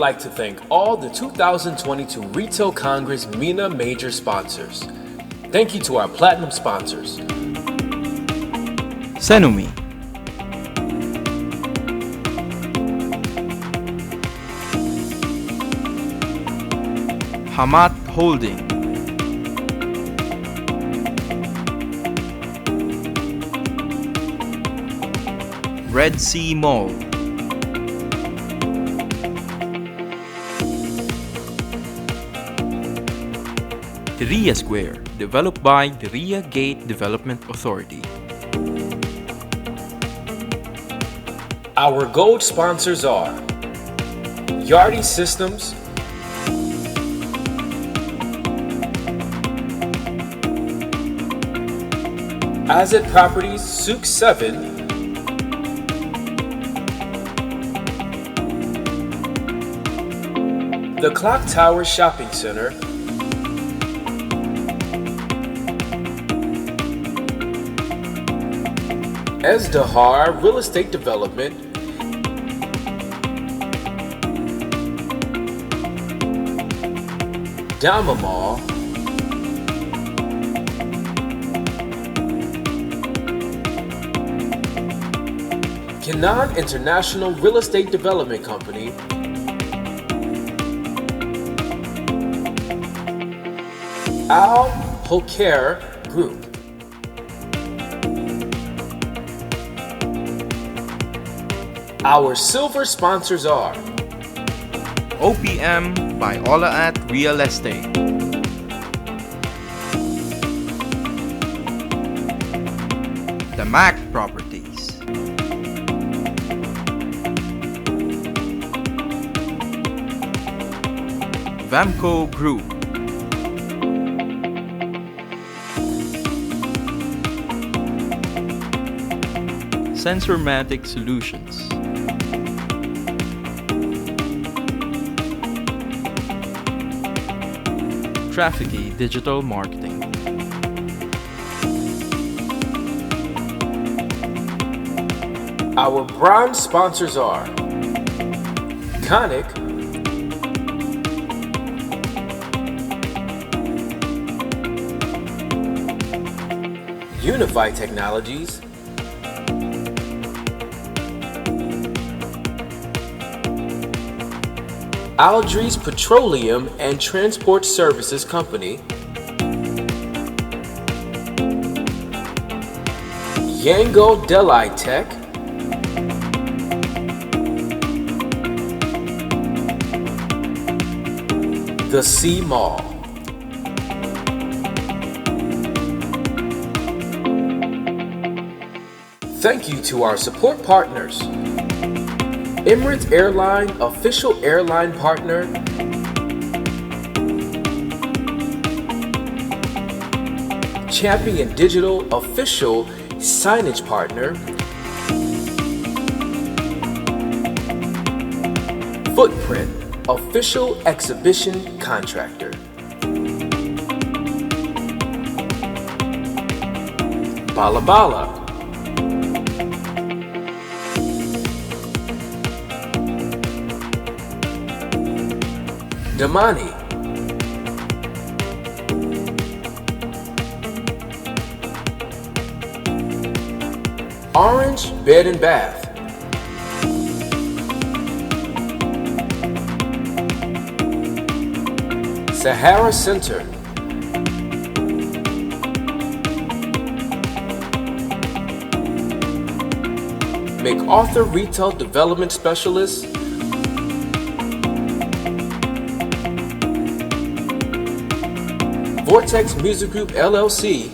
like to thank all the 2022 Retail Congress MENA major sponsors. Thank you to our platinum sponsors: Senumi, Hamat Holding, Red Sea Mall, The RIA Square, developed by the RIA Gate Development Authority. Our gold sponsors are Yardi Systems, Azet Properties, Souk 7, The Clock Tower Shopping Center, Ezdahar Real Estate Development, Dama Mall, Kenan International Real Estate Development Company, Al Hoker Group. Our silver sponsors are OPM by Olaat Real Estate, The Mac Properties, Vamco Group, Sensormatic Solutions, Trafficy Digital Marketing, Our bronze sponsors are Conic, Unify Technologies, Aldries Petroleum and Transport Services Company, Yango Delhi Tech, The Sea Mall. Thank you to our support partners: Emirates Airline Official Airline Partner, Champion Digital Official Signage Partner, Footprint Official Exhibition Contractor, Bala Bala, Damani, Orange Bed and Bath, Sahara Center, MacArthur Retail Development Specialist, Vortex Music Group LLC,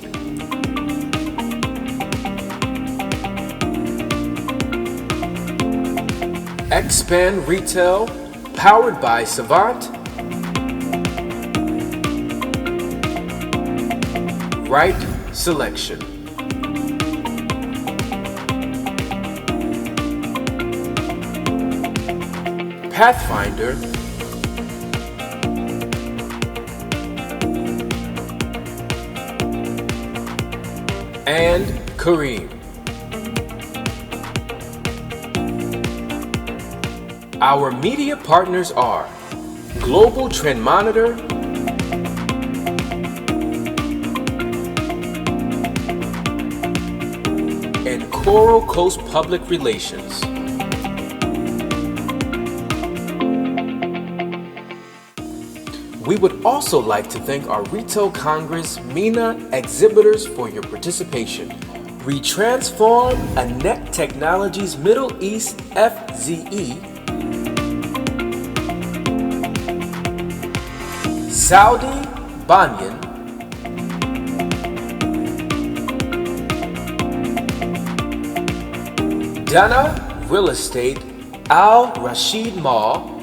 Expand Retail, powered by Savant, Right Selection. Pathfinder, and Kareem. Our media partners are Global Trend Monitor, and Coral Coast Public Relations. We would also like to thank our Retail Congress MENA exhibitors for your participation. Retransform Anet Technologies Middle East FZE, Saudi Banyan, Dana Real Estate Al Rashid Mall,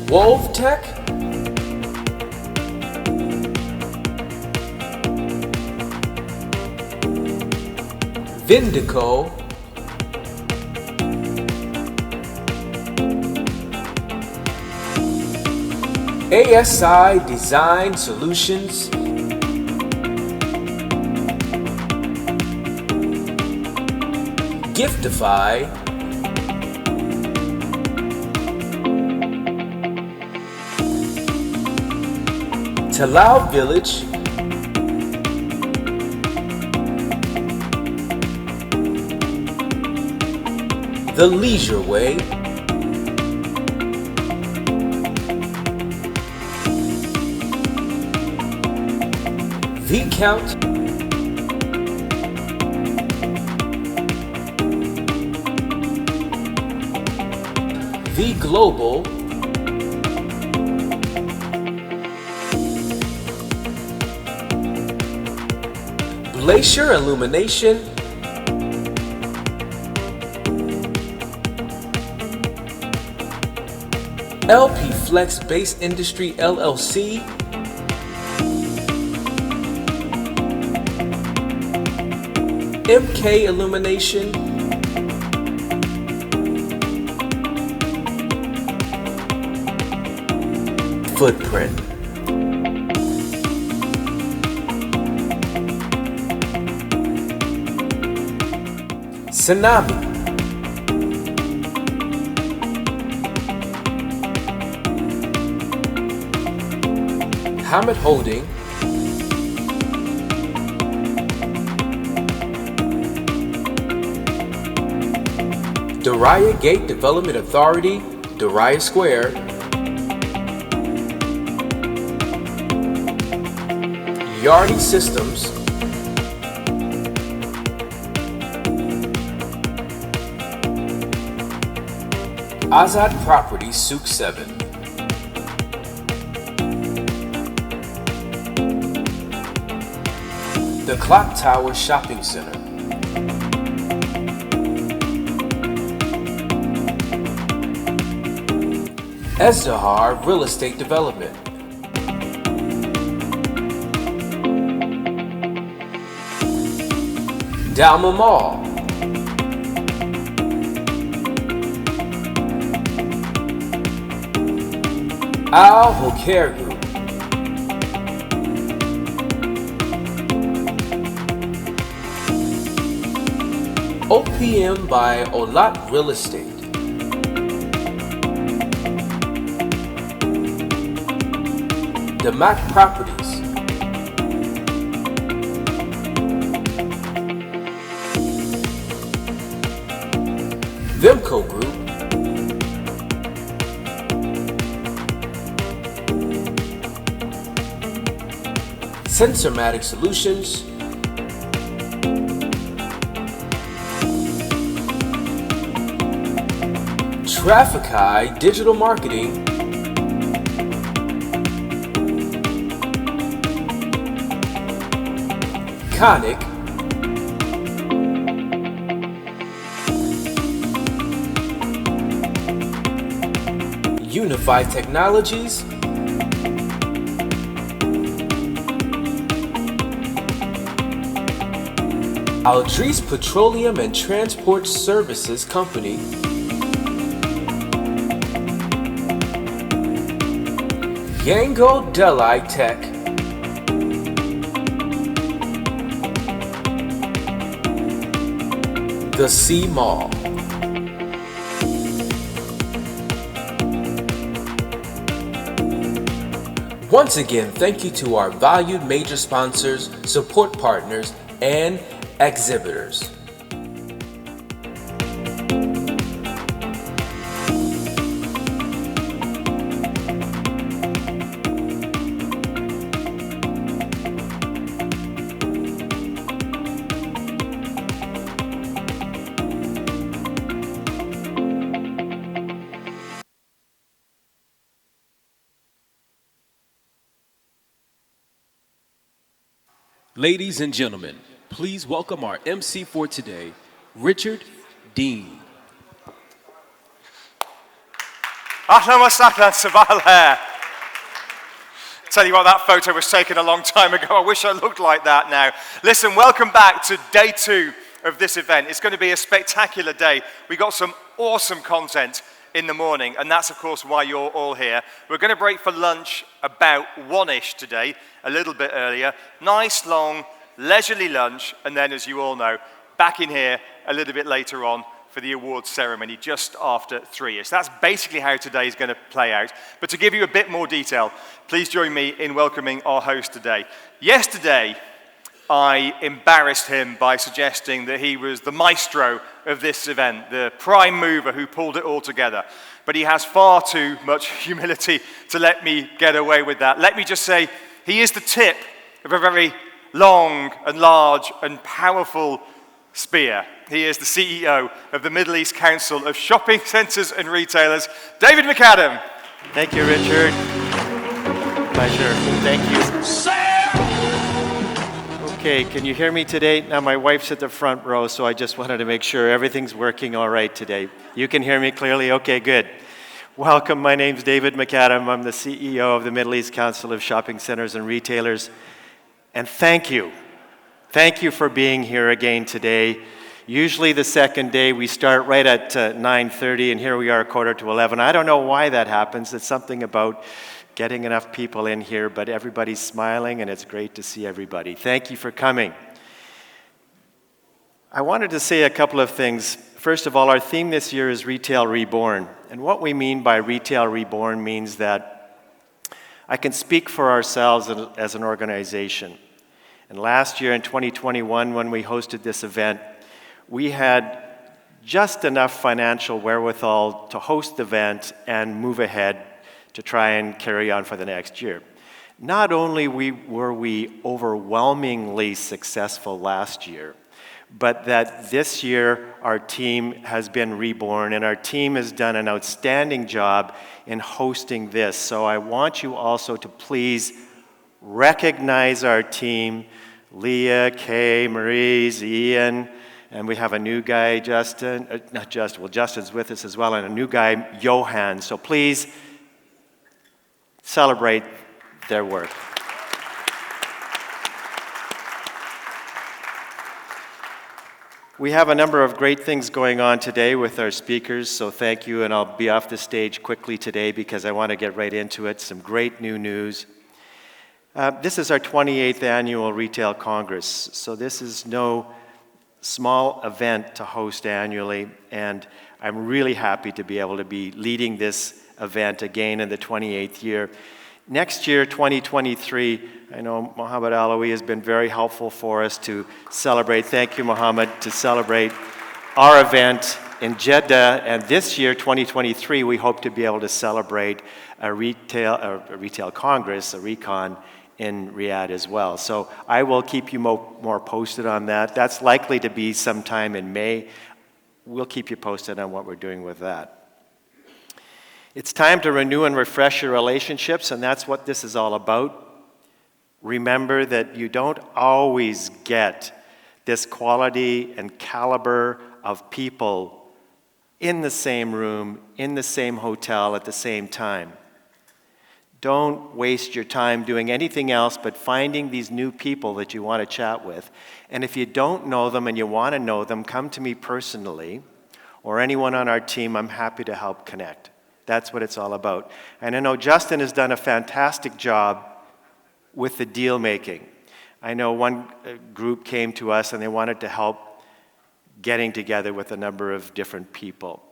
Wolf Tech, Vindico, ASI Design Solutions, Giftify, Talau Village, The Leisure Way, V-Count, V Global, Glacier Illumination, LP Flex Base Industry LLC, MK Illumination, Footprint, Tsunami, Hamid Holding, Daraya Gate Development Authority, Daraya Square, Yardi Systems, Azad Properties, Souk 7, The Clock Tower Shopping Center, Ezdahar Real Estate Development, Dalma Mall, Al Hoker Group, OPM by Olat Real Estate, The Mac Properties, Vimco Group, Sensormatic Solutions, Trafficai Digital Marketing, Conic, Unified Technologies, Aldris Petroleum and Transport Services Company, Yango Delhi Tech, the C Mall. Once again, thank you to our valued major sponsors, support partners, and exhibitors. Ladies and gentlemen, please welcome our MC for today, Richard Dean. Ahlan wa sahlan, sabah al-khair. Tell you what, that photo was taken a long time ago. I wish I looked like that now. Listen, welcome back to day 2 of this event. It's going to be a spectacular day. We got some awesome content in the morning, and that's of course why you're all here. We're going to break for lunch about 1-ish today, a little bit earlier. Nice, long, leisurely lunch, and then, as you all know, back in here a little bit later on for the awards ceremony just after 3-ish. That's basically how today is going to play out. But to give you a bit more detail, please join me in welcoming our host today. Yesterday, I embarrassed him by suggesting that he was the maestro of this event, the prime mover who pulled it all together. But he has far too much humility to let me get away with that. Let me just say, he is the tip of a very long and large and powerful spear. He is the CEO of the Middle East Council of Shopping Centres and Retailers, David McAdam. Thank you, Richard. Pleasure. Thank you. Okay, can you hear me today? Now, my wife's at the front row, so I just wanted to make sure everything's working all right today. You can hear me clearly? Okay, good. Welcome, my name's David McAdam. I'm the CEO of the Middle East Council of Shopping Centres and Retailers. And thank you. Thank you for being here again today. Usually the second day we start right at 9:30, and here we are 11:15. I don't know why that happens. It's something about getting enough people in here, but everybody's smiling, and it's great to see everybody. Thank you for coming. I wanted to say a couple of things. First of all, our theme this year is Retail Reborn. And what we mean by Retail Reborn means that I can speak for ourselves as an organization. And last year in 2021, when we hosted this event, we had just enough financial wherewithal to host the event and move ahead to try and carry on for the next year. Not only were we overwhelmingly successful last year, but that this year our team has been reborn, and our team has done an outstanding job in hosting this. So I want you also to please recognize our team, Leah, Kay, Maurice, Ian, and we have a new guy, Justin, Justin's with us as well, and a new guy, Johan. So please celebrate their work. We have a number of great things going on today with our speakers, so thank you, and I'll be off the stage quickly today because I want to get right into it. Some great new news. This is our 28th annual Retail Congress, so this is no small event to host annually, and I'm really happy to be able to be leading this event again in the 28th year. Next year, 2023, I know Mohammed Alawi has been very helpful for us to celebrate. Thank you, Mohammed, to celebrate our event in Jeddah. And this year, 2023, we hope to be able to celebrate a retail congress, a RECON, in Riyadh as well. So I will keep you more posted on that. That's likely to be sometime in May. We'll keep you posted on what we're doing with that. It's time to renew and refresh your relationships, and that's what this is all about. Remember that you don't always get this quality and caliber of people in the same room, in the same hotel at the same time. Don't waste your time doing anything else but finding these new people that you want to chat with. And if you don't know them and you want to know them, come to me personally or anyone on our team. I'm happy to help connect. That's what it's all about. And I know Justin has done a fantastic job with the deal making. I know one group came to us and they wanted to help getting together with a number of different people.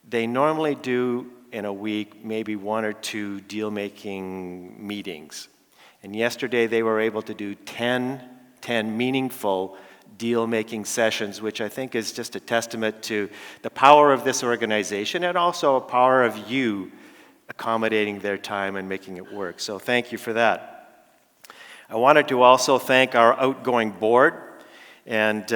They normally do in a week maybe 1 or 2 deal-making meetings. And yesterday they were able to do 10 meaningful deal-making sessions, which I think is just a testament to the power of this organization and also a power of you accommodating their time and making it work. So thank you for that. I wanted to also thank our outgoing board, and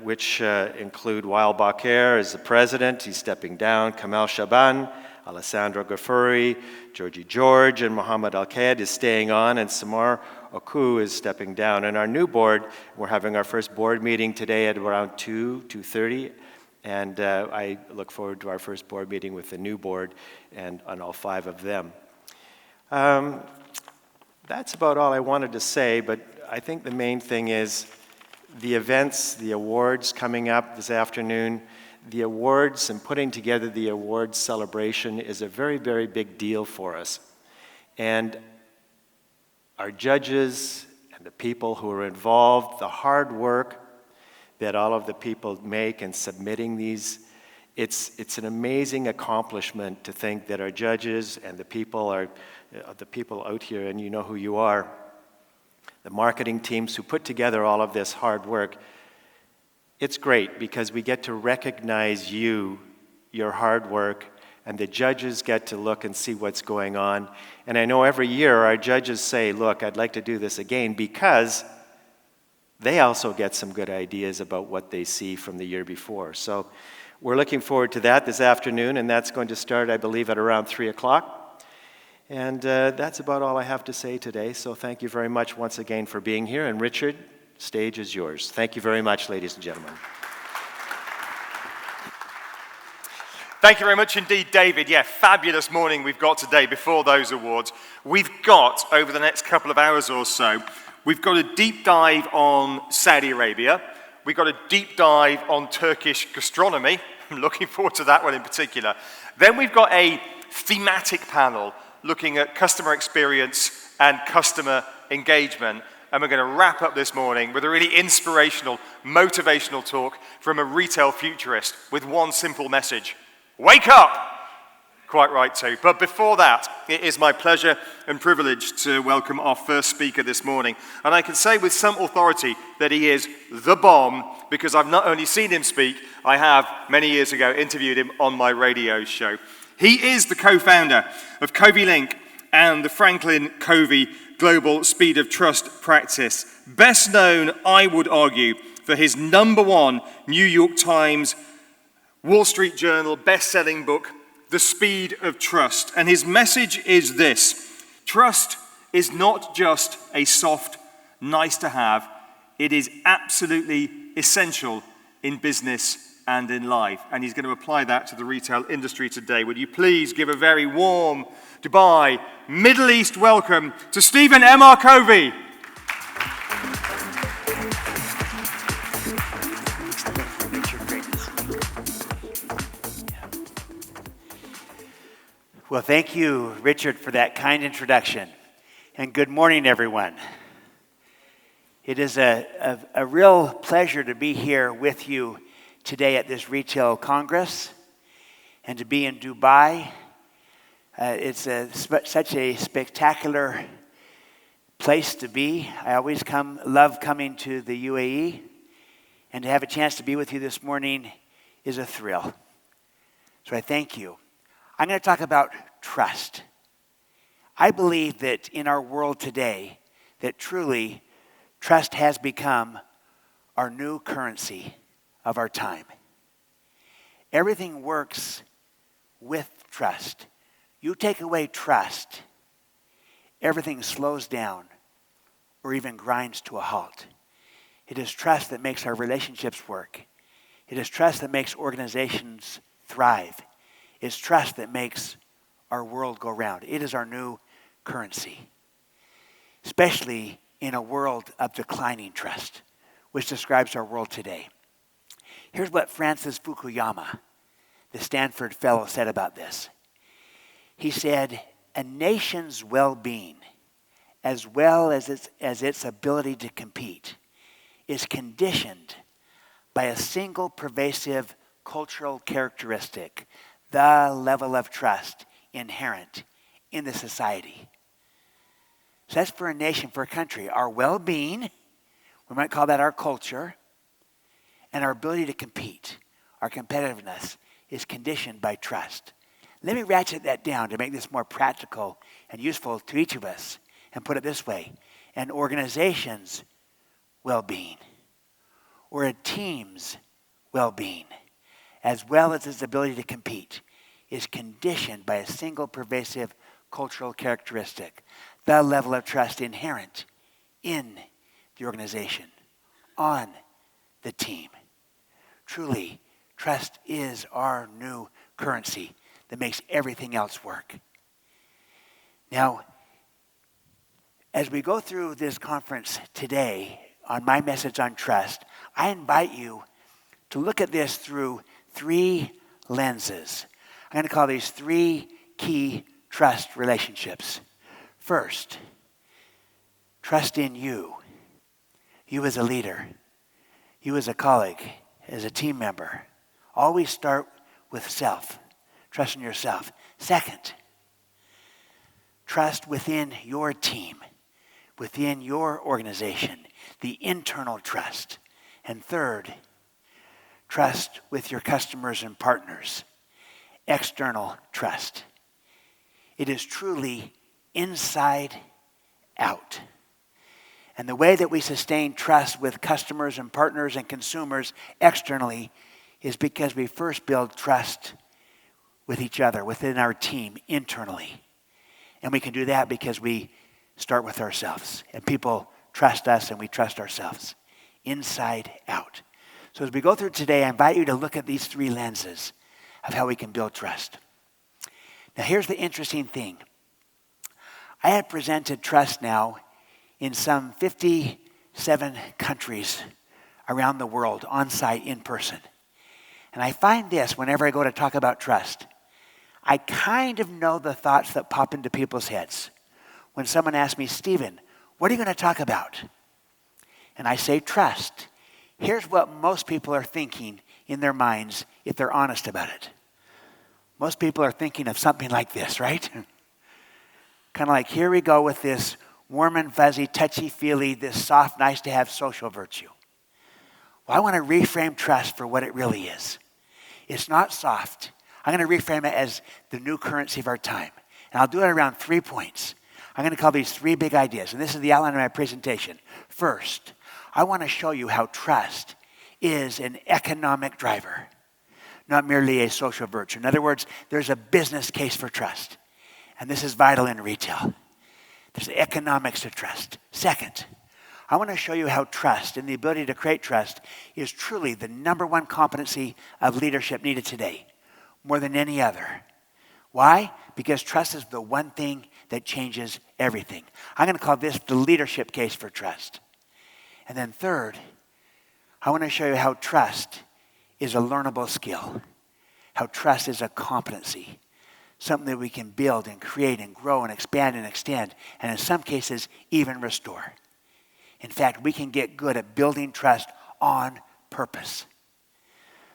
which include Wael Bakr as the president. He's stepping down. Kamal Shaban, Alessandro Ghaffuri, Georgie George, and Mohammed Al-Qaed is staying on, and Samar Oku is stepping down. And our new board, we're having our first board meeting today at around 2:30, and I look forward to our first board meeting with the new board and on all 5 of them. That's about all I wanted to say, but I think the main thing is the events, the awards coming up this afternoon. The awards and putting together the awards celebration is a very, very big deal for us. And our judges and the people who are involved, the hard work that all of the people make in submitting these, it's an amazing accomplishment to think that our judges and the people out here, and you know who you are, the marketing teams who put together all of this hard work. It's great because we get to recognize your hard work, and the judges get to look and see what's going on. And I know every year our judges say, look, I'd like to do this again, because they also get some good ideas about what they see from the year before. So we're looking forward to that this afternoon, and that's going to start, I believe, at around 3 o'clock. And that's about all I have to say today. So thank you very much once again for being here. And Richard, stage is yours. Thank you very much, ladies and gentlemen. Thank you very much indeed, David. Yeah, fabulous morning we've got today before those awards. We've got, over the next couple of hours or so, we've got a deep dive on Saudi Arabia. We've got a deep dive on Turkish gastronomy. I'm looking forward to that one in particular. Then we've got a thematic panel looking at customer experience and customer engagement. And we're going to wrap up this morning with a really inspirational, motivational talk from a retail futurist with one simple message: wake up! Quite right too. But before that, it is my pleasure and privilege to welcome our first speaker this morning. And I can say with some authority that he is the bomb, because I've not only seen him speak, I have, many years ago, interviewed him on my radio show. He is the co-founder of Covey Link and the Franklin Covey Global Speed of Trust practice. Best known, I would argue, for his #1 New York Times, Wall Street Journal best-selling book, The Speed of Trust. And his message is this: trust is not just a soft, nice to have. It is absolutely essential in business and in life. And he's going to apply that to the retail industry today. Would you please give a very warm Dubai, Middle East welcome to Stephen M.R. Covey. Well, thank you, Richard, for that kind introduction. And good morning, everyone. It is a real pleasure to be here with you today at this retail congress and to be in Dubai. It's such a spectacular place to be. I always love coming to the UAE, and to have a chance to be with you this morning is a thrill. So I thank you. I'm going to talk about trust. I believe that in our world today, that truly trust has become our new currency of our time. Everything works with trust. You take away trust, everything slows down or even grinds to a halt. It is trust that makes our relationships work. It is trust that makes organizations thrive. It's trust that makes our world go round. It is our new currency, especially in a world of declining trust, which describes our world today. Here's what Francis Fukuyama, the Stanford fellow, said about this. He said, a nation's well-being, as well as its ability to compete, is conditioned by a single pervasive cultural characteristic, the level of trust inherent in the society. So that's for a nation, for a country. Our well-being, we might call that our culture, and our ability to compete, our competitiveness, is conditioned by trust. Let me ratchet that down to make this more practical and useful to each of us and put it this way. An organization's well-being or a team's well-being, as well as its ability to compete, is conditioned by a single pervasive cultural characteristic, the level of trust inherent in the organization, on the team. Truly, trust is our new currency that makes everything else work. Now, as we go through this conference today on my message on trust, I invite you to look at this through 3 lenses. I'm going to call these 3 key trust relationships. First, trust in you. You as a leader, you as a colleague, as a team member. Always start with self. Trust in yourself. Second, trust within your team, within your organization, the internal trust. And third, trust with your customers and partners, external trust. It is truly inside out. And the way that we sustain trust with customers and partners and consumers externally is because we first build trust with each other, within our team, internally. And we can do that because we start with ourselves. And people trust us and we trust ourselves, inside out. So as we go through today, I invite you to look at these 3 lenses of how we can build trust. Now here's the interesting thing. I have presented trust now in some 57 countries around the world, on site, in person. And I find this whenever I go to talk about trust. I kind of know the thoughts that pop into people's heads. When someone asks me, Stephen, what are you going to talk about? And I say trust. Here's what most people are thinking in their minds if they're honest about it. Most people are thinking of something like this, right? Kind of like, here we go with this warm and fuzzy, touchy-feely, this soft, nice-to-have social virtue. Well, I want to reframe trust for what it really is. It's not soft. I'm going to reframe it as the new currency of our time. And I'll do it around 3 points. I'm going to call these 3 big ideas. And this is the outline of my presentation. First, I want to show you how trust is an economic driver, not merely a social virtue. In other words, there's a business case for trust. And this is vital in retail. There's economics to trust. Second, I want to show you how trust and the ability to create trust is truly the number 1 competency of leadership needed today, more than any other. Why? Because trust is the one thing that changes everything. I'm going to call this the leadership case for trust. And then third, I want to show you how trust is a learnable skill, how trust is a competency, something that we can build and create and grow and expand and extend, and in some cases, even restore. In fact, we can get good at building trust on purpose.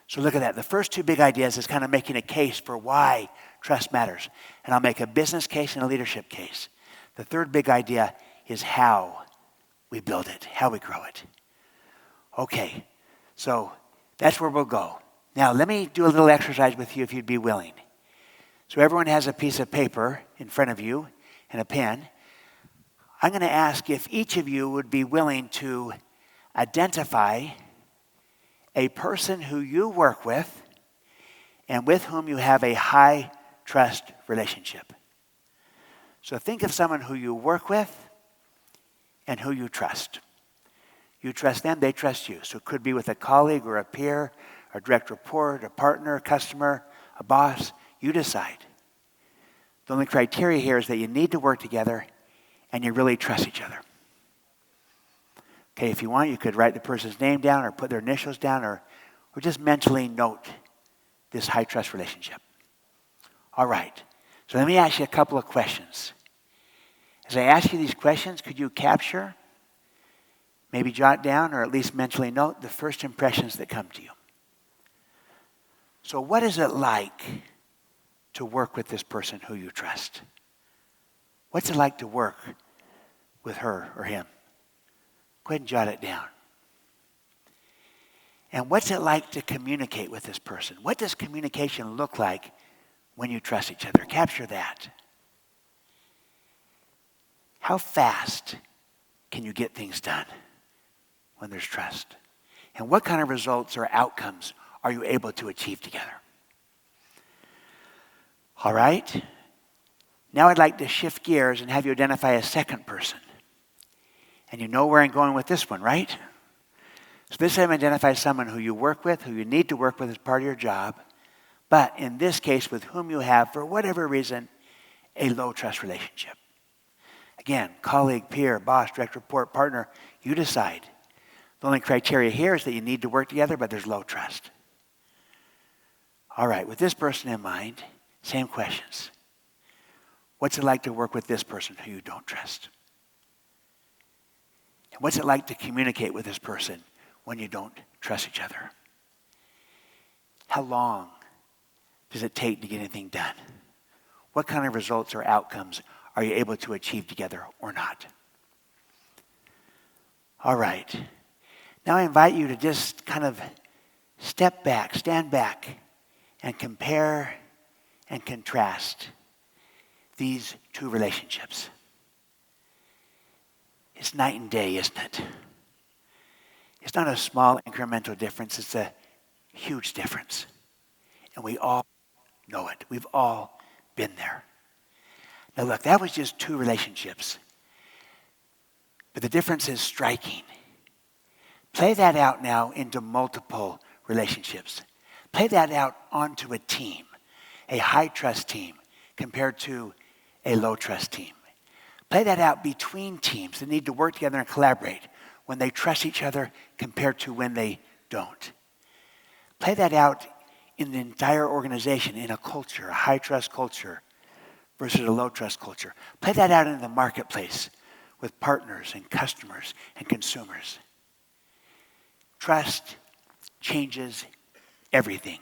So look at that. The first 2 big ideas is kind of making a case for why trust matters. And I'll make a business case and a leadership case. The third big idea is how we build it, how we grow it. Okay, so that's where we'll go. Now, let me do a little exercise with you if you'd be willing. So everyone has a piece of paper in front of you and a pen. I'm going to ask if each of you would be willing to identify a person who you work with and with whom you have a high trust relationship. So think of someone who you work with and who you trust. You trust them, they trust you. So it could be with a colleague or a peer, a direct report, a partner, a customer, a boss. You decide. The only criteria here is that you need to work together and you really trust each other. Okay, if you want, you could write the person's name down or put their initials down or just mentally note this high trust relationship. All right, so let me ask you a couple of questions. As I ask you these questions, could you capture maybe jot down or at least mentally note the first impressions that come to you. So what is it like to work with this person who you trust? What's it like to work with her or him? Go ahead and jot it down. And what's it like to communicate with this person? What does communication look like when you trust each other? Capture that. How fast can you get things done when there's trust? And what kind of results or outcomes are you able to achieve together? All right. Now I'd like to shift gears and have you identify a second person. And you know where I'm going with this one, right? So this time identify someone who you work with, who you need to work with as part of your job, but in this case with whom you have, for whatever reason, a low trust relationship. Again, colleague, peer, boss, direct report, partner, you decide. The only criteria here is that you need to work together, but there's low trust. All right, with this person in mind, same questions. What's it like to work with this person who you don't trust? And what's it like to communicate with this person when you don't trust each other? How long does it take to get anything done? What kind of results or outcomes are you able to achieve together or not? All right. Now I invite you to just kind of step back, stand back, and compare and contrast these two relationships. It's night and day, isn't it? It's not a small incremental difference, it's a huge difference. And we all know it. We've all been there. Now look, that was just two relationships. But the difference is striking. Play that out now into multiple relationships. Play that out onto a team, a high trust team compared to a low trust team. Play that out between teams that need to work together and collaborate when they trust each other compared to when they don't. Play that out in the entire organization, in a culture, a high trust culture versus a low trust culture. Play that out in the marketplace with partners and customers and consumers. Trust changes everything.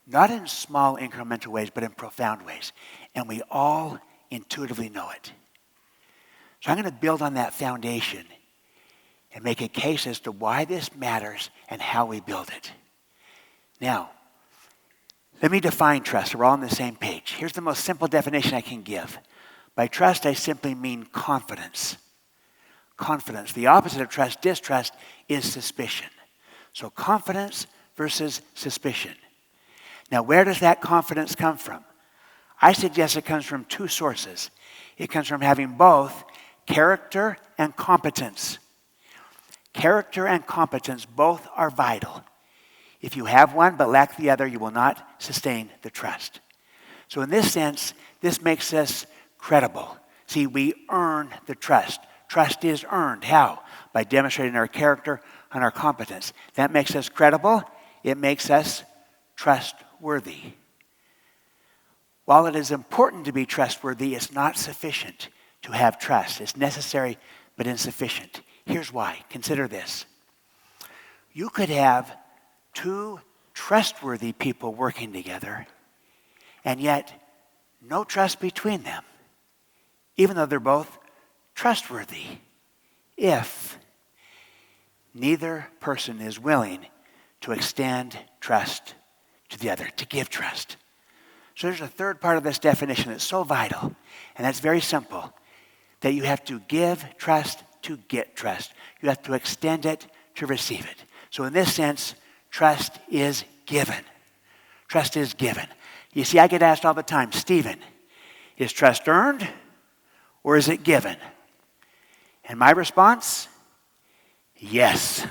Not in small incremental ways, but in profound ways. And we all intuitively know it. So I'm going to build on that foundation and make a case as to why this matters and how we build it. Now, let me define trust so we're all on the same page. Here's the most simple definition I can give. By trust, I simply mean confidence. Confidence. The opposite of trust, distrust, is suspicion. So confidence versus suspicion. Now, where does that confidence come from? I suggest it comes from two sources. It comes from having both character and competence. Character and competence both are vital. If you have one but lack the other, you will not sustain the trust. So in this sense, this makes us credible. See, we earn the trust. Trust is earned. How? By demonstrating our character and our competence. That makes us credible. It makes us trustworthy. While it is important to be trustworthy, it's not sufficient to have trust. It's necessary but insufficient. Here's why. Consider this. You could have two trustworthy people working together, and yet no trust between them, even though they're both trustworthy, if neither person is willing to extend trust to the other, to give trust. So there's a third part of this definition that's so vital, and that's very simple, that you have to give trust to get trust. You have to extend it to receive it. So in this sense, trust is given. Trust is given. You see, I get asked all the time, Stephen, is trust earned or is it given? And my response, yes.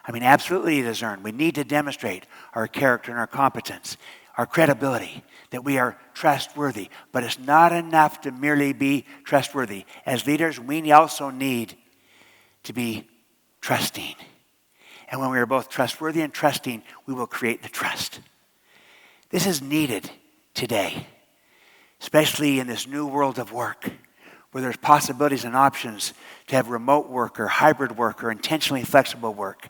I mean, absolutely it is earned. We need to demonstrate our character and our competence, our credibility, that we are trustworthy. But it's not enough to merely be trustworthy. As leaders, we also need to be trusting. And when we are both trustworthy and trusting, we will create the trust. This is needed today, especially in this new world of work, where there's possibilities and options to have remote work or hybrid work or intentionally flexible work.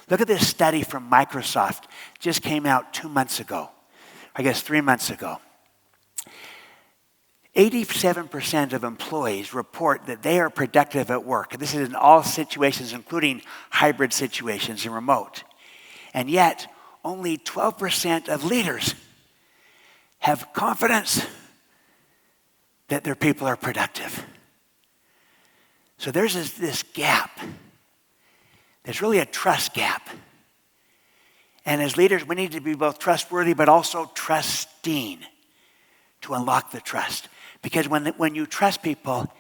Look at this study from Microsoft. Just came out 2 months ago. I guess 3 months ago. 87% of employees report that they are productive at work. This is in all situations, including hybrid situations and remote. And yet, only 12% of leaders have confidence that their people are productive. So there's this gap. There's really a trust gap. And as leaders, we need to be both trustworthy but also trusting to unlock the trust. Because when you trust people,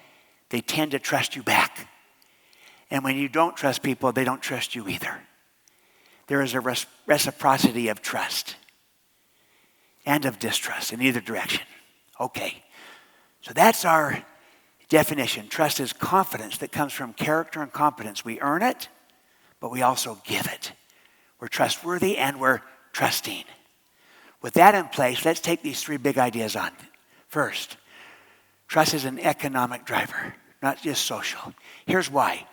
they tend to trust you back. And when you don't trust people, they don't trust you either. There is a reciprocity of trust and of distrust in either direction. Okay, so that's our definition. Trust is confidence that comes from character and competence. We earn it, but we also give it. We're trustworthy and we're trusting. With that in place, let's take these three big ideas on. First, trust is an economic driver, not just social. Here's why.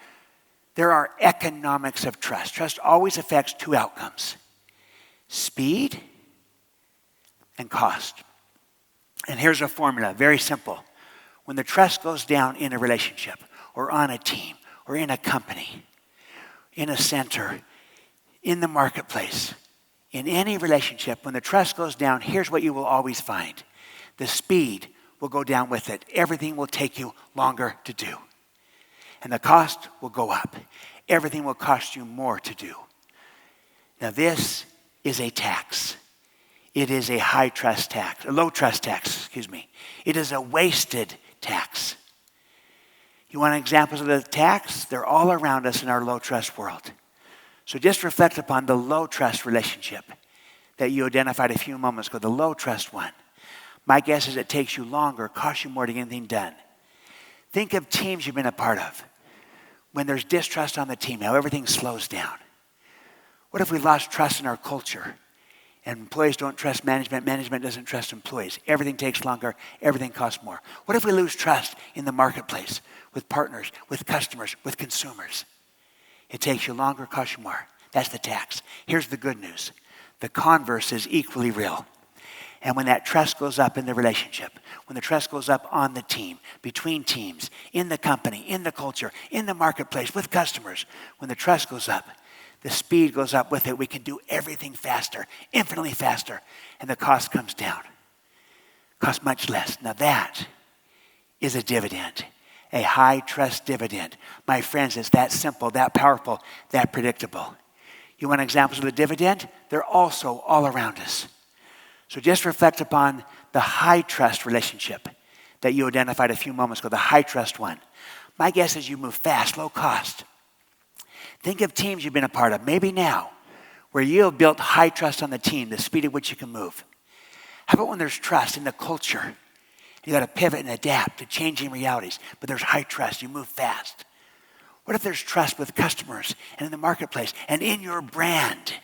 There are economics of trust. Trust always affects two outcomes: speed and cost. And here's a formula, very simple. When the trust goes down in a relationship or on a team or in a company, in a center, in the marketplace, in any relationship, when the trust goes down, here's what you will always find. The speed will go down with it. Everything will take you longer to do. And the cost will go up. Everything will cost you more to do. Now this is a tax. It is a high trust tax, a low trust tax, It is a wasted tax. You want examples of the tax? They're all around us in our low trust world. So just reflect upon the low trust relationship that you identified a few moments ago, the low trust one. My guess is it takes you longer, costs you more to get anything done. Think of teams you've been a part of. When there's distrust on the team, how everything slows down. What if we lost trust in our culture? And employees don't trust management, management doesn't trust employees. Everything takes longer, everything costs more. What if we lose trust in the marketplace, with partners, with customers, with consumers? It takes you longer, costs you more. That's the tax. Here's the good news. The converse is equally real. And when that trust goes up in the relationship, when the trust goes up on the team, between teams, in the company, in the culture, in the marketplace, with customers, when the trust goes up, the speed goes up with it. We can do everything faster, infinitely faster, and the cost comes down. Costs much less. Now that is a dividend, a high trust dividend. My friends, it's that simple, that powerful, that predictable. You want examples of the dividend? They're also all around us. So just reflect upon the high trust relationship that you identified a few moments ago, the high trust one. My guess is you move fast, low cost. Think of teams you've been a part of, maybe now, where you have built high trust on the team, the speed at which you can move. How about when there's trust in the culture? You got to pivot and adapt to changing realities, but there's high trust, you move fast. What if there's trust with customers and in the marketplace and in your brand?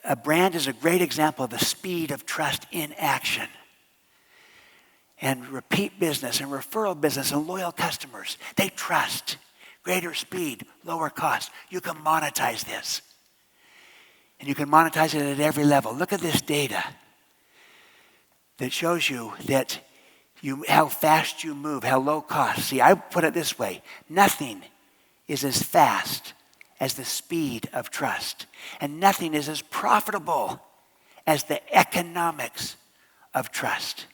A brand is a great example of the speed of trust in action. And repeat business and referral business and loyal customers, they trust. Greater speed, lower cost. You can monetize this. And you can monetize it at every level. Look at this data that shows you that how fast you move, how low cost. See, I put it this way. Nothing is as fast as the speed of trust. And nothing is as profitable as the economics of trust.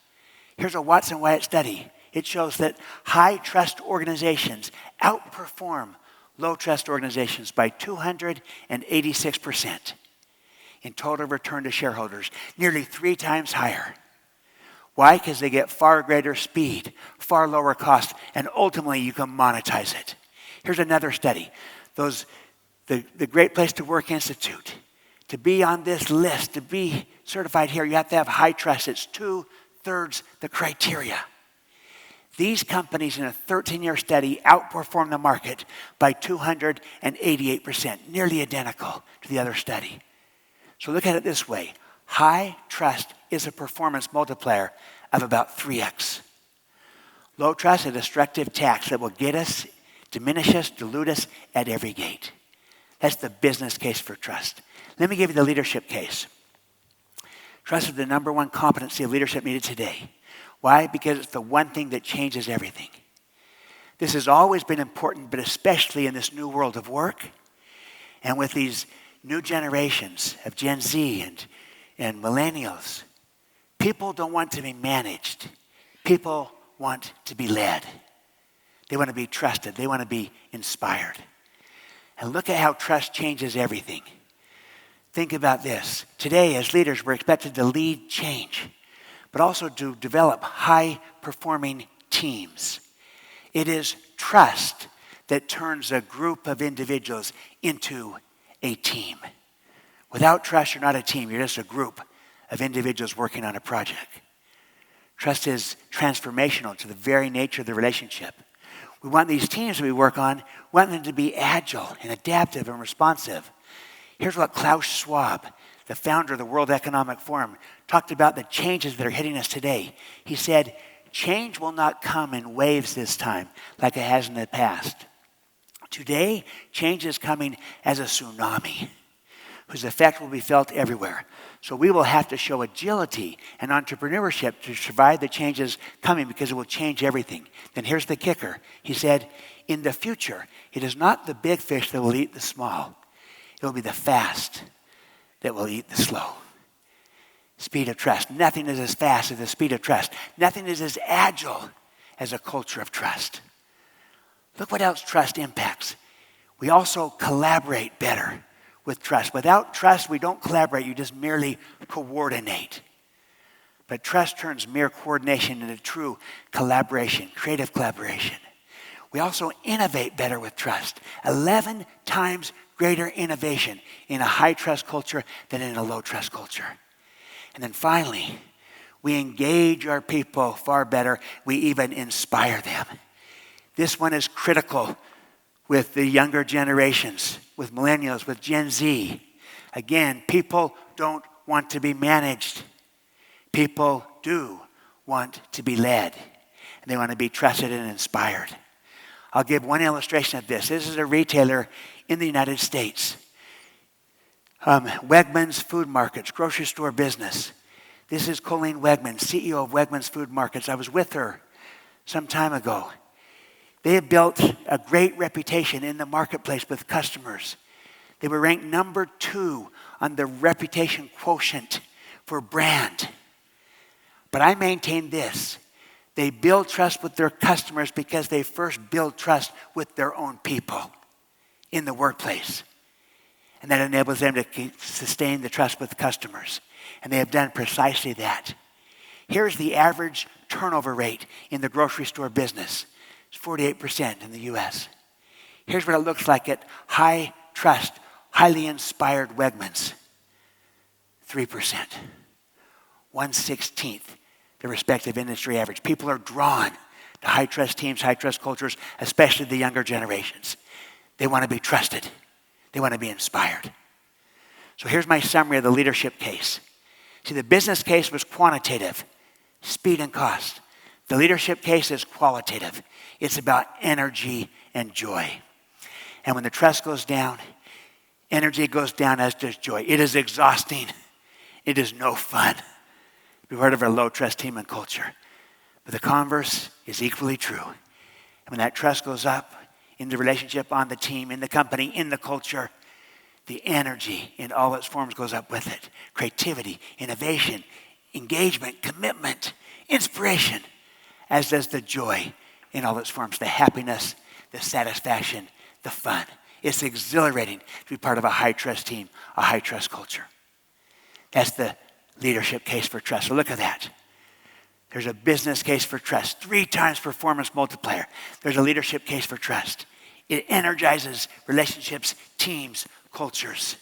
Here's a Watson Wyatt study. It shows that high trust organizations outperform low trust organizations by 286% in total return to shareholders, nearly 3 times higher. Why? Because they get far greater speed, far lower cost, and ultimately you can monetize it. Here's another study. The Great Place to Work Institute. To be on this list, to be certified here, you have to have high trust. It's 2/3 the criteria. These companies in a 13-year study outperform the market by 288%, nearly identical to the other study. So look at it this way. High trust is a performance multiplier of about 3x. Low trust, a destructive tax that will get us, diminish us, dilute us at every gate. That's the business case for trust. Let me give you the leadership case. Trust is the number one competency of leadership needed today. Why? Because it's the one thing that changes everything. This has always been important, but especially in this new world of work and with these new generations of Gen Z and millennials. People don't want to be managed. People want to be led. They want to be trusted. They want to be inspired. And look at how trust changes everything. Think about this. Today, as leaders, we're expected to lead change, but also to develop high-performing teams. It is trust that turns a group of individuals into a team. Without trust, you're not a team. You're just a group of individuals working on a project. Trust is transformational to the very nature of the relationship. We want these teams that we work on, we want them to be agile and adaptive and responsive. Here's what Klaus Schwab, the founder of the World Economic Forum, talked about the changes that are hitting us today. He said, change will not come in waves this time like it has in the past. Today, change is coming as a tsunami whose effect will be felt everywhere. So we will have to show agility and entrepreneurship to survive the changes coming because it will change everything. Then here's the kicker. He said, in the future, it is not the big fish that will eat the small. It will be the fast that will eat the slow. Speed of trust. Nothing is as fast as the speed of trust. Nothing is as agile as a culture of trust. Look what else trust impacts. We also collaborate better with trust. Without trust, we don't collaborate. You just merely coordinate. But trust turns mere coordination into true collaboration, creative collaboration. We also innovate better with trust. 11 times greater innovation in a high trust culture than in a low trust culture. And then finally, we engage our people far better. We even inspire them. This one is critical with the younger generations, with millennials, with Gen Z. Again, people don't want to be managed. People do want to be led. And they want to be trusted and inspired. I'll give one illustration of this. This is a retailer in the United States. Wegmans Food Markets, grocery store business. This is Colleen Wegman, CEO of Wegmans Food Markets. I was with her some time ago. They have built a great reputation in the marketplace with customers. They were ranked number 2 on the reputation quotient for brand. But I maintain this. They build trust with their customers because they first build trust with their own people in the workplace. And that enables them to sustain the trust with customers. And they have done precisely that. Here's the average turnover rate in the grocery store business. It's 48% in the US. Here's what it looks like at high trust, highly inspired Wegmans. 3%. 1/16 the respective industry average. People are drawn to high trust teams, high trust cultures, especially the younger generations. They want to be trusted. They want to be inspired. So here's my summary of the leadership case. See, the business case was quantitative, speed and cost. The leadership case is qualitative. It's about energy and joy. And when the trust goes down, energy goes down, as does joy. It is exhausting. It is no fun. We've heard of a low trust team and culture. But the converse is equally true. And when that trust goes up in the relationship, on the team, in the company, in the culture, the energy in all its forms goes up with it. Creativity, innovation, engagement, commitment, inspiration, as does the joy in all its forms, the happiness, the satisfaction, the fun. It's exhilarating to be part of a high trust team, a high trust culture. That's the leadership case for trust. So look at that. There's a business case for trust, 3 times performance multiplier. There's a leadership case for trust. It energizes relationships, teams, cultures.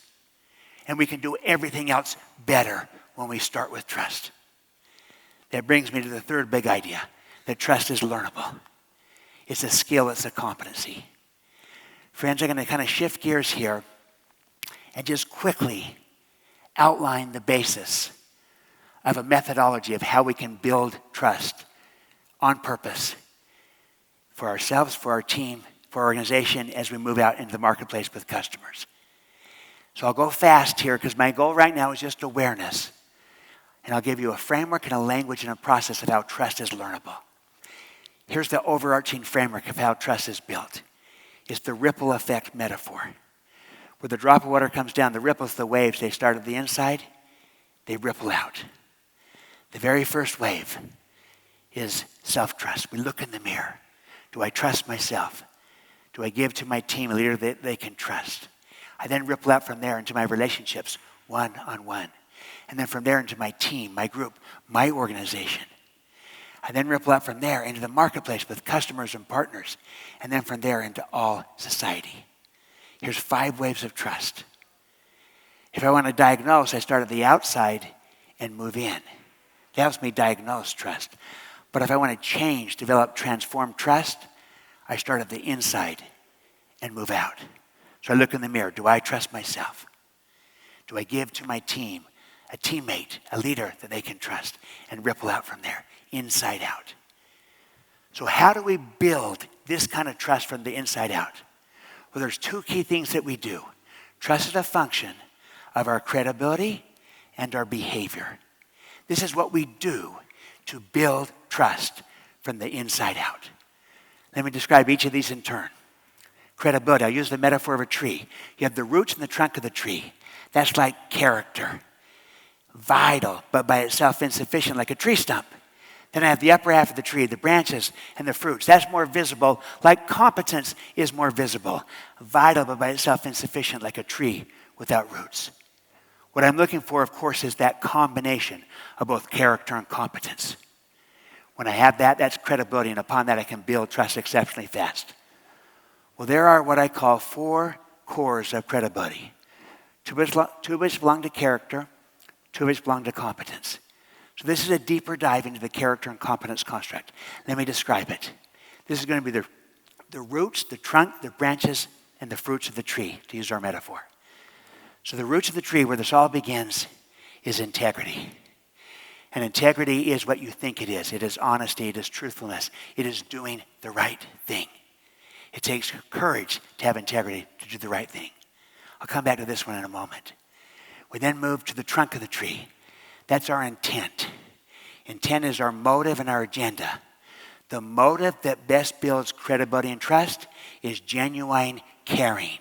And we can do everything else better when we start with trust. That brings me to the third big idea, that trust is learnable. It's a skill, it's a competency. Friends, I'm going to kind of shift gears here and just quickly outline the basis of a methodology of how we can build trust on purpose for ourselves, for our team, for our organization as we move out into the marketplace with customers. So I'll go fast here because my goal right now is just awareness. And I'll give you a framework and a language and a process of how trust is learnable. Here's the overarching framework of how trust is built. It's the ripple effect metaphor. Where the drop of water comes down, the ripples, the waves, they start at the inside, they ripple out. The very first wave is self-trust. We look in the mirror. Do I trust myself? Do I give to my team a leader that they can trust? I then ripple out from there into my relationships, one-on-one. And then from there into my team, my group, my organization. I then ripple out from there into the marketplace with customers and partners. And then from there into all society. Here's 5 waves of trust. If I want to diagnose, I start at the outside and move in. That helps me diagnose trust. But if I want to change, develop, transform trust, I start at the inside and move out. So I look in the mirror. Do I trust myself? Do I give to my team a teammate, a leader that they can trust, and ripple out from there, inside out? So how do we build this kind of trust from the inside out? Well, there's 2 key things that we do. Trust is a function of our credibility and our behavior. This is what we do to build trust from the inside out. Let me describe each of these in turn. Credibility, I'll use the metaphor of a tree. You have the roots and the trunk of the tree. That's like character. Vital, but by itself insufficient, like a tree stump. Then I have the upper half of the tree, the branches and the fruits. That's more visible, like competence is more visible. Vital, but by itself insufficient, like a tree without roots. What I'm looking for, of course, is that combination of both character and competence. When I have that, that's credibility, and upon that I can build trust exceptionally fast. Well, there are what I call 4 cores of credibility. 2 of which belong to character, 2 of which belong to competence. So this is a deeper dive into the character and competence construct. Let me describe it. This is going to be the roots, the trunk, the branches, and the fruits of the tree, to use our metaphor. So the roots of the tree, where this all begins, is integrity. And integrity is what you think it is. It is honesty, it is truthfulness, it is doing the right thing. It takes courage to have integrity, to do the right thing. I'll come back to this one in a moment. We then move to the trunk of the tree. That's our intent. Intent is our motive and our agenda. The motive that best builds credibility and trust is genuine caring.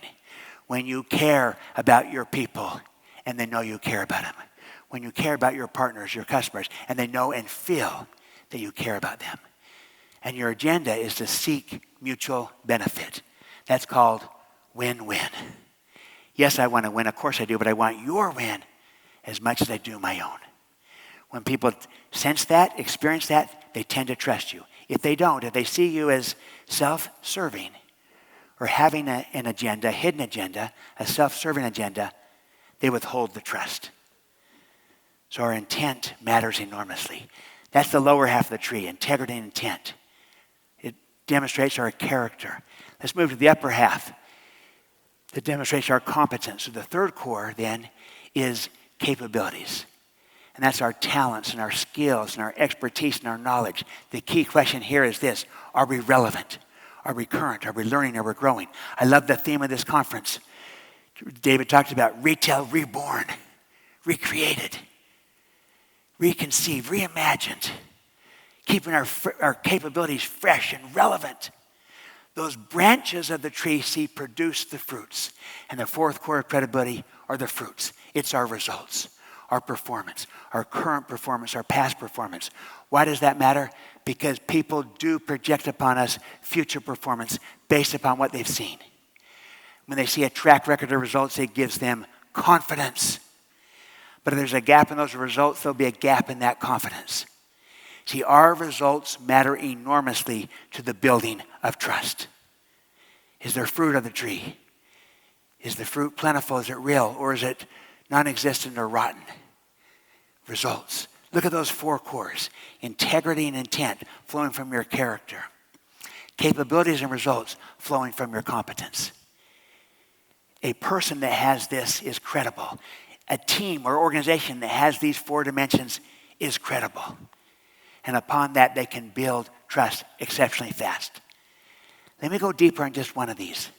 When you care about your people and they know you care about them. When you care about your partners, your customers, and they know and feel that you care about them. And your agenda is to seek mutual benefit. That's called win-win. Yes, I want to win, of course I do, but I want your win as much as I do my own. When people sense that, experience that, they tend to trust you. If they don't, if they see you as self-serving or having an agenda, a hidden agenda, a self-serving agenda, they withhold the trust. So our intent matters enormously. That's the lower half of the tree, integrity and intent. It demonstrates our character. Let's move to the upper half. That demonstrates our competence. So the third core then is capabilities. And that's our talents and our skills and our expertise and our knowledge. The key question here is this: are we relevant? Are we current? Are we learning? Are we growing? I love the theme of this conference. David talked about retail reborn, recreated, reconceived, reimagined, keeping our capabilities fresh and relevant. Those branches of the tree produce the fruits. And the fourth core of credibility are the fruits. It's our results, our performance, our current performance, our past performance. Why does that matter? Because people do project upon us future performance based upon what they've seen. When they see a track record of results, it gives them confidence. But if there's a gap in those results, there'll be a gap in that confidence. See, our results matter enormously to the building of trust. Is there fruit on the tree? Is the fruit plentiful? Is it real? Or is it non-existent or rotten? Results. Look at those 4 cores. Integrity and intent flowing from your character. Capabilities and results flowing from your competence. A person that has this is credible. A team or organization that has these 4 dimensions is credible. And upon that, they can build trust exceptionally fast. Let me go deeper on just one of these.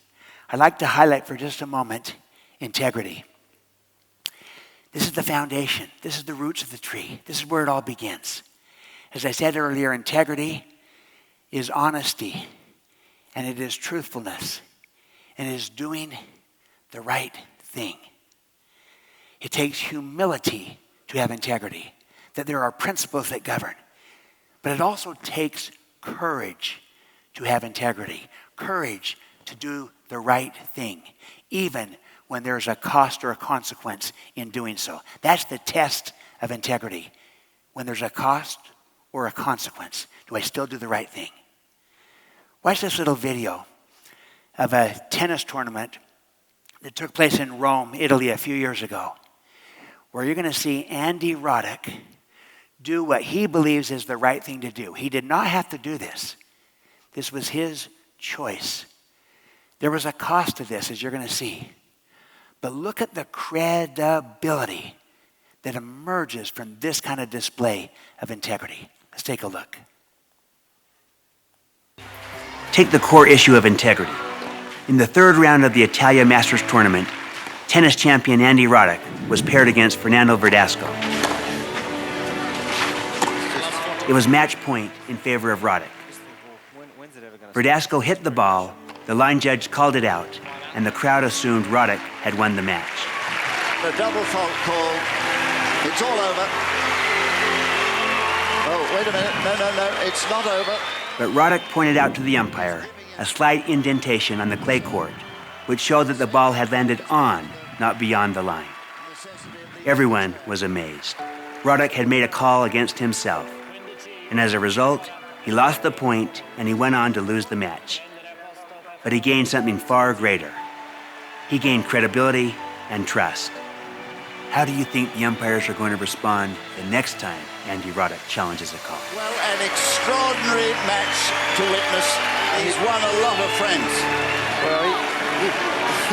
I'd like to highlight for just a moment integrity. This is the foundation. This is the roots of the tree. This is where it all begins. As I said earlier, integrity is honesty, and it is truthfulness, and it is doing the right thing. It takes humility to have integrity, that there are principles that govern. But it also takes courage to have integrity, courage to do the right thing, even when there's a cost or a consequence in doing so. That's the test of integrity. When there's a cost or a consequence, do I still do the right thing? Watch this little video of a tennis tournament that took place in Rome, Italy a few years ago, where you're going to see Andy Roddick do what he believes is the right thing to do. He did not have to do this. This was his choice. There was a cost to this, as you're going to see. But look at the credibility that emerges from this kind of display of integrity. Let's take a look. Take the core issue of integrity. In the third round of the Italia Masters tournament, tennis champion Andy Roddick was paired against Fernando Verdasco. It was match point in favor of Roddick. Verdasco hit the ball, the line judge called it out, and the crowd assumed Roddick had won the match. The double fault call. It's all over. Oh, wait a minute. No, it's not over. But Roddick pointed out to the umpire a slight indentation on the clay court, which showed that the ball had landed on, not beyond the line. Everyone was amazed. Roddick had made a call against himself, and as a result, he lost the point and he went on to lose the match. But he gained something far greater. He gained credibility and trust. How do you think the umpires are going to respond the next time Andy Roddick challenges a call? Well, an extraordinary match to witness. He's won a lot of friends. Well,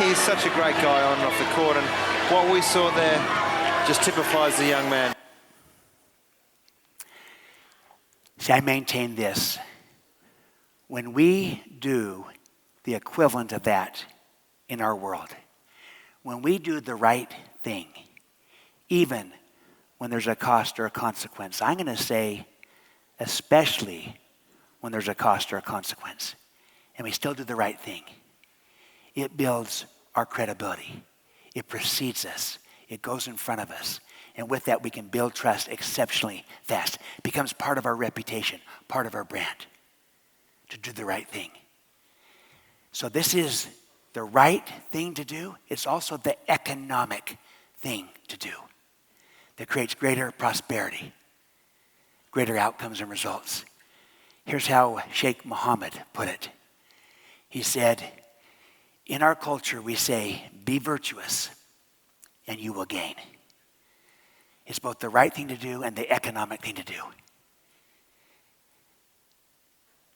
he's such a great guy on and off the court, and what we saw there just typifies the young man. See, I maintain this. When we do the equivalent of that in our world, when we do the right thing, even when there's a cost or a consequence, I'm going to say especially when there's a cost or a consequence, and we still do the right thing, it builds our credibility. It precedes us. It goes in front of us. And with that, we can build trust exceptionally fast. It becomes part of our reputation, part of our brand, to do the right thing. So this is the right thing to do. It's also the economic thing to do that creates greater prosperity, greater outcomes and results. Here's how Sheikh Mohammed put it. He said, in our culture, we say, be virtuous and you will gain. It's both the right thing to do and the economic thing to do.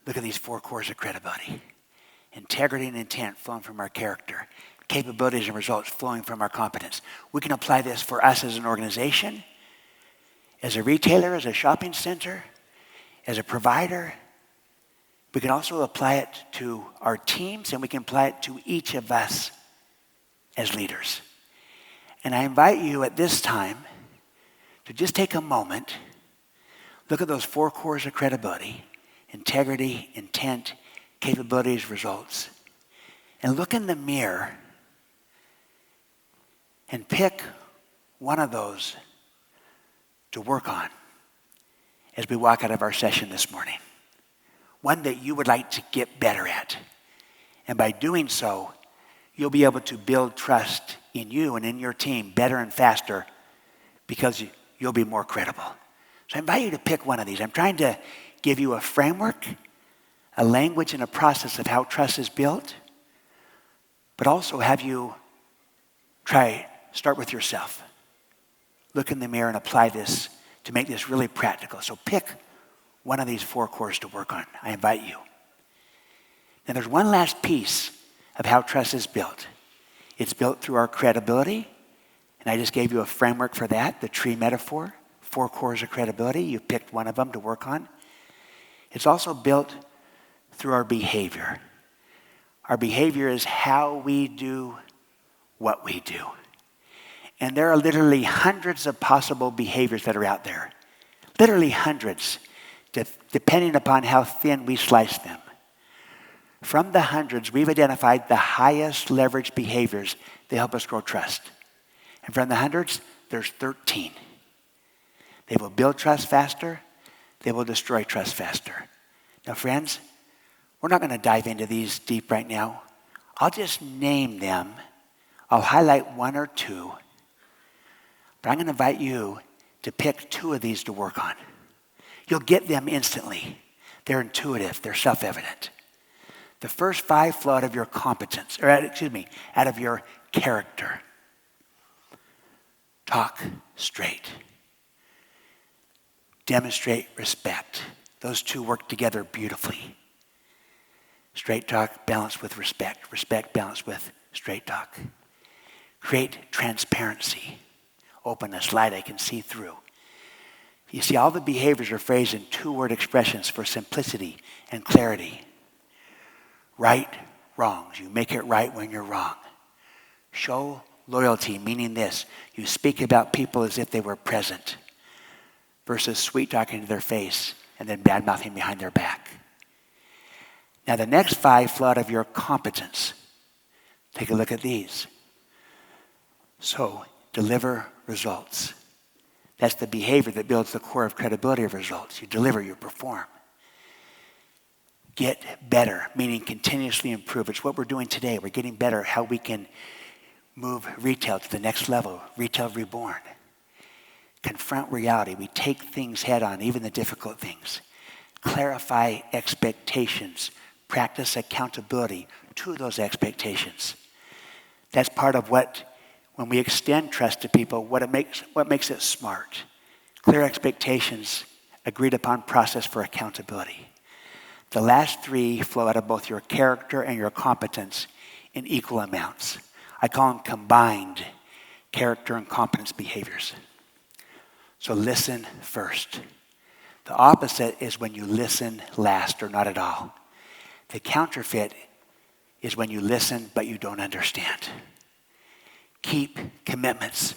Look at these four cores of credibility. Integrity and intent flowing from our character. Capabilities and results flowing from our competence. We can apply this for us as an organization, as a retailer, as a shopping center, as a provider. We can also apply it to our teams, and we can apply it to each of us as leaders. And I invite you at this time to just take a moment, look at those four cores of credibility, integrity, intent, capabilities, results, and look in the mirror and pick one of those to work on as we walk out of our session this morning. One that you would like to get better at. And by doing so, you'll be able to build trust in you and in your team better and faster because you'll be more credible. So I invite you to pick one of these. I'm trying to give you a framework, a language, and a process of how trust is built, but also have you start with yourself. Look in the mirror and apply this to make this really practical. So pick one of these four cores to work on. I invite you. And there's one last piece of how trust is built. It's built through our credibility, and I just gave you a framework for that, the tree metaphor, four cores of credibility. You picked one of them to work on. It's also built through our behavior. Our behavior is how we do what we do. And there are literally hundreds of possible behaviors that are out there. Literally hundreds, depending upon how thin we slice them. From the hundreds, we've identified the highest leverage behaviors that help us grow trust. And from the hundreds, there's 13. They will build trust faster. They will destroy trust faster. Now, friends, we're not going to dive into these deep right now. I'll just name them. I'll highlight one or two. But I'm going to invite you to pick 2 of these to work on. You'll get them instantly. They're intuitive. They're self-evident. The first 5 flow out of your competence, out of your character. Talk straight. Demonstrate respect. Those 2 work together beautifully. Straight talk balanced with respect. Respect balanced with straight talk. Create transparency. Openness, light I can see through. You see, all the behaviors are phrased in 2-word expressions for simplicity and clarity. Right, wrongs. You make it right when you're wrong. Show loyalty, meaning this. You speak about people as if they were present versus sweet talking to their face and then bad-mouthing behind their back. Now, the next 5 flow out of your competence. Take a look at these. So, deliver results. That's the behavior that builds the core of credibility of results. You deliver, you perform. Get better, meaning continuously improve. It's what we're doing today. We're getting better at how we can move retail to the next level, retail reborn. Confront reality. We take things head on, even the difficult things. Clarify expectations. Practice accountability to those expectations. That's part of what, when we extend trust to people, what makes it smart. Clear expectations, agreed upon process for accountability. The last 3 flow out of both your character and your competence in equal amounts. I call them combined character and competence behaviors. So listen first. The opposite is when you listen last or not at all. The counterfeit is when you listen but you don't understand. Keep commitments.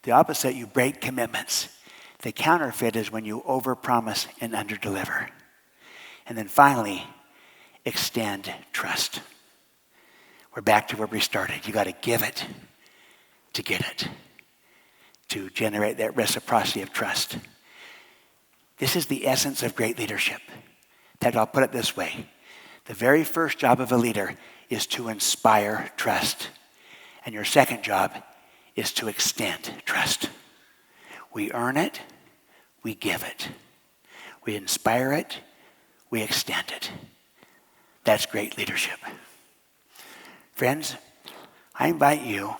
The opposite, you break commitments. The counterfeit is when you overpromise and underdeliver. And then finally, extend trust. We're back to where we started. You got to give it to get it, to generate that reciprocity of trust. This is the essence of great leadership. In fact, I'll put it this way. The very first job of a leader is to inspire trust. And your second job is to extend trust. We earn it, we give it. We inspire it, we extend it. That's great leadership. Friends, I invite you,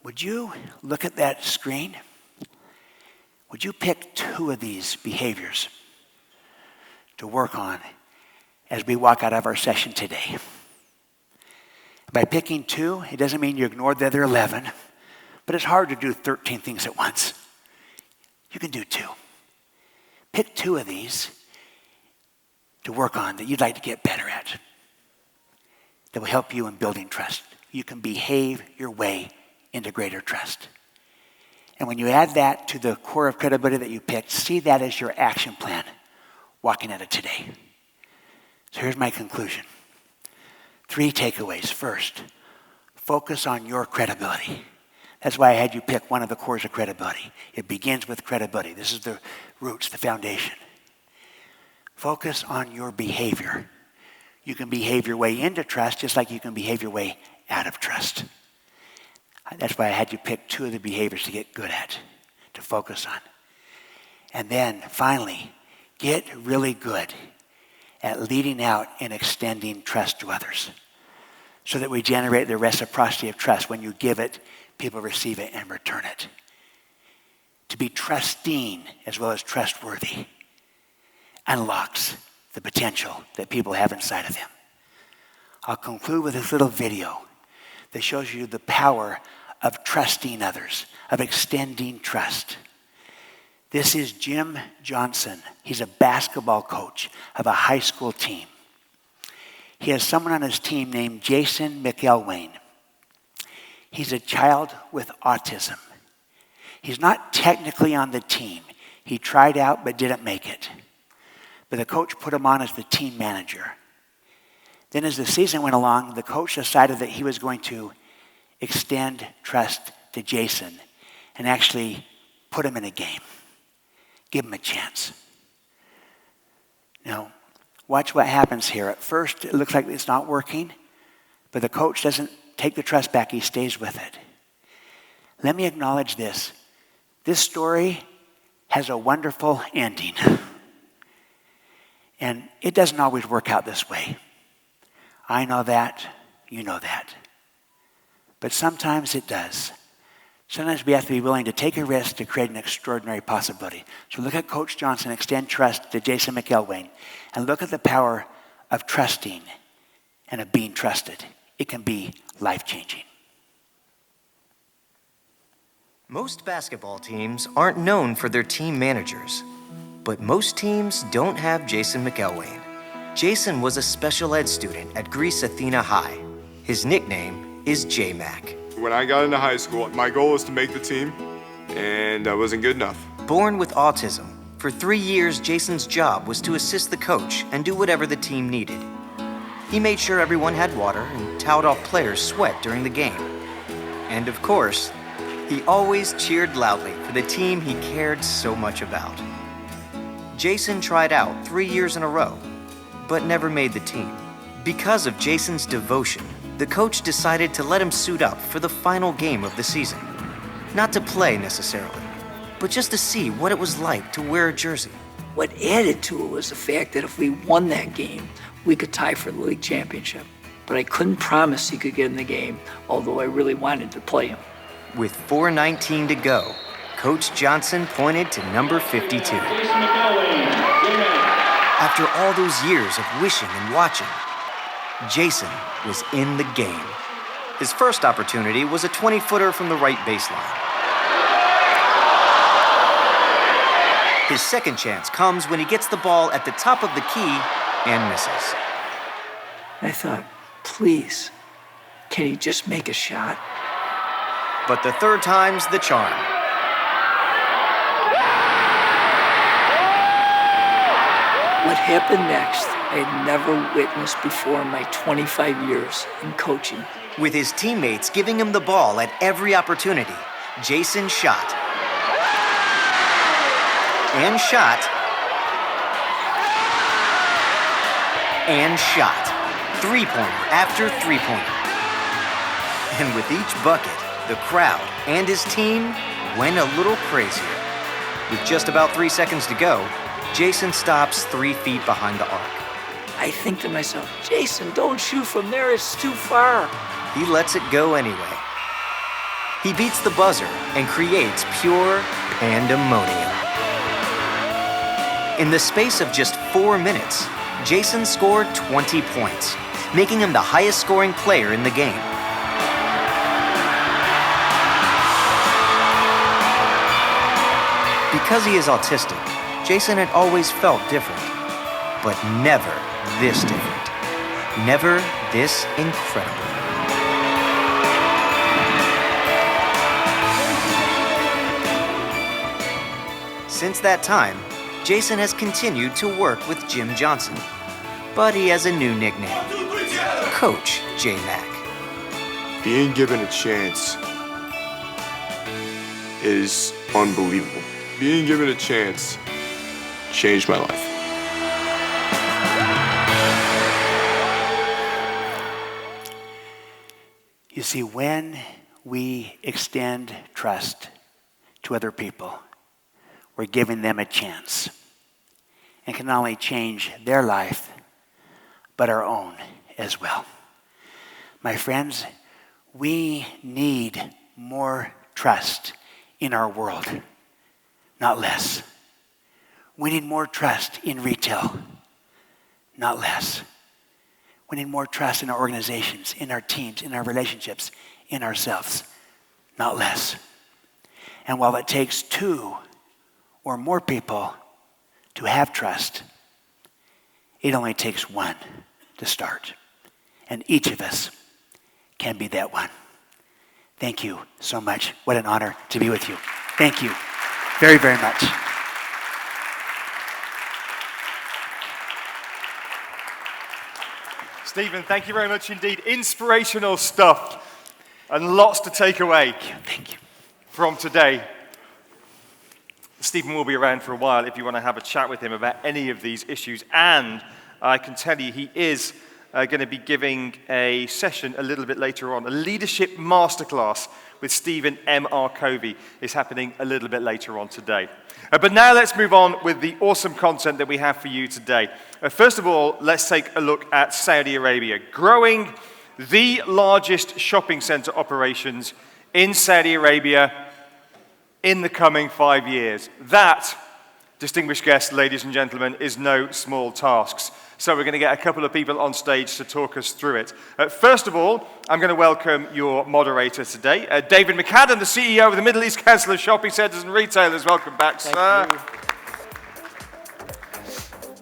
would you look at that screen? Would you pick 2 of these behaviors to work on as we walk out of our session today? By picking 2, it doesn't mean you ignore the other 11, but it's hard to do 13 things at once. You can do 2. Pick 2 of these to work on that you'd like to get better at, that will help you in building trust. You can behave your way into greater trust. And when you add that to the core of credibility that you picked, see that as your action plan walking out of today. So here's my conclusion. 3 takeaways. First, focus on your credibility. That's why I had you pick one of the cores of credibility. It begins with credibility. This is the roots, the foundation. Focus on your behavior. You can behave your way into trust just like you can behave your way out of trust. That's why I had you pick 2 of the behaviors to get good at, to focus on. And then, finally, get really good at leading out and extending trust to others so that we generate the reciprocity of trust. When you give it, people receive it and return it. To be trusting as well as trustworthy unlocks the potential that people have inside of them. I'll conclude with this little video that shows you the power of trusting others, of extending trust. This is Jim Johnson. He's a basketball coach of a high school team. He has someone on his team named Jason McElwain. He's a child with autism. He's not technically on the team. He tried out but didn't make it. But the coach put him on as the team manager. Then as the season went along, the coach decided that he was going to extend trust to Jason and actually put him in a game. Give him a chance. Now, watch what happens here. At first, it looks like it's not working, but the coach doesn't take the trust back. He stays with it. Let me acknowledge this. This story has a wonderful ending. And it doesn't always work out this way. I know that. You know that. But sometimes it does. Sometimes we have to be willing to take a risk to create an extraordinary possibility. So look at Coach Johnson extend trust to Jason McElwain, and look at the power of trusting and of being trusted. It can be life-changing. Most basketball teams aren't known for their team managers, but most teams don't have Jason McElwain. Jason was a special ed student at Greece Athena High. His nickname is J-Mac. When I got into high school, my goal was to make the team, and I wasn't good enough. Born with autism, for 3 years, Jason's job was to assist the coach and do whatever the team needed. He made sure everyone had water and towed off players' sweat during the game. And of course, he always cheered loudly for the team he cared so much about. Jason tried out 3 years in a row, but never made the team. Because of Jason's devotion, the coach decided to let him suit up for the final game of the season. Not to play necessarily, but just to see what it was like to wear a jersey. What added to it was the fact that if we won that game, we could tie for the league championship. But I couldn't promise he could get in the game, although I really wanted to play him. With 4:19 to go, Coach Johnson pointed to number 52. After all those years of wishing and watching, Jason was in the game. His first opportunity was a 20-footer from the right baseline. His second chance comes when he gets the ball at the top of the key and misses. I thought, please, can he just make a shot? But the third time's the charm. What happened next, I had never witnessed before in my 25 years in coaching. With his teammates giving him the ball at every opportunity, Jason shot. And shot. And shot. Three-pointer after three-pointer. And with each bucket, the crowd and his team went a little crazier. With just about 3 seconds to go, Jason stops 3 feet behind the arc. I think to myself, Jason, don't shoot from there, it's too far. He lets it go anyway. He beats the buzzer and creates pure pandemonium. In the space of just 4 minutes, Jason scored 20 points, making him the highest scoring player in the game. Because he is autistic, Jason had always felt different, but never this different. Never this incredible. Since that time, Jason has continued to work with Jim Johnson, but he has a new nickname, Coach J-Mac. Being given a chance is unbelievable. Being given a chance changed my life. You see, when we extend trust to other people, we're giving them a chance, and can not only change their life, but our own as well. My friends, we need more trust in our world, not less. We need more trust in retail, not less. We need more trust in our organizations, in our teams, in our relationships, in ourselves, not less. And while it takes 2 or more people to have trust, it only takes 1 to start. and each of us can be that one. Thank you so much. What an honor to be with you. Thank you very, very much. Stephen, thank you very much indeed. Inspirational stuff and lots to take away Thank you. from today. Stephen will be around for a while if you want to have a chat with him about any of these issues. And I can tell you he is going to be giving a session a little bit later on. A leadership masterclass with Stephen M.R. Covey is happening a little bit later on today. But now let's move on with the awesome content that we have for you today. First of all, let's take a look at Saudi Arabia, growing the largest shopping center operations in Saudi Arabia in the coming 5 years. That, distinguished guests, ladies and gentlemen, is no small task. So we're going to get a couple of people on stage to talk us through it. First of all, I'm going to welcome your moderator today, David McAdam, the CEO of the Middle East Council of Shopping Centres and Retailers. Welcome back, sir.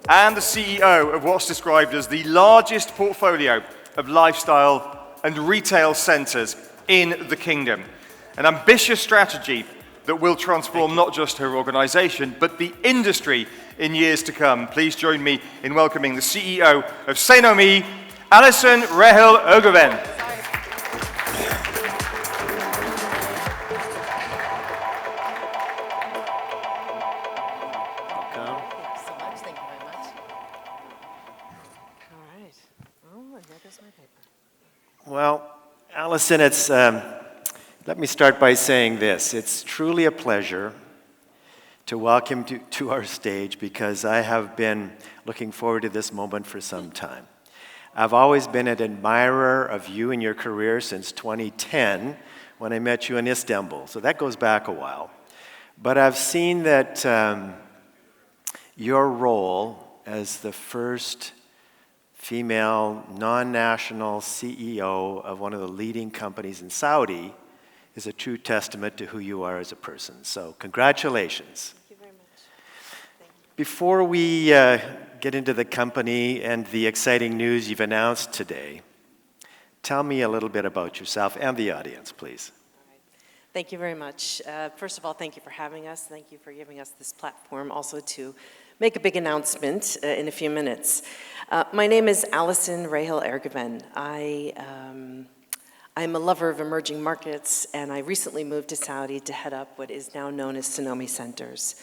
And the CEO of what's described as the largest portfolio of lifestyle and retail centres in the kingdom. An ambitious strategy that will transform not just her organisation, but the industry in years to come. Please join me in welcoming the CEO of Saint-Nomi, Alison Rahel Ergoven. Welcome. Thank you so much. Thank you very much. All right. Oh, and there goes my paper. Well, Alison, let me start by saying this. It's truly a pleasure to welcome you to our stage because I have been looking forward to this moment for some time. I've always been an admirer of you and your career since 2010 when I met you in Istanbul. So that goes back a while. But I've seen that your role as the first female non-national CEO of one of the leading companies in Saudi is a true testament to who you are as a person. So congratulations. Thank you very much. Before we get into the company and the exciting news you've announced today, tell me a little bit about yourself and the audience, please. All right. Thank you very much. First of all, thank you for having us. Thank you for giving us this platform also to make a big announcement in a few minutes. My name is Alison Rahel Ergoven. I'm a lover of emerging markets, and I recently moved to Saudi to head up what is now known as Saint-Nomi Centers.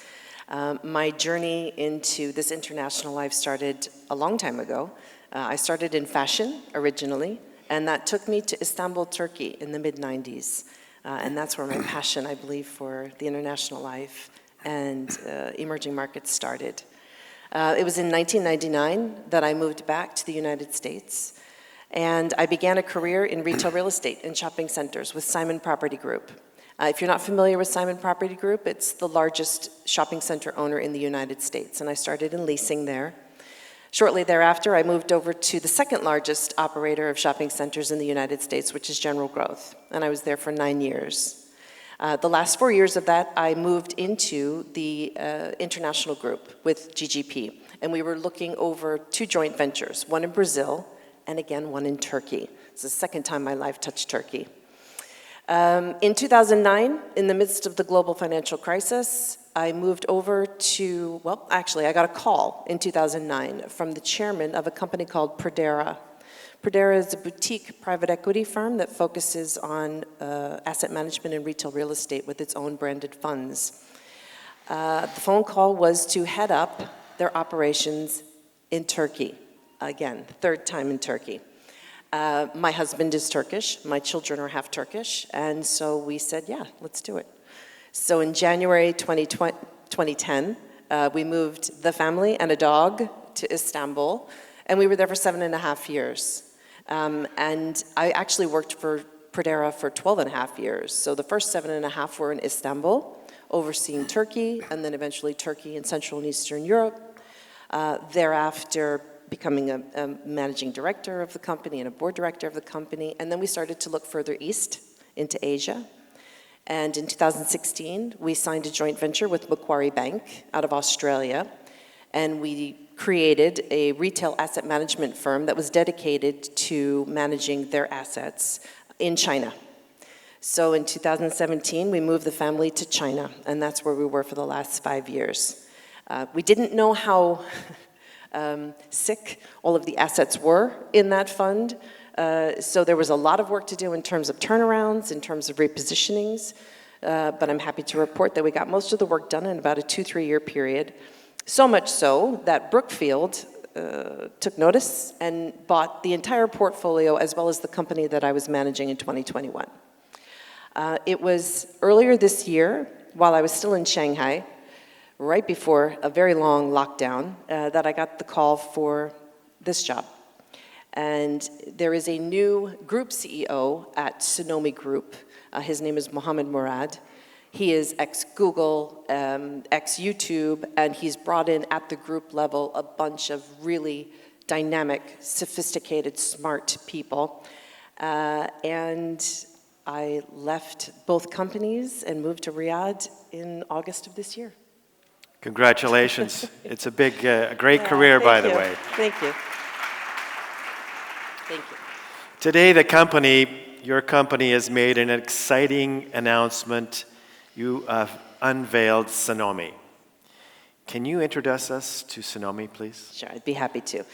My journey into this international life started a long time ago. I started in fashion originally, and that took me to Istanbul, Turkey in the mid-90s. And that's where my passion, I believe, for the international life and emerging markets started. It was in 1999 that I moved back to the United States. And I began a career in retail real estate and shopping centers with Simon Property Group. If you're not familiar with Simon Property Group, it's the largest shopping center owner in the United States, and I started in leasing there. Shortly thereafter, I moved over to the second largest operator of shopping centers in the United States, which is General Growth, and I was there for 9 years. The last 4 years of that, I moved into the international group with GGP, and we were looking over 2 joint ventures, one in Brazil, and again, one in Turkey. It's the second time my life touched Turkey. In 2009, in the midst of the global financial crisis, I moved over to, well, actually, I got a call in 2009 from the chairman of a company called Perdera. Perdera is a boutique private equity firm that focuses on asset management and retail real estate with its own branded funds. The phone call was to head up their operations in Turkey. Again, third time in Turkey. My husband is Turkish, my children are half Turkish, and so we said, yeah, let's do it. So in January 2010, we moved the family and a dog to Istanbul, and we were there for 7.5 years. And I actually worked for Perdera for 12.5 years. So the first 7.5 were in Istanbul, overseeing Turkey, and then eventually Turkey and Central and Eastern Europe. Thereafter, becoming a managing director of the company and a board director of the company. And then we started to look further east into Asia. And in 2016, we signed a joint venture with Macquarie Bank out of Australia. and we created a retail asset management firm that was dedicated to managing their assets in China. So in 2017, we moved the family to China, and that's where we were for the last 5 years. We didn't know how sick all of the assets were in that fund, so there was a lot of work to do in terms of turnarounds, in terms of repositionings, but I'm happy to report that we got most of the work done in about a 2-3 year period. So much so that Brookfield took notice and bought the entire portfolio as well as the company that I was managing in 2021. It was earlier this year, while I was still in Shanghai, right before a very long lockdown, that I got the call for this job. And there is a new group CEO at Tsunomi Group. His name is Mohammed Murad. He is ex-Google, ex-YouTube, and he's brought in at the group level a bunch of really dynamic, sophisticated, smart people. And I left both companies and moved to Riyadh in August of this year. Congratulations. It's a great career, by the way. Thank you. Thank you. Today, your company has made an exciting announcement. You have unveiled Tsunomi. Can you introduce us to Tsunomi, please? Sure, I'd be happy to.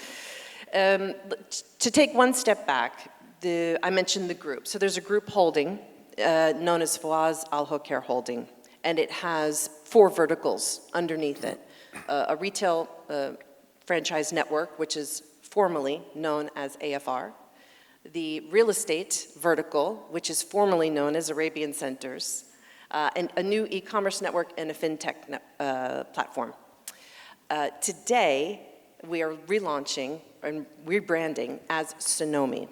To take one step back, I mentioned the group. So there's a group holding known as Fawaz Al Hokair Holding, and it has 4 verticals underneath it. A retail franchise network, which is formerly known as AFR. The real estate vertical, which is formerly known as Arabian Centers. And a new e-commerce network and a fintech platform. Today, we are relaunching and rebranding as Tsunomi.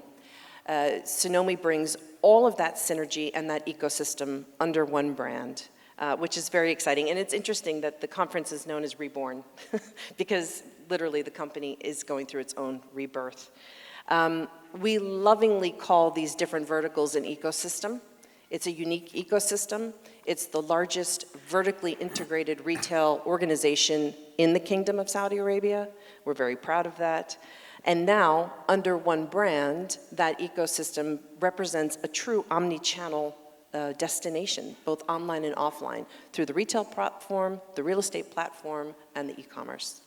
Tsunomi brings all of that synergy and that ecosystem under one brand, which is very exciting. And it's interesting that the conference is known as REBORN, because literally the company is going through its own rebirth. We lovingly call these different verticals an ecosystem. It's a unique ecosystem. It's the largest vertically integrated retail organization in the Kingdom of Saudi Arabia. We're very proud of that. And now, under one brand, that ecosystem represents a true omni-channel destination, both online and offline, through the retail platform, the real estate platform, and the e-commerce.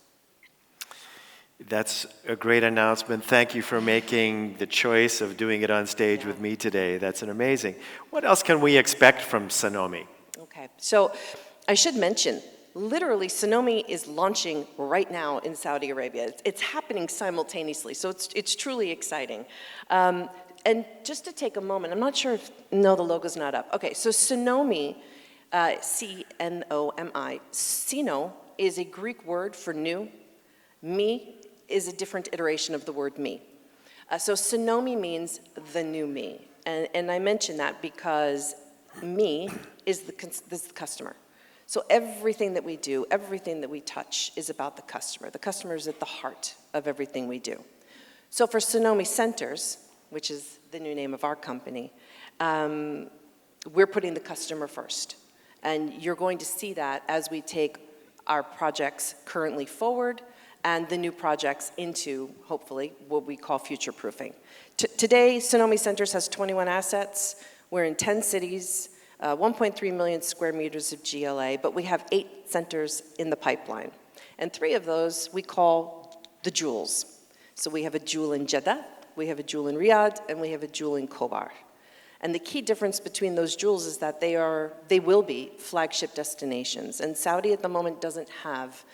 That's a great announcement. Thank you for making the choice of doing it on stage with me today. That's an amazing. What else can we expect from Tsunomi? Okay, so I should mention, literally Tsunomi is launching right now in Saudi Arabia. It's happening simultaneously, so it's truly exciting. And just to take a moment, I'm not sure if, no, the logo's not up. Okay, so Tsunomi, C-N-O-M-I, Sino is a Greek word for new. Me is a different iteration of the word me. So Tsunomi means the new me. And I mention that because me is the customer. So everything that we do, everything that we touch is about the customer. The customer is at the heart of everything we do. So for Tsunomi Centers, which is the new name of our company, we're putting the customer first. And you're going to see that as we take our projects currently forward and the new projects into, hopefully, what we call future-proofing. Today, Tsunomi Centers has 21 assets. We're in 10 cities, 1.3 million square meters of GLA, but we have 8 centers in the pipeline. And 3 of those we call the jewels. So we have a jewel in Jeddah, we have a jewel in Riyadh, and we have a jewel in Khobar. And the key difference between those jewels is that they will be flagship destinations. And Saudi at the moment doesn't have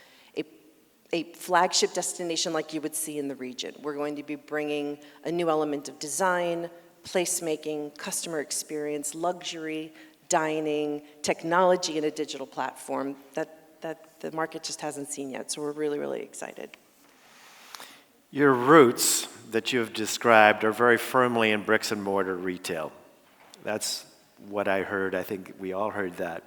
a flagship destination like you would see in the region. We're going to be bringing a new element of design, placemaking, customer experience, luxury, dining, technology, and a digital platform that the market just hasn't seen yet. So we're really, really excited. Your roots that you have described are very firmly in bricks and mortar retail. That's what I heard. I think we all heard that.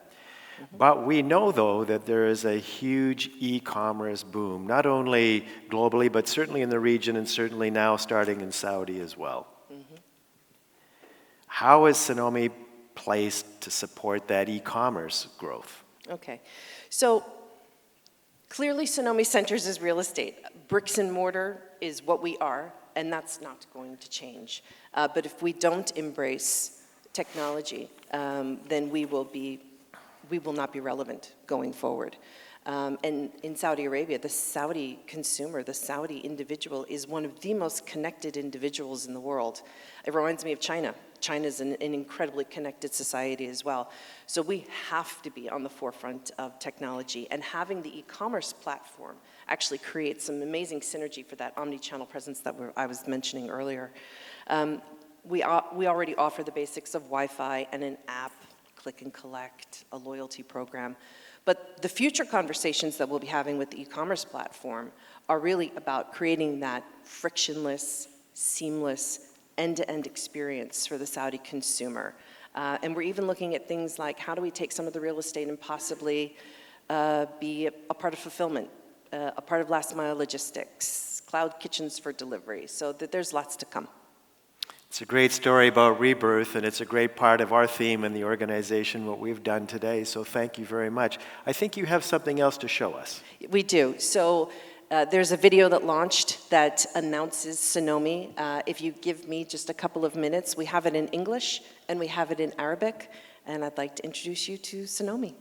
But we know, though, that there is a huge e-commerce boom, not only globally, but certainly in the region and certainly now starting in Saudi as well. How is Tsunomi placed to support that e-commerce growth? Okay. So Clearly, Sonomi Centers is real estate. Bricks and mortar is what we are, and that's not going to change. But if we don't embrace technology, then we will not be relevant going forward. And in Saudi Arabia, the Saudi consumer, the Saudi individual is one of the most connected individuals in the world. It reminds me of China. China is an incredibly connected society as well. So we have to be on the forefront of technology, and having the e-commerce platform actually creates some amazing synergy for that omni-channel presence that I was mentioning earlier. We already offer the basics of Wi-Fi and an app, click and collect, a loyalty program. But the future conversations that we'll be having with the e-commerce platform are really about creating that frictionless, seamless, end-to-end experience for the Saudi consumer. And we're even looking at things like how do we take some of the real estate and possibly be a part of fulfillment, a part of last mile logistics, cloud kitchens for delivery, so that there's lots to come. It's a great story about rebirth, and it's a great part of our theme in the organization, what we've done today, so thank you very much. I think you have something else to show us. We do. So there's a video that launched that announces Sonomi. If you give me just a couple of minutes, we have it in English and we have it in Arabic, and I'd like to introduce you to Sonomi.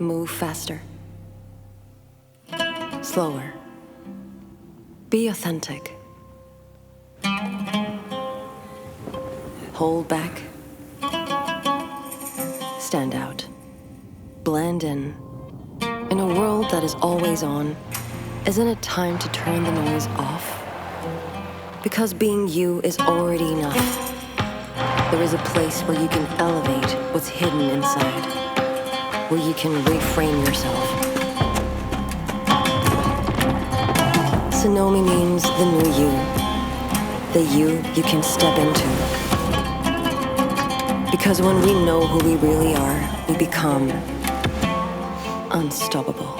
Move faster. Slower. Be authentic. Hold back. Stand out. Blend in. In a world that is always on, isn't it time to turn the noise off? Because being you is already enough. There is a place where you can elevate what's hidden inside, where you can reframe yourself. Sonomi means the new you can step into. Because when we know who we really are, we become unstoppable.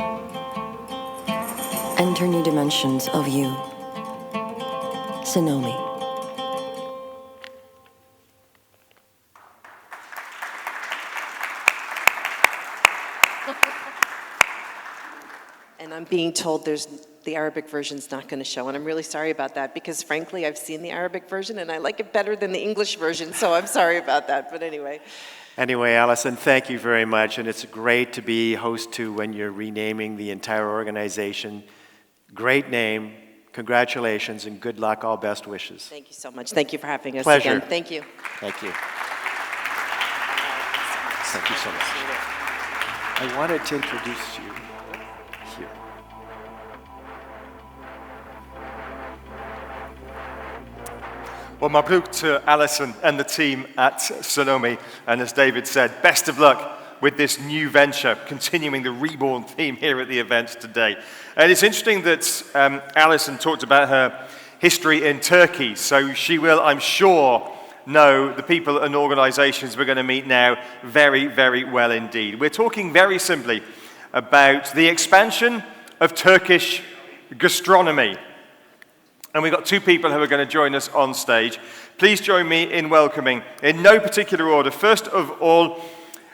Enter new dimensions of you. Sonomi. And I'm being told the Arabic version's not going to show, and I'm really sorry about that, because frankly, I've seen the Arabic version and I like it better than the English version, so I'm sorry about that, but anyway. Anyway, Alison, thank you very much, and it's great to be host to when you're renaming the entire organization. Great name, congratulations, and good luck, all best wishes. Thank you so much. Thank you for having us Pleasure. again. Thank you. Thank you. Thank you so much. I wanted to introduce you here. Well, Mabruk to Alison and the team at Sonomi, and as David said, best of luck with this new venture, continuing the REBORN theme here at the event today. And it's interesting that Alison talked about her history in Turkey, so she will, I'm sure, know the people and organizations we're going to meet now very, very well indeed. We're talking very simply about the expansion of Turkish gastronomy. And we've got two people who are going to join us on stage. Please join me in welcoming, in no particular order. First of all,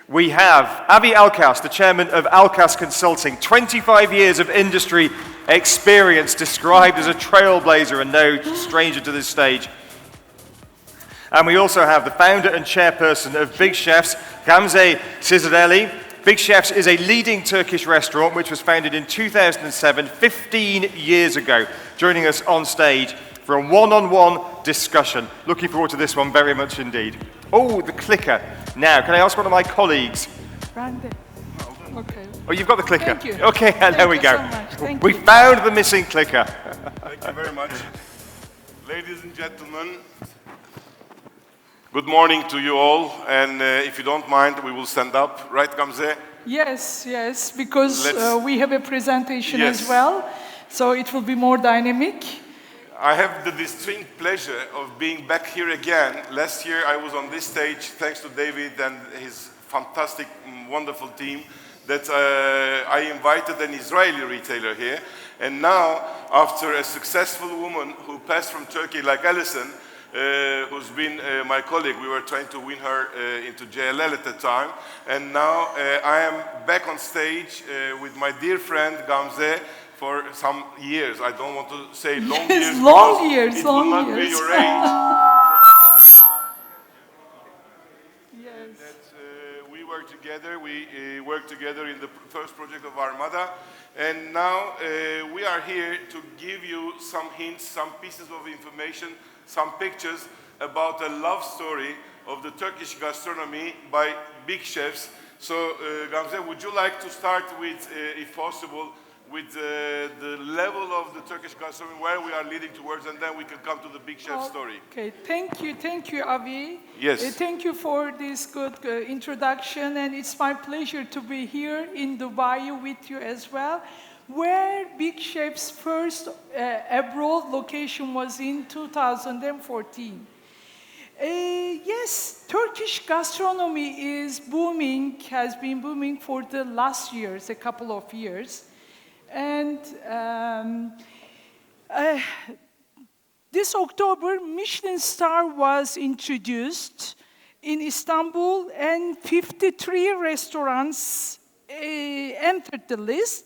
we have Avi Alkas, the chairman of Alkas Consulting, 25 years of industry experience, described as a trailblazer and no stranger to this stage. And we also have the founder and chairperson of Big Chefs, Gamze Cizarelli. Big Chefs is a leading Turkish restaurant which was founded in 2007, 15 years ago, joining us on stage for a one-on-one discussion. Looking forward to this one very much indeed. Oh, the clicker. Now, can I ask one of my colleagues? Randy. Okay. Oh, you've got the clicker. Thank you. Okay, there we go. Thank you so much. We found the missing clicker. Thank you very much. Ladies and gentlemen, good morning to you all. And if you don't mind, we will stand up. Right, Gamze? Yes, yes, because we have a presentation Yes. as well, so it will be more dynamic. I have the distinct pleasure of being back here again. Last year I was on this stage thanks to David and his fantastic, wonderful team that I invited an Israeli retailer here. And now, after a successful woman who passed from Turkey like Alison, who's been my colleague. We were trying to win her into JLL at the time. And now I am back on stage with my dear friend Gamze for some years. I don't want to say long years. Long years, it long will not years. be your age. We worked together in the first project of Armada, and now we are here to give you some hints, some pieces of information, some pictures about a love story of the Turkish gastronomy by big chefs. So, Gamze, would you like to start with, if possible, with the level of the Turkish gastronomy, where we are leading towards, and then we can come to the big chef story. Okay, thank you, Avi. Yes. Thank you for this good introduction, and it's my pleasure to be here in Dubai with you as well, where Big Chef's first abroad location was in 2014. Yes, Turkish gastronomy is booming, has been booming for the last years, a couple of years. And this October, Michelin star was introduced in Istanbul, and 53 restaurants entered the list.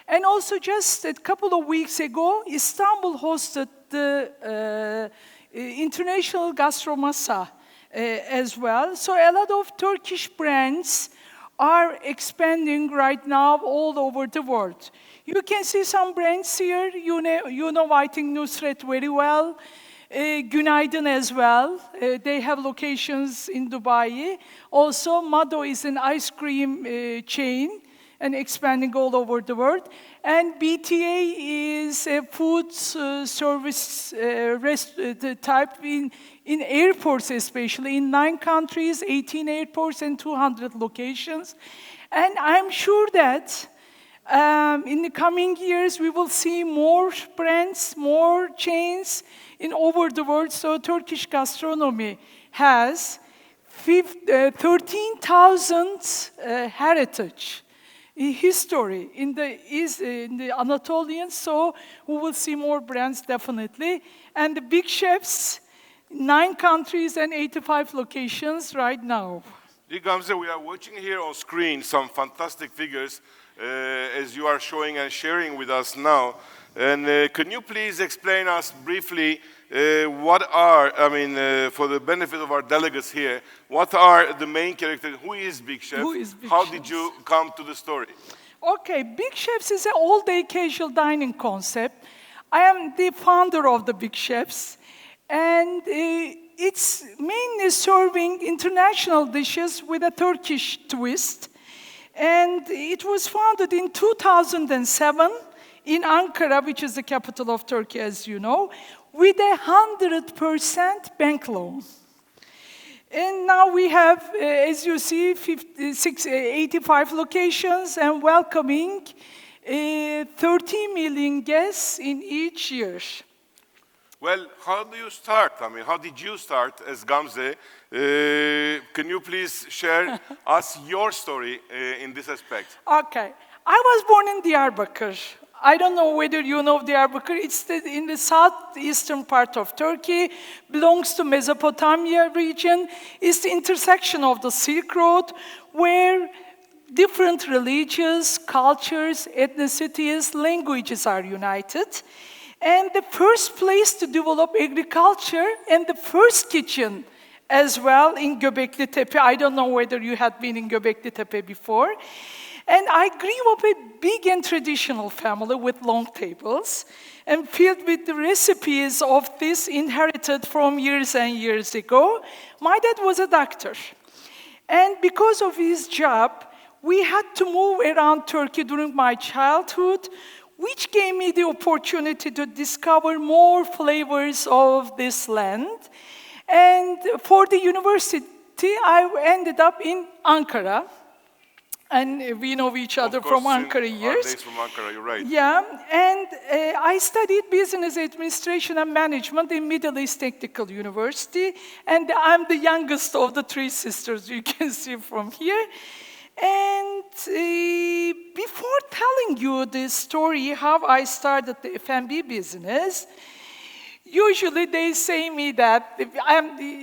And also just a couple of weeks ago, Istanbul hosted the International Gastromasa as well. So a lot of Turkish brands are expanding right now all over the world. You can see some brands here. You know I think Nusret very well. Günaydın as well. They have locations in Dubai. Also, Mado is an ice cream chain and expanding all over the world. And BTA is a food service type in airports, especially in 9 countries, 18 airports, and 200 locations. And I'm sure that in the coming years, we will see more brands, more chains in over the world. So Turkish gastronomy has 13,000 heritage history in the Anatolian. So we will see more brands definitely. And the big chefs, 9 countries and 85 locations right now. Gamze, we are watching here on screen some fantastic figures as you are showing and sharing with us now. And can you please explain us briefly what are, for the benefit of our delegates here, what are the main characters? Who is Big Chef? Who is Big How Chefs? did you come to the story? Okay, Big Chefs is an all-day casual dining concept. I am the founder of the Big Chefs, and it's mainly serving international dishes with a Turkish twist. And it was founded in 2007 in Ankara, which is the capital of Turkey, as you know, with 100% bank loan. And now we have, as you see, 85 locations and welcoming 30 million guests in each year. Well, how do you start? How did you start as Gamze? Can you please share us your story in this aspect? Okay. I was born in Diyarbakır. I don't know whether you know Diyarbakır. It's in the southeastern part of Turkey, belongs to Mesopotamia region. It's the intersection of the Silk Road, where different religions, cultures, ethnicities, languages are united. And the first place to develop agriculture and the first kitchen as well in Göbekli Tepe. I don't know whether you had been in Göbekli Tepe before. And I grew up a big and traditional family with long tables and filled with the recipes of this inherited from years and years ago. My dad was a doctor. And because of his job, we had to move around Turkey during my childhood, which gave me the opportunity to discover more flavors of this land. And for the university, I ended up in Ankara. And we know each other from Ankara years. Days from Ankara, you're right. Yeah, and I studied business administration and management in Middle East Technical University. And I'm the youngest of the 3 sisters, you can see from here. And before telling you the story how I started the F&B business, usually they say me that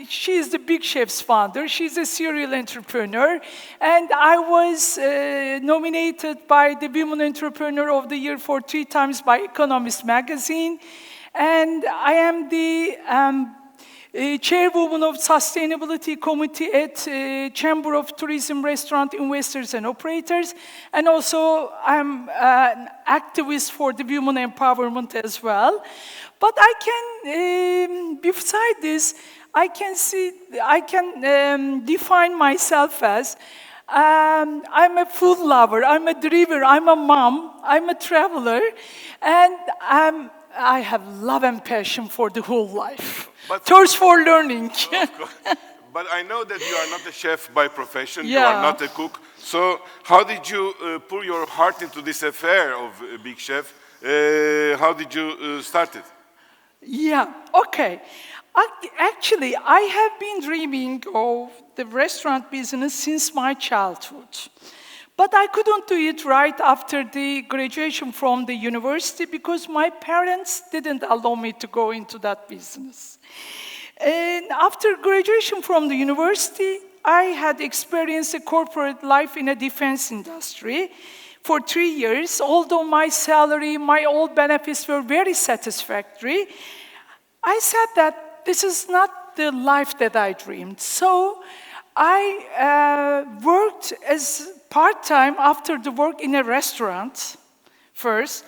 she's the Big Chef's founder. She's a serial entrepreneur. And I was nominated by the Women Entrepreneur of the Year for 3 times by Economist magazine. And I am the chairwoman of Sustainability Committee at Chamber of Tourism, Restaurant Investors and Operators. And also I'm an activist for the women empowerment as well. But I can, beside this, I can define myself as I'm a food lover, I'm a driver, I'm a mom, I'm a traveler, and I have love and passion for the whole life. Thirst for learning. But I know that you are not a chef by profession, Yeah. you are not a cook. So how did you pour your heart into this affair of Big Chef? How did you start it? Yeah, okay. Actually, I have been dreaming of the restaurant business since my childhood. But I couldn't do it right after the graduation from the university because my parents didn't allow me to go into that business. And after graduation from the university, I had experienced a corporate life in a defense industry for 3 years. Although my salary, my old benefits were very satisfactory, I said that this is not the life that I dreamed. So I worked as part-time after the work in a restaurant first.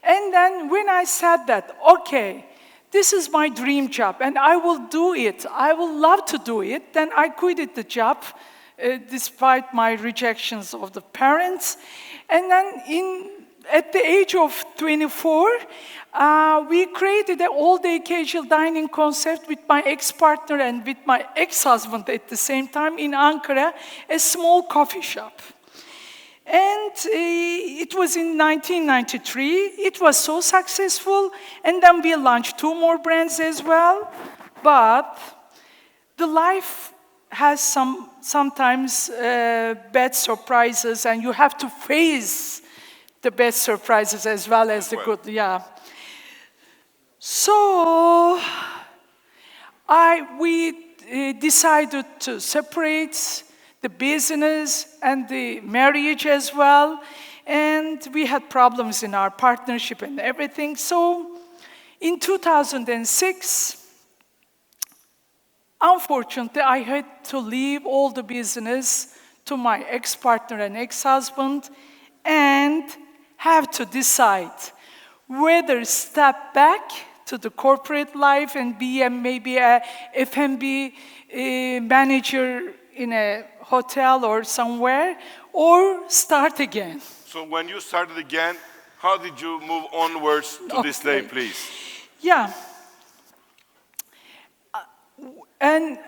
And then when I said that, okay, this is my dream job and I will do it, I will love to do it, then I quitted the job despite my rejections of the parents. And then at the age of 24, we created an all-day casual dining concept with my ex-partner and with my ex-husband at the same time in Ankara, a small coffee shop. And it was in 1993. It was so successful. And then we launched 2 more brands as well. But the life has sometimes bad surprises, and you have to face the bad surprises as well as the good. Yeah. So we decided to separate the business and the marriage as well. And we had problems in our partnership and everything. So in 2006, unfortunately, I had to leave all the business to my ex-partner and ex-husband and have to decide whether step back to the corporate life and be maybe a F&B manager in a hotel or somewhere, or start again. So when you started again, how did you move onwards to this day, please? Yeah. And,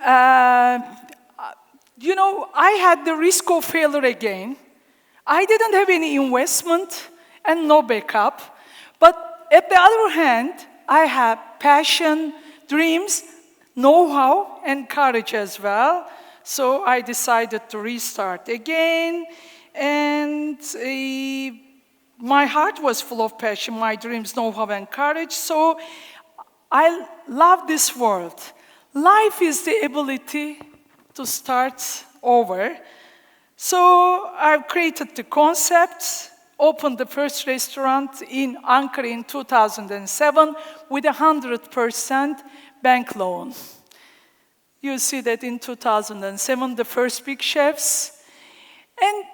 you know, I had the risk of failure again. I didn't have any investment and no backup. But at the other hand, I have passion, dreams, know-how, and courage as well. So I decided to restart again. And my heart was full of passion, my dreams, know-how, and courage. So I love this world. Life is the ability to start over. So I've created the concept, opened the first restaurant in Ankara in 2007 with 100% bank loan. You see that in 2007, the first Big Chefs. And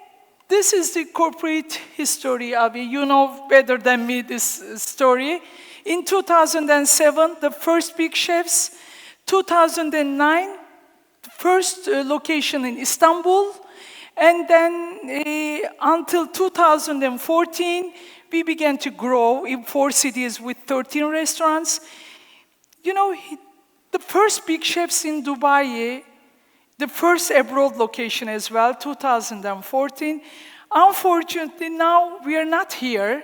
this is the corporate history, Avi. You know better than me this story. In 2007, the first Big Chefs. 2009, the first location in Istanbul. And then until 2014, we began to grow in 4 cities with 13 restaurants. You know, the first Big Chefs in Dubai, the first abroad location as well, 2014. Unfortunately, now we are not here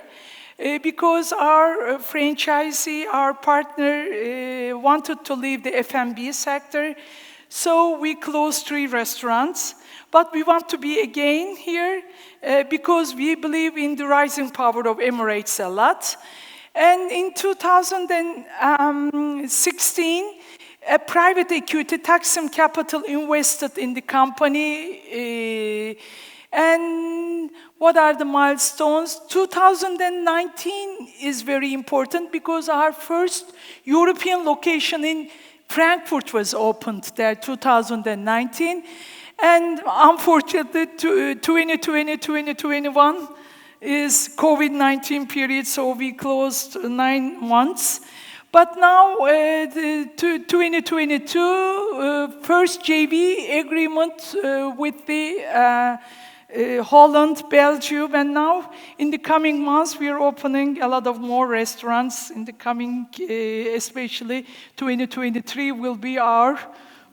because our franchisee, our partner, wanted to leave the F&B sector. So we closed 3 restaurants. But we want to be again here because we believe in the rising power of Emirates a lot. And in 2016, a private equity, Taksim Capital, invested in the company. And what are the milestones? 2019 is very important because our first European location in Frankfurt was opened there, 2019. And unfortunately, 2020, 2021 is COVID-19 period, so we closed 9 months. But now, 2022, first JV agreement with the Holland, Belgium, and now in the coming months we are opening a lot of more restaurants in the coming, especially 2023 will be our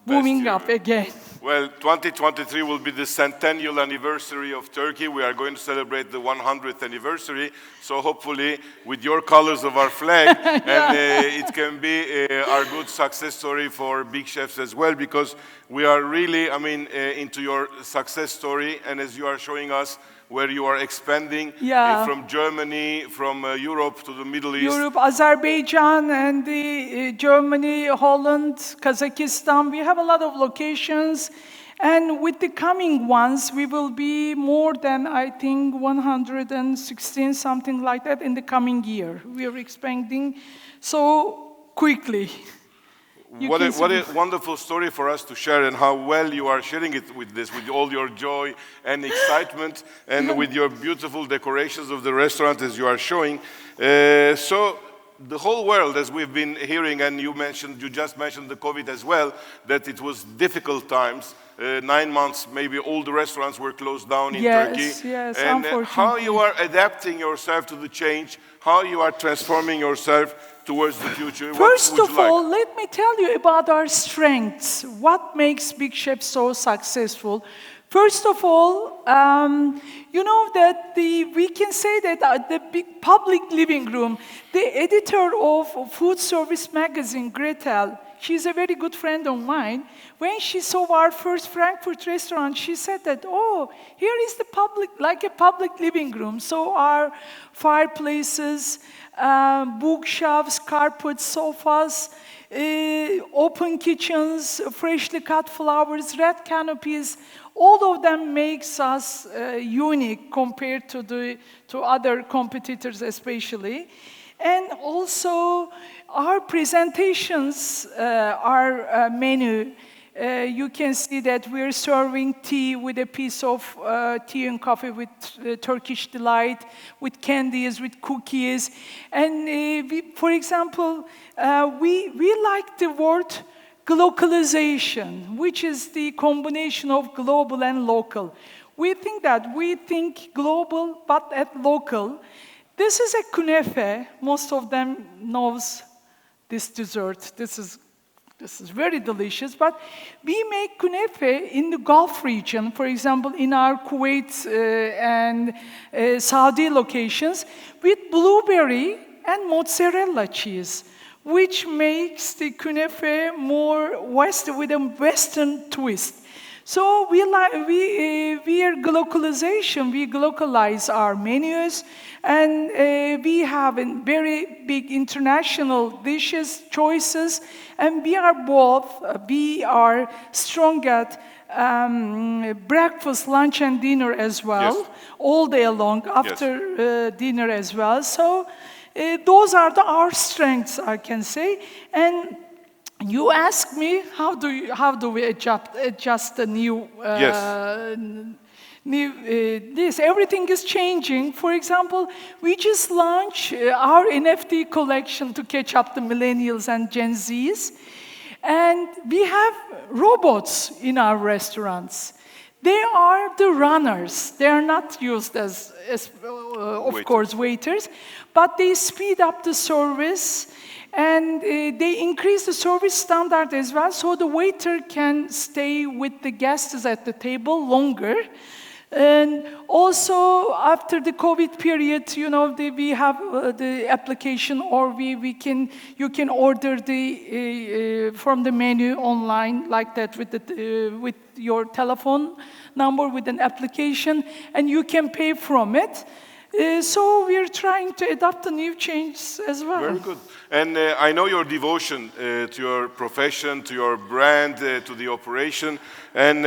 booming up again. Well, 2023 will be the centennial anniversary of Turkey. We are going to celebrate the 100th anniversary. So hopefully, with your colors of our flag, and it can be our good success story for Big Chefs as well, because we are really, into your success story. And as you are showing us, where you are expanding from Germany, from Europe to the Middle East. Europe, Azerbaijan, and Germany, Holland, Kazakhstan. We have a lot of locations. And with the coming ones, we will be more than, I think, 116, something like that, in the coming year. We are expanding so quickly. What a wonderful story for us to share, and how well you are sharing it with all your joy and excitement, and with your beautiful decorations of the restaurant as you are showing. So the whole world, as we've been hearing, and you just mentioned the COVID as well, that it was difficult times. 9 months, maybe all the restaurants were closed down in Turkey. Yes, and how you are adapting yourself to the change, how you are transforming yourself towards the future. First of all, let me tell you about our strengths. What makes Big Chef so successful? First of all, you know that we can say that the big public living room, the editor of Food Service magazine, Gretel, she's a very good friend of mine. When she saw our first Frankfurt restaurant, she said that, oh, here is the public, like a public living room. So our fireplaces, bookshelves, carpets, sofas, open kitchens, freshly cut flowers, red canopies, all of them makes us unique compared to other competitors especially. And also our presentations, our menu, you can see that we're serving tea with a piece of tea and coffee with Turkish delight, with candies, with cookies. And for example, we like the word glocalization, which is the combination of global and local. We think global, but at local. This is a kunefe. Most of them knows this dessert. This is very delicious, but we make kunefe in the Gulf region, for example, in our Kuwait and Saudi locations, with blueberry and mozzarella cheese, which makes the kunefe more with a Western twist. So we are glocalization. We glocalize our menus, and we have very big international dishes, choices, and we are strong at breakfast, lunch, and dinner as well, all day long, after dinner as well. So those are our strengths, I can say. And you ask me, how do we adjust the new this? Everything is changing. For example, we just launched our NFT collection to catch up the millennials and Gen Zs, and we have robots in our restaurants. They are the runners. They are not used as of course, waiters, but they speed up the service. And they increase the service standard as well, so the waiter can stay with the guests at the table longer. And also, after the COVID period, you know, we have the application, or you can order from the menu online like that with your telephone number, with an application, and you can pay from it. So we're trying to adapt the new changes as well. Very good. And I know your devotion to your profession, to your brand, to the operation. And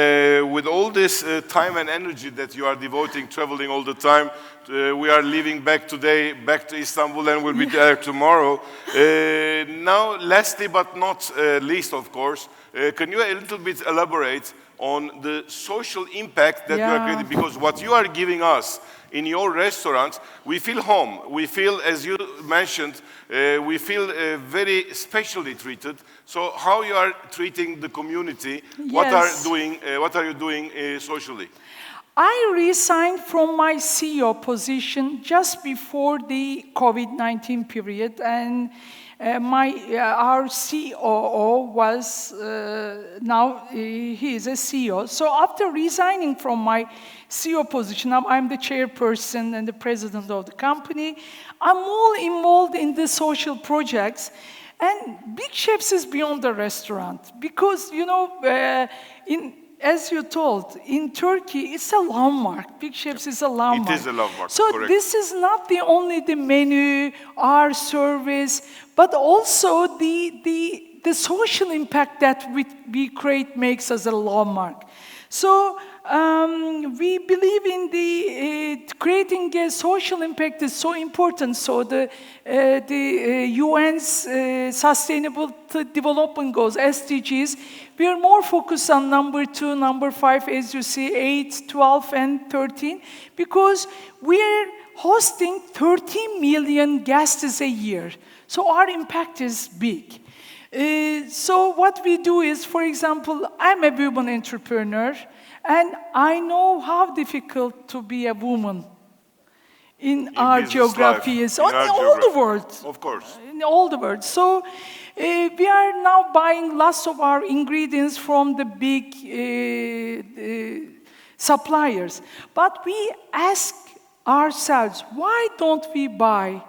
with all this time and energy that you are devoting, traveling all the time, we are leaving back today, back to Istanbul, and we'll be there tomorrow. Now, lastly but not least, of course, can you a little bit elaborate on the social impact that you are creating? Because what you are giving us in your restaurant, we feel home. We feel, as you mentioned, we feel very specially treated. So how you are treating the community? What are you doing socially? I resigned from my CEO position just before the COVID-19 period, and our COO was now he is a CEO. So after resigning from my CEO position, now I'm the chairperson and the president of the company. I'm all involved in the social projects, and Big Chefs is beyond the restaurant because as you told, in Turkey, it's a landmark. Big Chefs is a landmark. It is a landmark, so correct. This is not only the menu, our service, but also the social impact that we create makes us a landmark. So we believe in the creating a social impact is so important. So the UN's Sustainable Development Goals, SDGs, we are more focused on number 2, number 5, as you see, 8, 12, and 13, because we are hosting 13 million guests a year. So our impact is big. So what we do is, for example, I'm a woman entrepreneur, and I know how difficult to be a woman in our geography is, in all the world. Of course. In all the world. So we are now buying lots of our ingredients from the big suppliers. But we ask ourselves, why don't we buy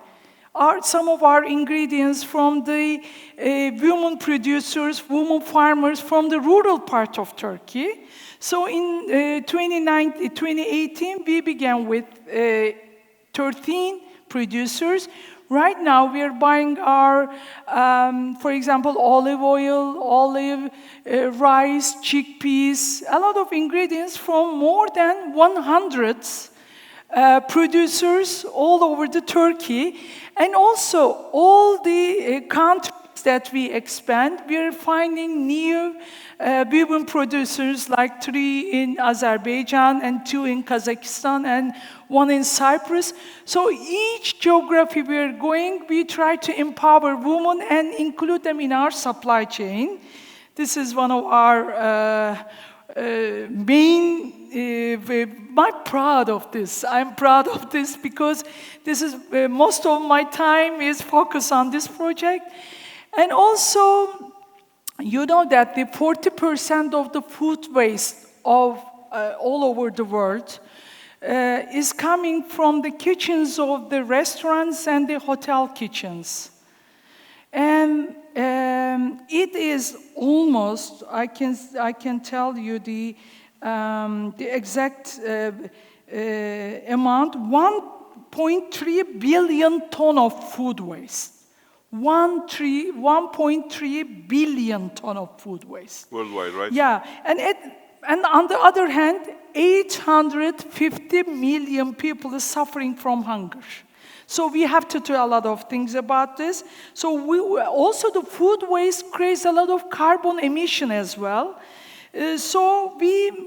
some of our ingredients from the women producers, women farmers from the rural part of Turkey? So in 2018, we began with 13 producers. Right now, we are buying our, for example, olive oil, rice, chickpeas, a lot of ingredients from more than 100 producers all over the Turkey. And also, all the countries that we expand, we are finding new women producers, like 3 in Azerbaijan and 2 in Kazakhstan and 1 in Cyprus. So each geography we are going, we try to empower women and include them in our supply chain. This is one of our main, I'm proud of this. I'm proud of this because this is most of my time is focused on this project. And also, you know that the 40% of the food waste of all over the world is coming from the kitchens of the restaurants and the hotel kitchens. And it is almost, I can tell you the exact amount, 1.3 billion ton of food waste. 1.3 billion ton of food waste. Worldwide, right? Yeah, and on the other hand, 850 million people are suffering from hunger. So we have to do a lot of things about this. So also the food waste creates a lot of carbon emission as well. So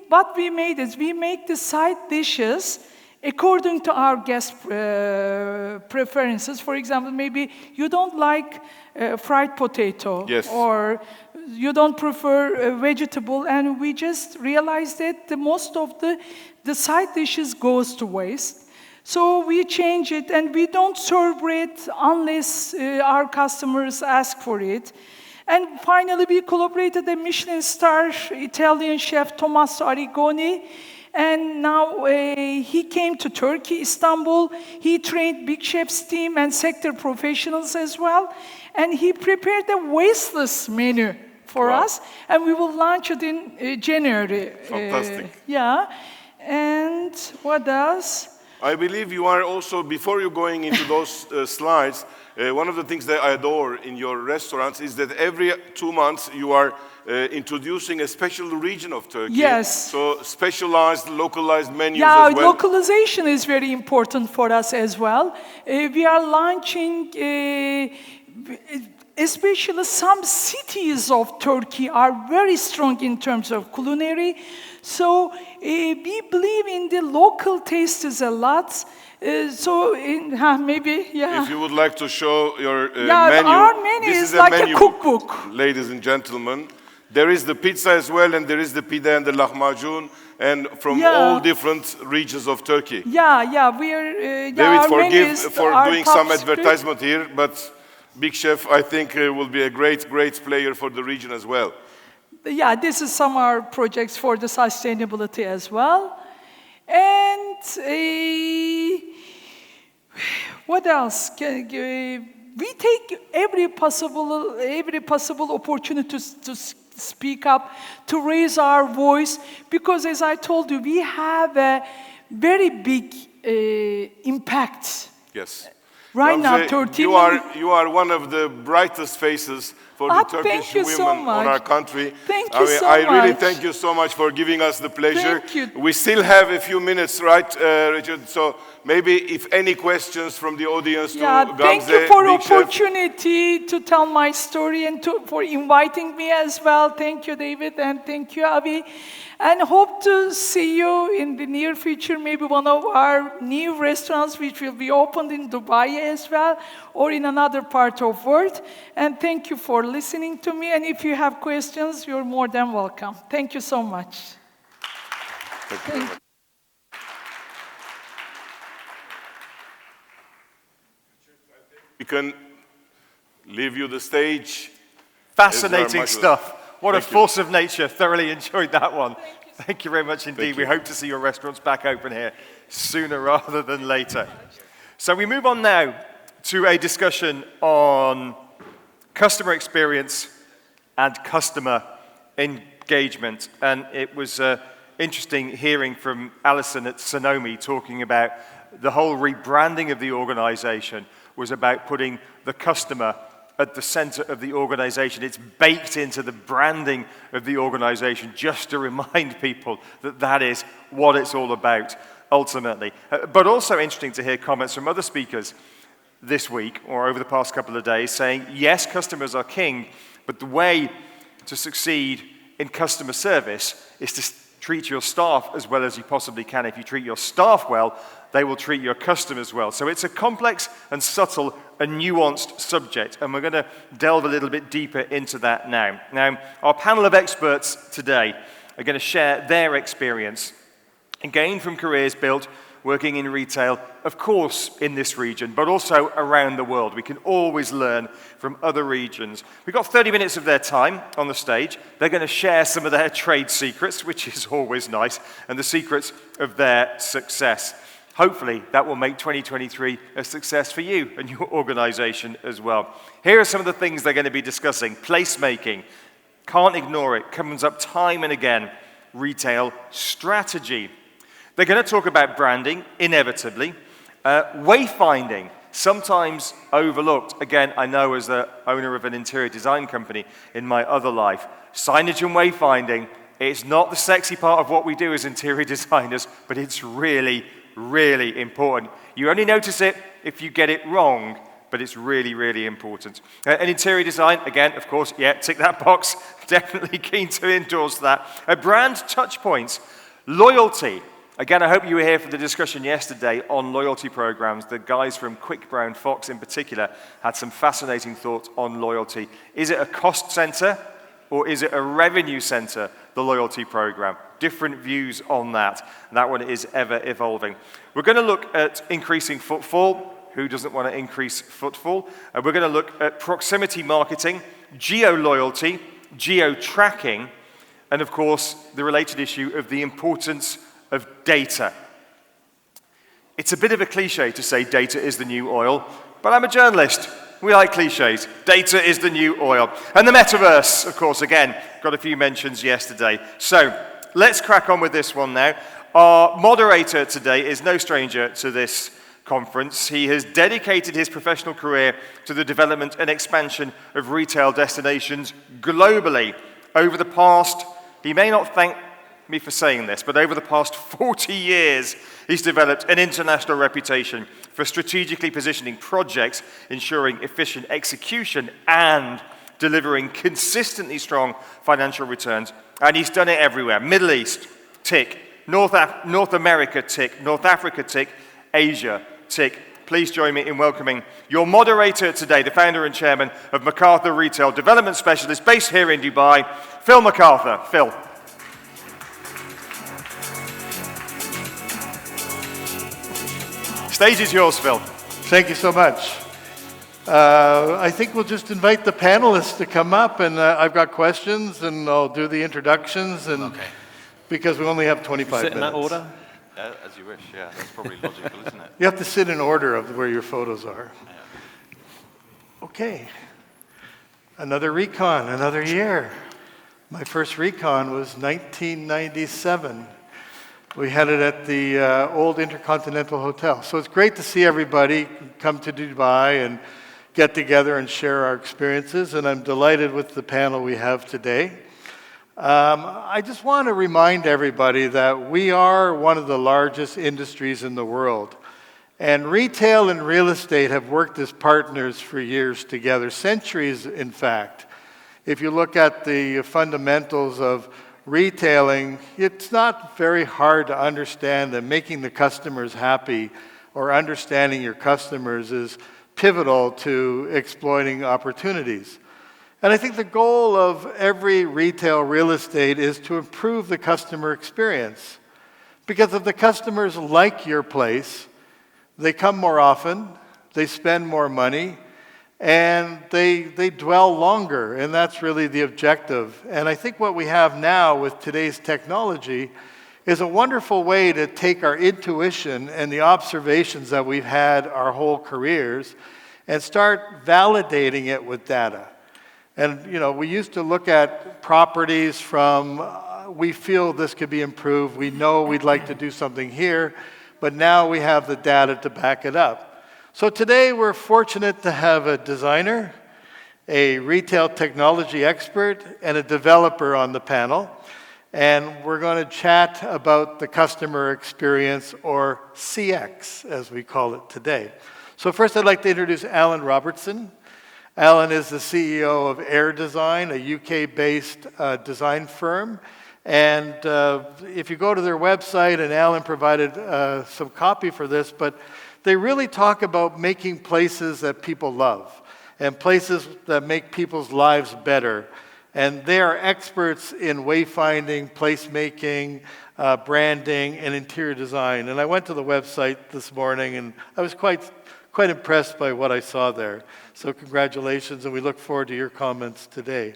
what we made is we make the side dishes according to our guest preferences. For example, maybe you don't like fried potato, or you don't prefer vegetable, and we just realized that the most of the side dishes goes to waste. So we change it, and we don't serve it unless our customers ask for it. And finally, we collaborated with Michelin star Italian chef Tommaso Arrigoni. And now he came to Turkey, Istanbul. He trained Big Chefs team and sector professionals as well. And he prepared a wasteless menu for us. And we will launch it in January. Fantastic. Yeah. And what else? I believe you are also, before you going into those slides, one of the things that I adore in your restaurants is that every 2 months you are introducing a special region of Turkey. Yes. So specialized, localized menus Yeah, as well. localization is very important for us as well. We are launching, especially some cities of Turkey are very strong in terms of culinary. So we believe in the local tastes a lot. Maybe, yeah. If you would like to show your Yeah, menu, our menu this is a like a menu cookbook. book, ladies and gentlemen. There is the pizza as well, and there is the pide and the lahmacun, and from Yeah. all different regions of Turkey. Yeah, we are. David, our menu forgive is for our doing top some script. advertisement here, but Big Chef, I think, will be a great player for the region as well. Yeah, this is some of our projects for the sustainability as well. And what else? We take every possible opportunity to speak up, to raise our voice, because as I told you, we have a very big impact. Yes. Right now, Gamze, 13 you are one of the brightest faces for the Turkish thank you so women on much. our country. Thank I you mean, so I really much. thank you so much for giving us the pleasure. Thank you. We still have a few minutes, right, Richard? So maybe if any questions from the audience to Gamze, thank you for Big Chef. opportunity to tell my story and for inviting me as well. Thank you, David, and thank you, Avi. And hope to see you in the near future, maybe one of our new restaurants which will be opened in Dubai as well, or in another part of world. And thank you for listening to me. And if you have questions, you're more than welcome. Thank you so much. Thank you very much. We can leave you the stage. Fascinating stuff. What a Thank you. force of nature. Thoroughly enjoyed that one. Thank you very much indeed. We hope to see your restaurants back open here sooner rather than later. So we move on now to a discussion on customer experience and customer engagement. And it was interesting hearing from Alison at Sonomi talking about the whole rebranding of the organization was about putting the customer at the center of the organization. It's baked into the branding of the organization just to remind people that that is what it's all about ultimately. But also interesting to hear comments from other speakers this week or over the past couple of days saying, yes, customers are king, but the way to succeed in customer service is to treat your staff as well as you possibly can. If you treat your staff well, they will treat your customers well. So it's a complex and subtle and nuanced subject, and we're going to delve a little bit deeper into that now. Now, our panel of experts today are going to share their experience and gain from careers built working in retail, of course, in this region, but also around the world. We can always learn from other regions. We've got 30 minutes of their time on the stage. They're going to share some of their trade secrets, which is always nice, and the secrets of their success. Hopefully, that will make 2023 a success for you and your organization as well. Here are some of the things they're going to be discussing. Placemaking, can't ignore it, comes up time and again. Retail strategy. They're going to talk about branding, inevitably. Wayfinding, sometimes overlooked. Again, I know as the owner of an interior design company in my other life, signage and wayfinding, it's not the sexy part of what we do as interior designers, but it's really, really important. You only notice it if you get it wrong, but it's really, really important. And interior design, again, of course, yeah, tick that box. Definitely keen to endorse that. Brand touch points, loyalty. Again, I hope you were here for the discussion yesterday on loyalty programs. The guys from Quick Brown Fox in particular had some fascinating thoughts on loyalty. Is it a cost center or is it a revenue center, the loyalty program? Different views on that. That one is ever evolving. We're going to look at increasing footfall. Who doesn't want to increase footfall? We're going to look at proximity marketing, geo-loyalty, geo-tracking, and of course, the related issue of the importance of data. It's a bit of a cliche to say data is the new oil, but I'm a journalist. We like cliches. Data is the new oil. And the metaverse, of course, again, got a few mentions yesterday. So let's crack on with this one now. Our moderator today is no stranger to this conference. He has dedicated his professional career to the development and expansion of retail destinations globally. Over the past, he may not thank me for saying this, but over the past 40 years, he's developed an international reputation for strategically positioning projects, ensuring efficient execution, and delivering consistently strong financial returns. And he's done it everywhere. Middle East, tick. North America, tick. North Africa, tick. Asia, tick. Please join me in welcoming your moderator today, the founder and chairman of MacArthur Retail Development Specialist, based here in Dubai, Phil MacArthur. Phil. Stage is yours, Phil. Thank you so much. I think we'll just invite the panelists to come up, and I've got questions, and I'll do the introductions, and because we only have 25 minutes. Sit in that order? As you wish, yeah. That's probably logical, isn't it? You have to sit in order of where your photos are. Okay. Another recon, another year. My first recon was 1997. We had it at the old Intercontinental Hotel. So it's great to see everybody come to Dubai and get together and share our experiences, and I'm delighted with the panel we have today. I just want to remind everybody that we are one of the largest industries in the world. And retail and real estate have worked as partners for years together, centuries in fact. If you look at the fundamentals of retailing, it's not very hard to understand that making the customers happy or understanding your customers is pivotal to exploiting opportunities. And I think the goal of every retail real estate is to improve the customer experience. Because if the customers like your place, they come more often, they spend more money, and they dwell longer, and that's really the objective. And I think what we have now with today's technology is a wonderful way to take our intuition and the observations that we've had our whole careers and start validating it with data. And, you know, we used to look at properties from, we feel this could be improved, we know we'd like to do something here, but now we have the data to back it up. So today we're fortunate to have a designer, a retail technology expert, and a developer on the panel. And we're going to chat about the customer experience, or CX, as we call it today. So first I'd like to introduce Alan Robertson. Alan is the CEO of Air Design, a UK-based design firm. And if you go to their website, and Alan provided some copy for this, but they really talk about making places that people love and places that make people's lives better. And they are experts in wayfinding, placemaking, branding, and interior design. And I went to the website this morning, and I was quite impressed by what I saw there. So congratulations, and we look forward to your comments today.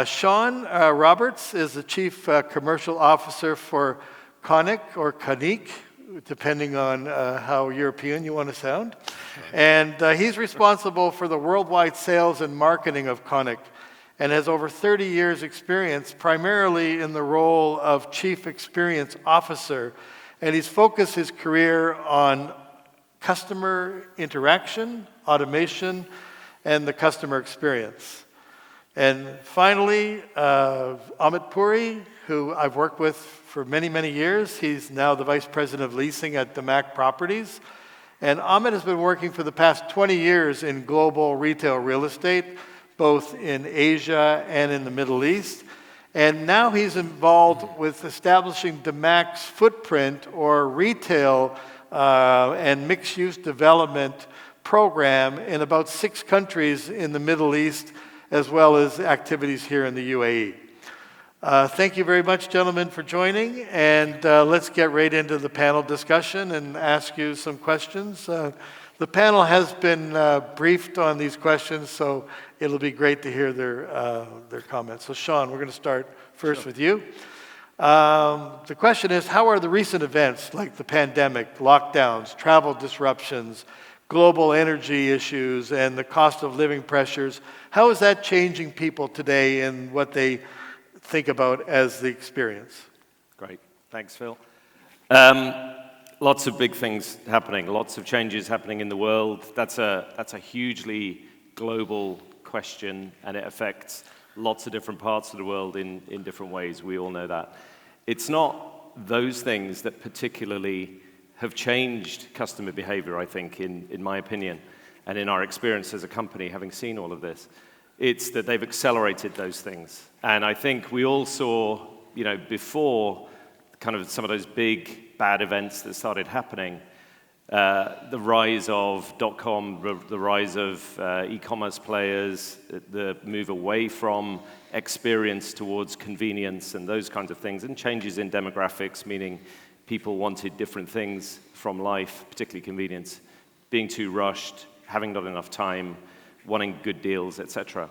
Sean Roberts is the Chief Commercial Officer for Conic, or Conic, depending on how European you want to sound. And he's responsible for the worldwide sales and marketing of Conic and has over 30 years experience, primarily in the role of Chief Experience Officer. And he's focused his career on customer interaction, automation, and the customer experience. And finally, Amit Puri, who I've worked with for many, many years. He's now the Vice President of Leasing at DeMac Properties. And Amit has been working for the past 20 years in global retail real estate, both in Asia and in the Middle East. And now he's involved with establishing DeMac's footprint, or retail and mixed-use development program in about 6 countries in the Middle East, as well as activities here in the UAE. Thank you very much, gentlemen, for joining, and let's get right into the panel discussion and ask you some questions. The panel has been briefed on these questions, so it'll be great to hear their comments. So Sean, we're going to start first with you. The question is, how are the recent events like the pandemic, lockdowns, travel disruptions, global energy issues, and the cost of living pressures, how is that changing people today in what they think about as the experience? Great. Thanks, Phil. Lots of big things happening, lots of changes happening in the world. That's a hugely global question, and it affects lots of different parts of the world in different ways. We all know that. It's not those things that particularly have changed customer behavior, I think, in my opinion, and in our experience as a company, having seen all of this. It's that they've accelerated those things. And I think we all saw, before kind of some of those big bad events that started happening, the rise of .com, the rise of e-commerce players, the move away from experience towards convenience and those kinds of things, and changes in demographics, meaning people wanted different things from life, particularly convenience, being too rushed, having not enough time, wanting good deals, etc.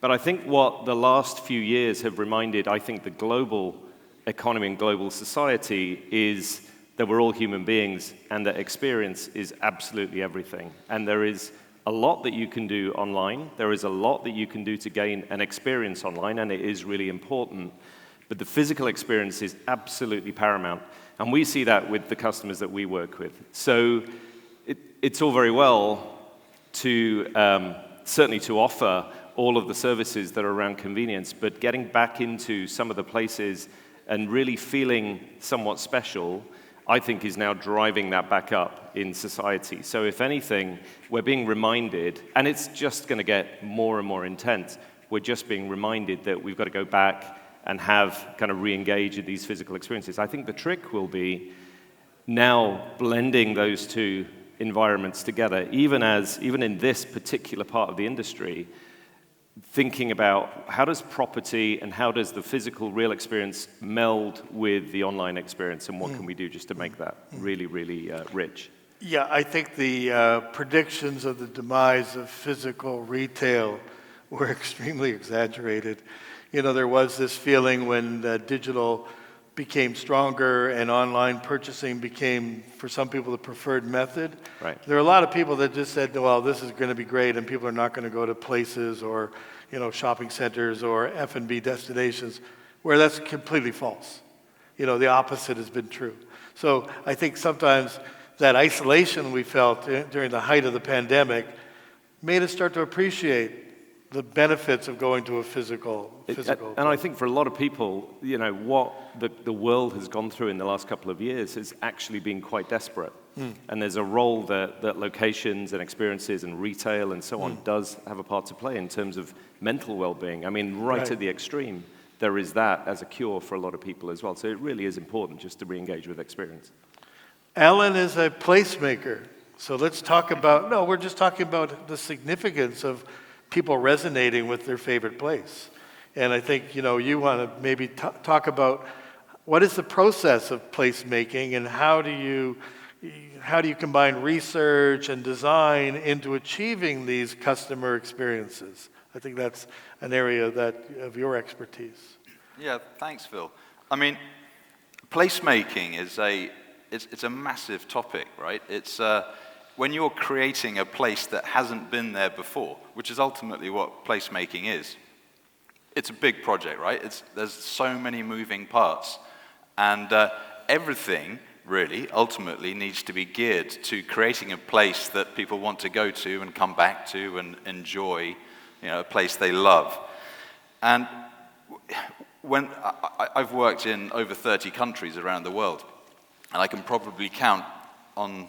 But I think what the last few years have reminded, I think, the global economy and global society is that we're all human beings and that experience is absolutely everything. And there is a lot that you can do online. There is a lot that you can do to gain an experience online, and it is really important. But the physical experience is absolutely paramount. And we see that with the customers that we work with. So it's all very well to certainly to offer all of the services that are around convenience, but getting back into some of the places and really feeling somewhat special, I think, is now driving that back up in society. So if anything, we're being reminded, and it's just going to get more and more intense, we're just being reminded that we've got to go back and have kind of re-engage in these physical experiences. I think the trick will be now blending those two environments together, even in this particular part of the industry, thinking about how does property and how does the physical real experience meld with the online experience, and what can we do just to make that really, really rich? Yeah, I think the predictions of the demise of physical retail were extremely exaggerated. There was this feeling when digital became stronger and online purchasing became, for some people, the preferred method. Right. There are a lot of people that just said, well, this is going to be great, and people are not going to go to places or shopping centers or F&B destinations, where that's completely false. The opposite has been true. So I think sometimes that isolation we felt during the height of the pandemic made us start to appreciate the benefits of going to a physical. And I think for a lot of people, what the world has gone through in the last couple of years has actually been quite desperate. And there's a role that locations and experiences and retail and so on does have a part to play in terms of mental well-being. I mean, right at the extreme, there is that as a cure for a lot of people as well. So it really is important just to re-engage with experience. Alan is a placemaker. So let's talk about, we're just talking about the significance of people resonating with their favorite place. And I think, you want to maybe talk about what is the process of placemaking, and how do you combine research and design into achieving these customer experiences? I think that's an area of your expertise. Yeah, thanks, Phil. I mean, placemaking is it's a massive topic, right? It's when you're creating a place that hasn't been there before, which is ultimately what placemaking is. It's a big project, right? There's so many moving parts, and everything really ultimately needs to be geared to creating a place that people want to go to and come back to and enjoy, a place they love. And when I've worked in over 30 countries around the world, and I can probably count on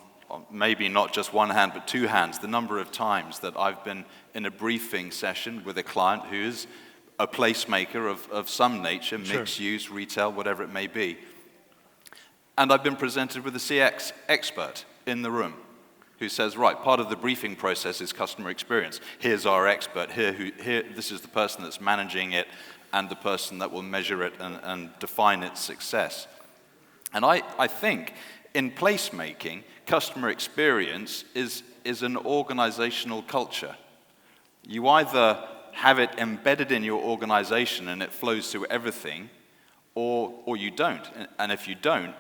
maybe not just one hand, but two hands, the number of times that I've been in a briefing session with a client who is a placemaker of some nature, mixed use, retail, whatever it may be. And I've been presented with a CX expert in the room who says, right, part of the briefing process is customer experience. Here's our expert, this is the person that's managing it and the person that will measure it and define its success. And I think in placemaking, customer experience is an organizational culture. You either have it embedded in your organization and it flows through everything, or you don't. And if you don't,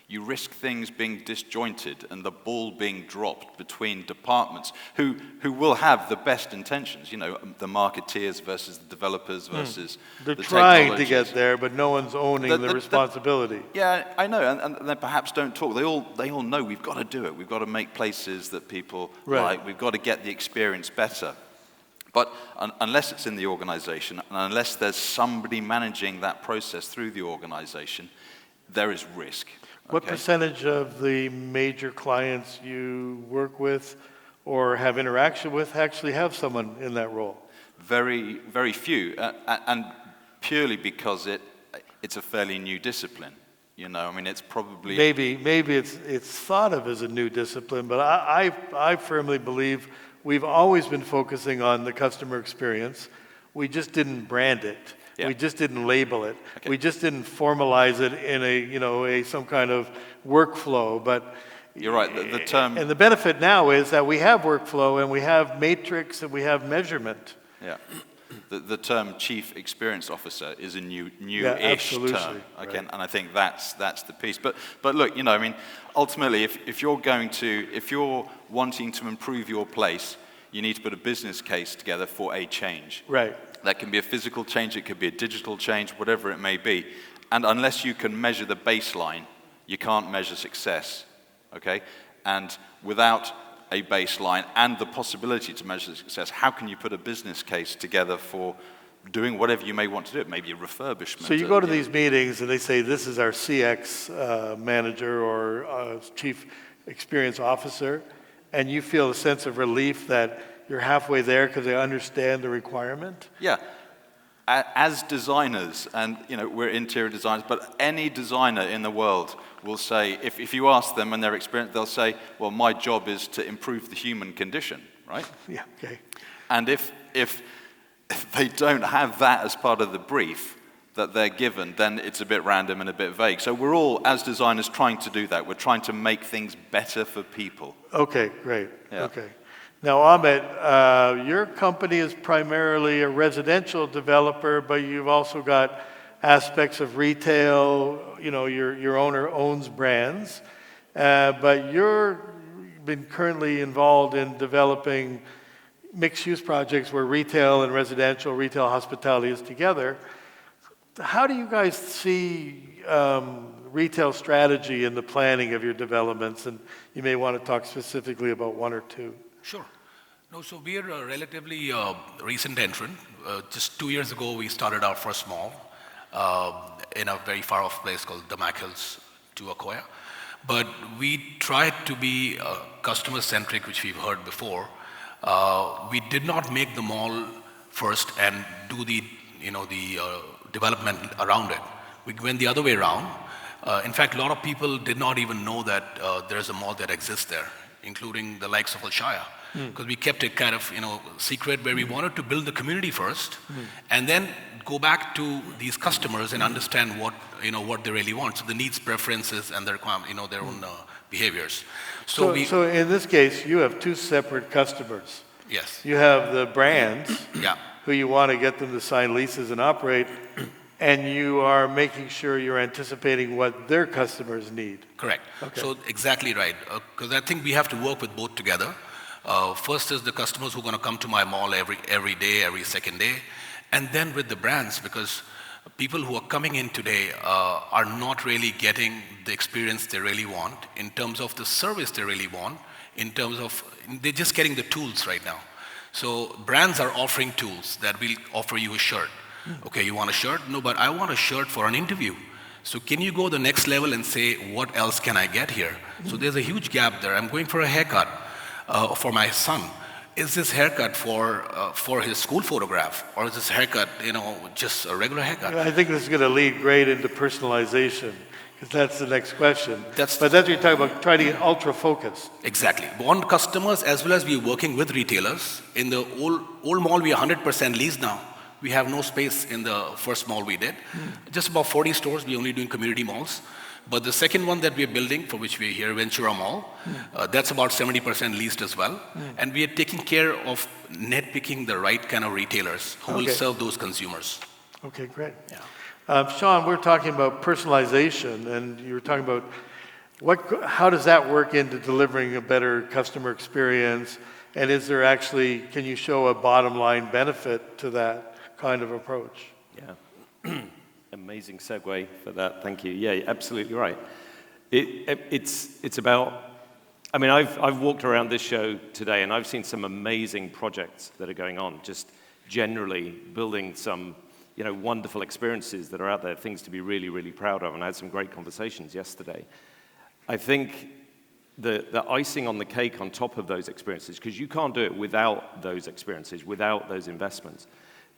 You risk things being disjointed and the ball being dropped between departments who will have the best intentions, you know, the marketeers versus the developers versus They're the trying to get technologists. there, but no one's owning the responsibility. Yeah, I know, and they perhaps don't talk. They all know we've got to do it. We've got to make places that people like. We've got to get the experience better. But unless it's in the organization, and unless there's somebody managing that process through the organization, there is risk. What percentage of the major clients you work with or have interaction with actually have someone in that role? Very, very few, and purely because it's a fairly new discipline. You know, I mean, it's probably maybe it's thought of as a new discipline, but I firmly believe we've always been focusing on the customer experience. We just didn't brand it. Yeah. We just didn't label it. Okay. We just didn't formalize it in some kind of workflow. But you're right. The term and the benefit now is that we have workflow and we have matrix and we have measurement. Yeah. The term Chief Experience Officer is a new-ish term. Okay, and I think that's the piece. But look, you know, I mean, ultimately, if you're wanting to improve your place, you need to put a business case together for a change. Right. That can be a physical change, it could be a digital change, whatever it may be. And unless you can measure the baseline, you can't measure success, okay? And without a baseline and the possibility to measure success, how can you put a business case together for doing whatever you may want to do? Maybe a refurbishment. So you go to these meetings and they say, this is our CX manager or Chief Experience Officer, and you feel a sense of relief that you're halfway there because they understand the requirement? Yeah. As designers, and you know, we're interior designers, but any designer in the world will say, if you ask them and their experience, they'll say, well, my job is to improve the human condition, right? Yeah, okay. And if they don't have that as part of the brief that they're given, then it's a bit random and a bit vague. So we're all, as designers, trying to do that. We're trying to make things better for people. Okay, great. Yeah. Okay. Now, Ahmed, your company is primarily a residential developer, but you've also got aspects of retail. You know, your owner owns brands, but you've been currently involved in developing mixed-use projects where retail and retail hospitality is together. How do you guys see retail strategy in the planning of your developments? And you may want to talk specifically about one or two. Sure. No, so we're a relatively recent entrant. Just 2 years ago, we started our first mall in a very far-off place called the Mac Hills, Tuakoya. But we tried to be customer-centric, which we've heard before. We did not make the mall first and do the development around it. We went the other way around. In fact, a lot of people did not even know that there's a mall that exists there, including the likes of Al-Shaya, because we kept it kind of secret, where we wanted to build the community first, and then go back to these customers and understand what they really want, so the needs, preferences, and their their own behaviors. So in this case, you have two separate customers. Yes. You have the brands, yeah, who you want to get them to sign leases and operate, and you are making sure you're anticipating what their customers need. Correct. Okay. So exactly right, because I think we have to work with both together. First is the customers who are going to come to my mall every day, every second day, and then with the brands, because people who are coming in today are not really getting the experience they really want, in terms of the service they really want, in terms of, they're just getting the tools right now. So brands are offering tools that will offer you a shirt. Okay, you want a shirt? No, but I want a shirt for an interview. So can you go the next level and say, what else can I get here? So there's a huge gap there. I'm going for a haircut for my son. Is this haircut for his school photograph? Or is this haircut, just a regular haircut? I think this is going to lead great into personalization, because that's the next question. But that's what you're talking about, trying to get ultra-focused. Exactly. On customers, as well as we're working with retailers. In the old mall, we are 100% leased now. We have no space in the first mall we did. Just about 40 stores, we're only doing community malls. But the second one that we're building, for which we're here, Ventura Mall, that's about 70% leased as well. And we are taking care of net-picking the right kind of retailers who will serve those consumers. Okay, great. Yeah. Sean, we're talking about personalization, and you were talking about How does that work into delivering a better customer experience? And is there actually, can you show a bottom line benefit to that kind of approach? Yeah. Amazing segue for that. Thank you. Yeah, absolutely right. It's about, I mean, I've walked around this show today and I've seen some amazing projects that are going on, just generally building some, wonderful experiences that are out there, things to be really, really proud of. And I had some great conversations yesterday. I think the icing on the cake on top of those experiences, because you can't do it without those experiences, without those investments.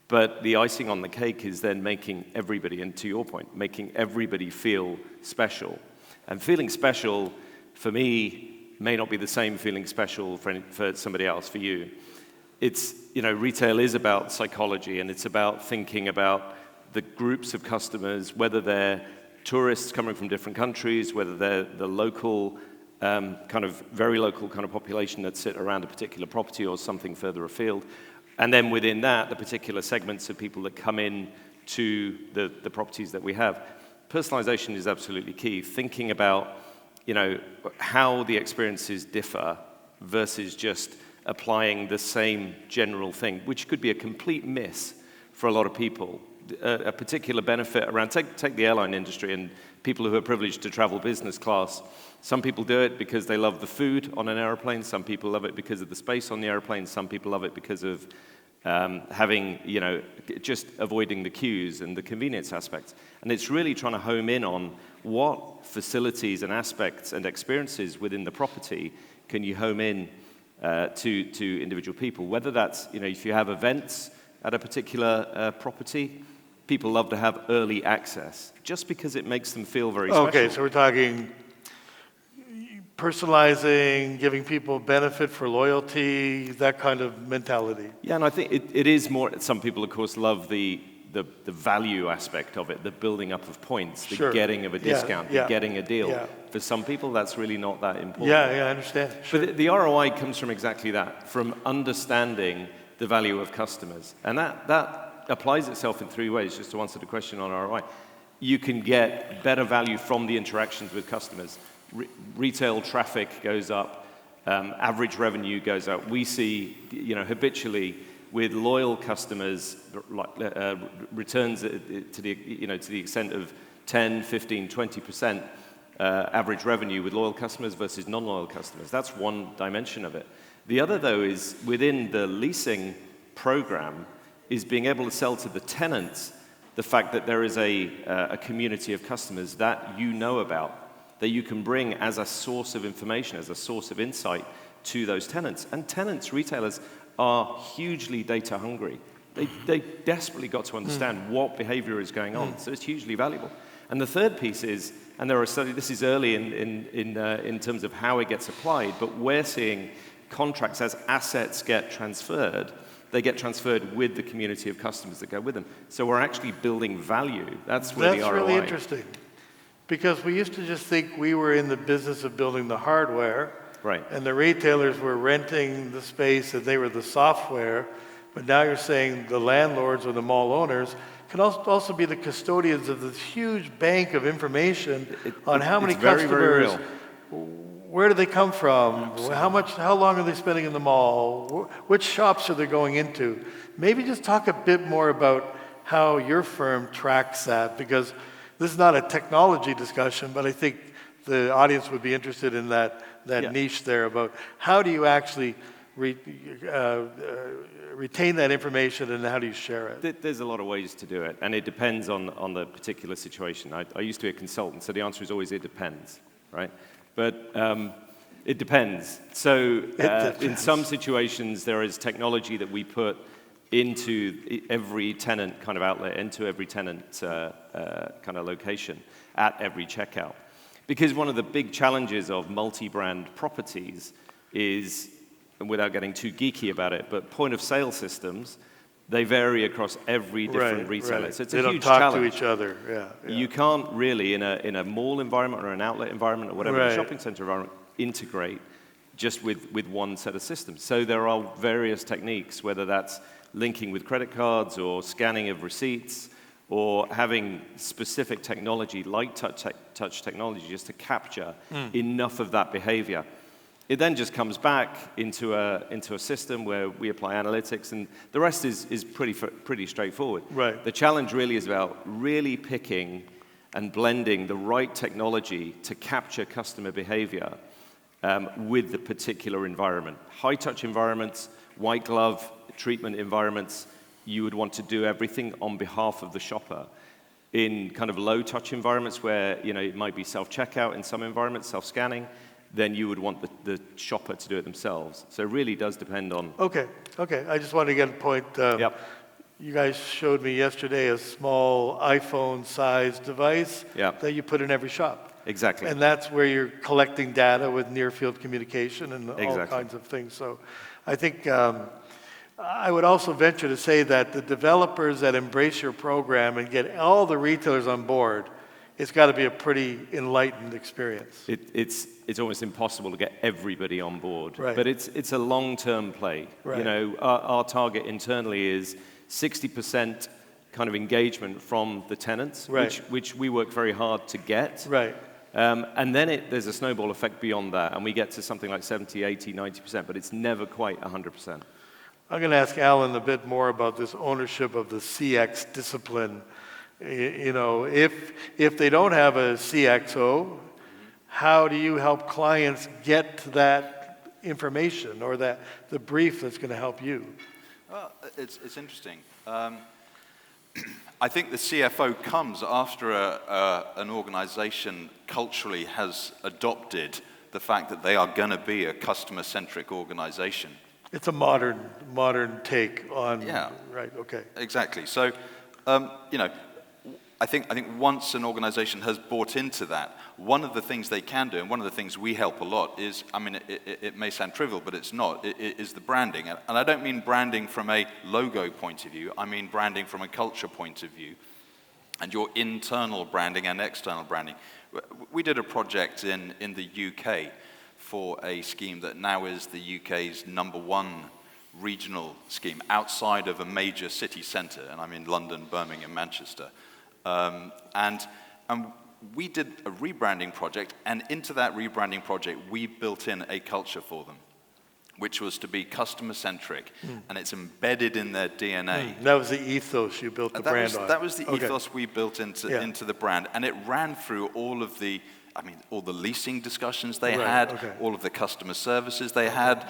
But the icing on the cake is then making everybody, and to your point, making everybody feel special. And feeling special, for me, may not be the same feeling special for somebody else, for you. It's, retail is about psychology, and it's about thinking about the groups of customers, whether they're tourists coming from different countries, whether they're the local, very local kind of population that sit around a particular property or something further afield. And then within that, the particular segments of people that come in to the properties that we have. Personalization is absolutely key. Thinking about, how the experiences differ versus just applying the same general thing, which could be a complete miss for a lot of people. A particular benefit around, take the airline industry and people who are privileged to travel business class. Some people do it because they love the food on an airplane. Some people love it because of the space on the airplane. Some people love it because of having, just avoiding the queues and the convenience aspects. And it's really trying to home in on what facilities and aspects and experiences within the property can you home in to individual people. Whether that's, if you have events at a particular property, people love to have early access just because it makes them feel very special. Okay, so we're talking personalizing, giving people benefit for loyalty, that kind of mentality. Yeah, and I think it is more, some people, of course, love the value aspect of it, the building up of points, the getting of a discount, the getting a deal. Yeah. For some people, that's really not that important. Yeah, I understand. Sure. But the ROI comes from exactly that, from understanding the value of customers. And that applies itself in three ways, just to answer the question on ROI. You can get better value from the interactions with customers. Retail traffic goes up, average revenue goes up. We see, habitually with loyal customers, returns to the extent of 10, 15, 20% average revenue with loyal customers versus non-loyal customers. That's one dimension of it. The other, though, is within the leasing program is being able to sell to the tenants the fact that there is a community of customers that you know about, that you can bring as a source of information, as a source of insight to those tenants. And tenants, retailers, are hugely data hungry. They desperately got to understand what behavior is going on, so it's hugely valuable. And the third piece is, and there are studies, this is early in terms of how it gets applied, but we're seeing contracts as assets get transferred, they get transferred with the community of customers that go with them. So we're actually building value. That's where the ROI. That's really interesting. Because we used to just think we were in the business of building the hardware, right? And the retailers were renting the space and they were the software. But now you're saying the landlords or the mall owners can also be the custodians of this huge bank of information on how many customers, very real. Where do they come from, how long are they spending in the mall, which shops are they going into. Maybe just talk a bit more about how your firm tracks that, because this is not a technology discussion, but I think the audience would be interested in that niche there about how do you actually retain that information and how do you share it? There's a lot of ways to do it, and it depends on the particular situation. I used to be a consultant, so the answer is always it depends, right? But it depends. So in some situations, there is technology that we put into every tenant kind of outlet, into every tenant kind of location at every checkout. Because one of the big challenges of multi-brand properties is, and without getting too geeky about it, but point of sale systems, they vary across every different retailer. Right. So it's they a huge don't talk challenge. to each other. Yeah. You can't really, in a mall environment or an outlet environment or whatever, a shopping center environment, integrate just with one set of systems. So there are various techniques, whether that's linking with credit cards or scanning of receipts or having specific technology like touch technology just to capture enough of that behavior. It then just comes back into a system where we apply analytics, and the rest is pretty straightforward. Right. The challenge really is about really picking and blending the right technology to capture customer behavior with the particular environment. High-touch environments, white glove treatment environments, you would want to do everything on behalf of the shopper. In kind of low-touch environments where it might be self-checkout in some environments, self-scanning, then you would want the shopper to do it themselves. So it really does depend on... Okay. I just wanted to get a point. You guys showed me yesterday a small iPhone-sized device that you put in every shop. Exactly. And that's where you're collecting data with near-field communication and all kinds of things. So I think I would also venture to say that the developers that embrace your program and get all the retailers on board, it's got to be a pretty enlightened experience. It's almost impossible to get everybody on board. Right. But it's a long-term play. Right. Our target internally is 60% kind of engagement from the tenants, which we work very hard to get. Right. And then there's a snowball effect beyond that, and we get to something like 70, 80, 90%, but it's never quite 100%. I'm going to ask Alan a bit more about this ownership of the CX discipline. If they don't have a CXO, how do you help clients get to that information or the brief that's going to help you? Well, it's interesting. I think the CFO comes after an organization culturally has adopted the fact that they are going to be a customer-centric organization. It's a modern take on... Yeah. Right, okay. Exactly. So, I think once an organization has bought into that, one of the things they can do, and one of the things we help a lot is, it may sound trivial, but it's not, it is the branding. And I don't mean branding from a logo point of view, I mean branding from a culture point of view, and your internal branding and external branding. We did a project in the UK for a scheme that now is the UK's #1 regional scheme outside of a major city centre, and I mean London, Birmingham, Manchester. And we did a rebranding project, and into that rebranding project, we built in a culture for them, which was to be customer-centric, and it's embedded in their DNA. That was the ethos you built the brand on. That was the ethos we built into the brand, and it ran through all the leasing discussions they had, all of the customer services they had,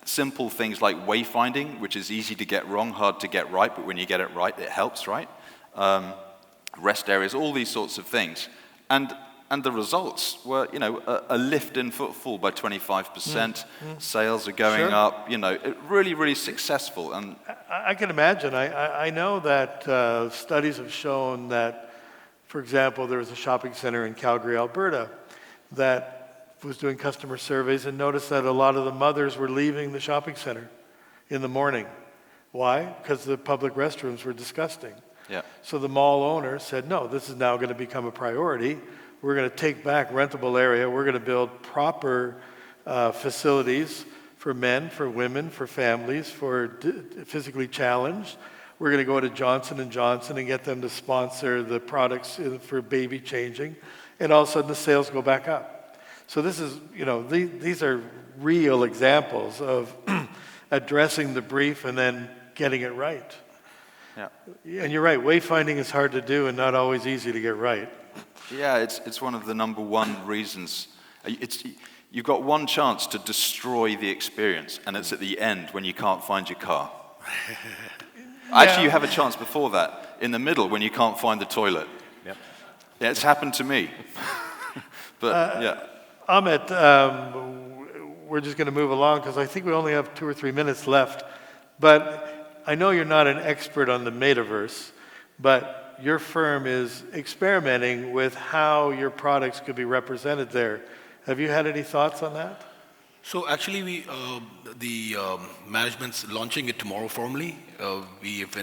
simple things like wayfinding, which is easy to get wrong, hard to get right, but when you get it right, it helps, right? Rest areas, all these sorts of things. And the results were, a lift in footfall by 25%, sales are going up, really, really successful. And I can imagine. I know that studies have shown that, for example, there was a shopping center in Calgary, Alberta, that was doing customer surveys and noticed that a lot of the mothers were leaving the shopping center in the morning. Why? Because the public restrooms were disgusting. Yeah. So the mall owner said, no, this is now going to become a priority. We're going to take back rentable area. We're going to build proper facilities for men, for women, for families, for physically challenged. We're going to go to Johnson & Johnson and get them to sponsor the products for baby changing. And all of a sudden the sales go back up. So this is, these are real examples of addressing the brief and then getting it right. Yeah. And you're right, wayfinding is hard to do and not always easy to get right. Yeah, it's one of the #1 reasons. You've got one chance to destroy the experience, and it's at the end when you can't find your car. Actually, you have a chance before that, in the middle when you can't find the toilet. Yep. Yeah, it's happened to me. But yeah. Amit, we're just going to move along because I think we only have 2 or 3 minutes left. But I know you're not an expert on the metaverse, but your firm is experimenting with how your products could be represented there. Have you had any thoughts on that? So actually, the management's launching it tomorrow formally. We've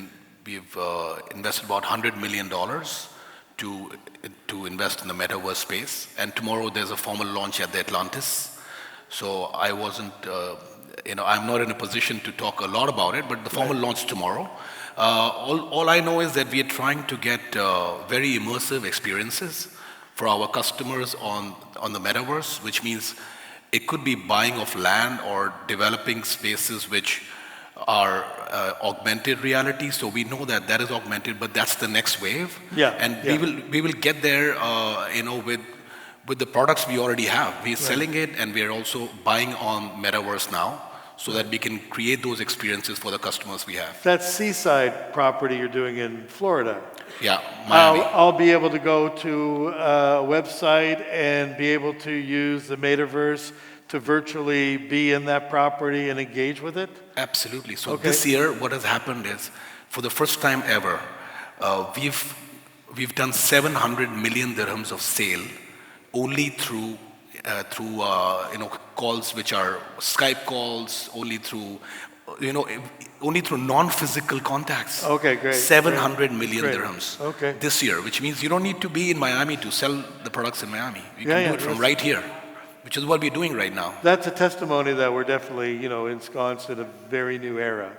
invested about $100 million to invest in the metaverse space, and tomorrow there's a formal launch at the Atlantis. So I wasn't, I'm not in a position to talk a lot about it, but the formal launch tomorrow. All I know is that we are trying to get very immersive experiences for our customers on the metaverse, which means it could be buying of land or developing spaces which are augmented reality. So we know that that is augmented, but that's the next wave. Yeah. And yeah. we will get there, with the products we already have. We're selling it, and we're also buying on metaverse now, so that we can create those experiences for the customers we have. That seaside property you're doing in Florida. Yeah, Miami. I'll be able to go to a website and be able to use the metaverse to virtually be in that property and engage with it? Absolutely. So this year, what has happened is, for the first time ever, we've done 700 million dirhams of sale only through calls which are Skype calls, only through non-physical contacts. Okay, great. 700 million Great. dirhams this year, which means you don't need to be in Miami to sell the products in Miami. You Yeah, can yeah, do it from that's- right here, which is what we're doing right now. That's a testimony that we're definitely, ensconced in a very new era.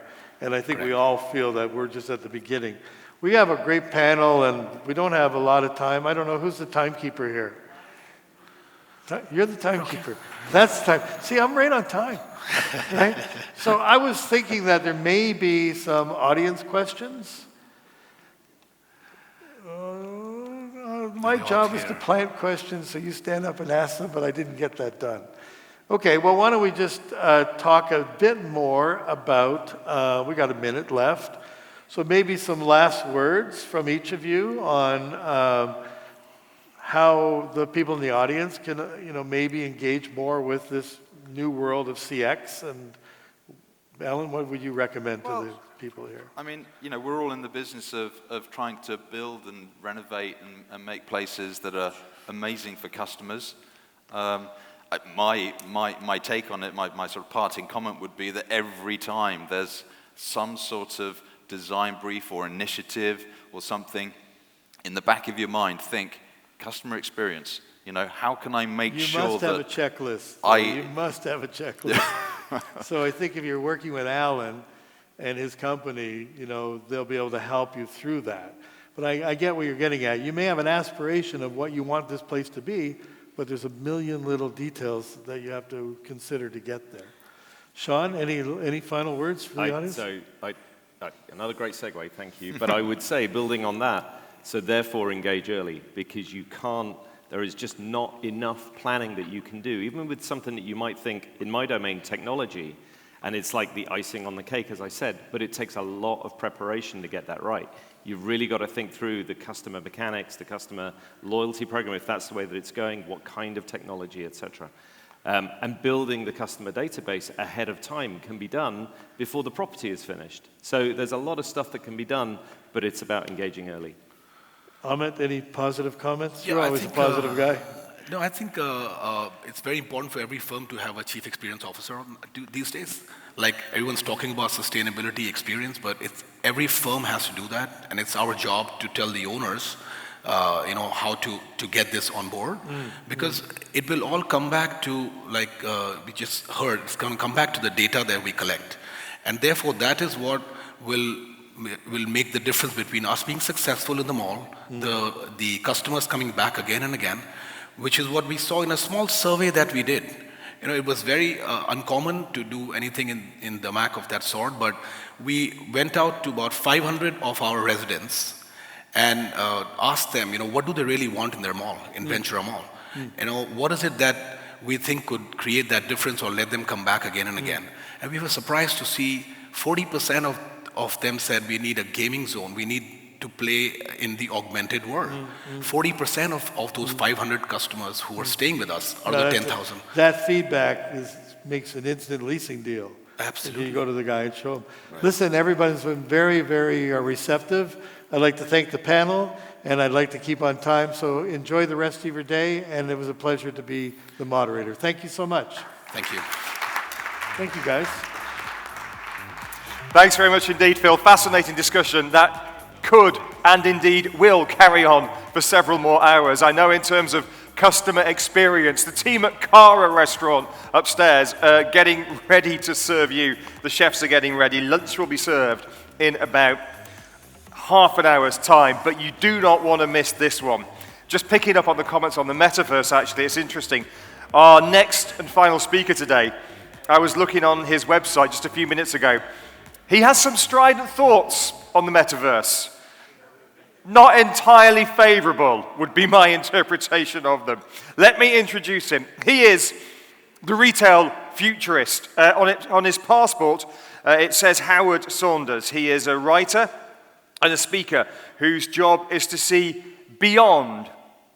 And I think we all feel that we're just at the beginning. We have a great panel, and we don't have a lot of time. I don't know, who's the timekeeper here? You're the timekeeper. That's the time. See, I'm right on time. Right? So I was thinking that there may be some audience questions. My job is to plant questions, so you stand up and ask them, but I didn't get that done. Okay, well, why don't we just talk a bit more about, we got a minute left, so maybe some last words from each of you on how the people in the audience can, maybe engage more with this new world of CX. And Alan, what would you recommend to the people here? I mean, we're all in the business of trying to build and renovate and make places that are amazing for customers. My take on it, my sort of parting comment would be that every time there's some sort of design brief or initiative or something, in the back of your mind, think customer experience. How can I make sure that... You must have a checklist. You must have a checklist. So I think if you're working with Alan and his company, they'll be able to help you through that. But I get what you're getting at. You may have an aspiration of what you want this place to be, but there's a million little details that you have to consider to get there. Sean, any final words for the audience? Another great segue, thank you. But I would say, building on that, so therefore engage early, because there is just not enough planning that you can do, even with something that you might think, in my domain, technology, and it's like the icing on the cake, as I said, but it takes a lot of preparation to get that right. You've really got to think through the customer mechanics, the customer loyalty program, if that's the way that it's going, what kind of technology, etc. And building the customer database ahead of time can be done before the property is finished. So there's a lot of stuff that can be done, but it's about engaging early. Amit, any positive comments? Yeah, You're always a positive guy. No, I think it's very important for every firm to have a chief experience officer these days. Like everyone's talking about sustainability experience, but every firm has to do that, and it's our job to tell the owners, how to get this on board, because it will all come back to, like we just heard, it's going to come back to the data that we collect, and therefore that is what will make the difference between us being successful in the mall, the customers coming back again and again, which is what we saw in a small survey that we did. It was very uncommon to do anything in the MAC of that sort, but we went out to about 500 of our residents and asked them, what do they really want in their mall, in Ventura Mall? What is it that we think could create that difference or let them come back again and again? And we were surprised to see 40% of them said we need a gaming zone, we need to play in the augmented world. 40% of those 500 customers who are staying with us are the 10,000. That feedback makes an instant leasing deal. Absolutely. You go to the guy and show him. Right. Listen, everybody's been very, very receptive. I'd like to thank the panel, and I'd like to keep on time. So enjoy the rest of your day, and it was a pleasure to be the moderator. Thank you so much. Thank you. Thank you, guys. Thanks very much indeed, Phil. Fascinating discussion that could and indeed will carry on for several more hours. I know in terms of customer experience, the team at Cara Restaurant upstairs are getting ready to serve you. The chefs are getting ready. Lunch will be served in about half an hour's time, but you do not want to miss this one. Just picking up on the comments on the metaverse, actually, it's interesting. Our next and final speaker today, I was looking on his website just a few minutes ago. He has some strident thoughts on the metaverse. Not entirely favorable would be my interpretation of them. Let me introduce him. He is the retail futurist. On his passport, it says Howard Saunders. He is a writer and a speaker whose job is to see beyond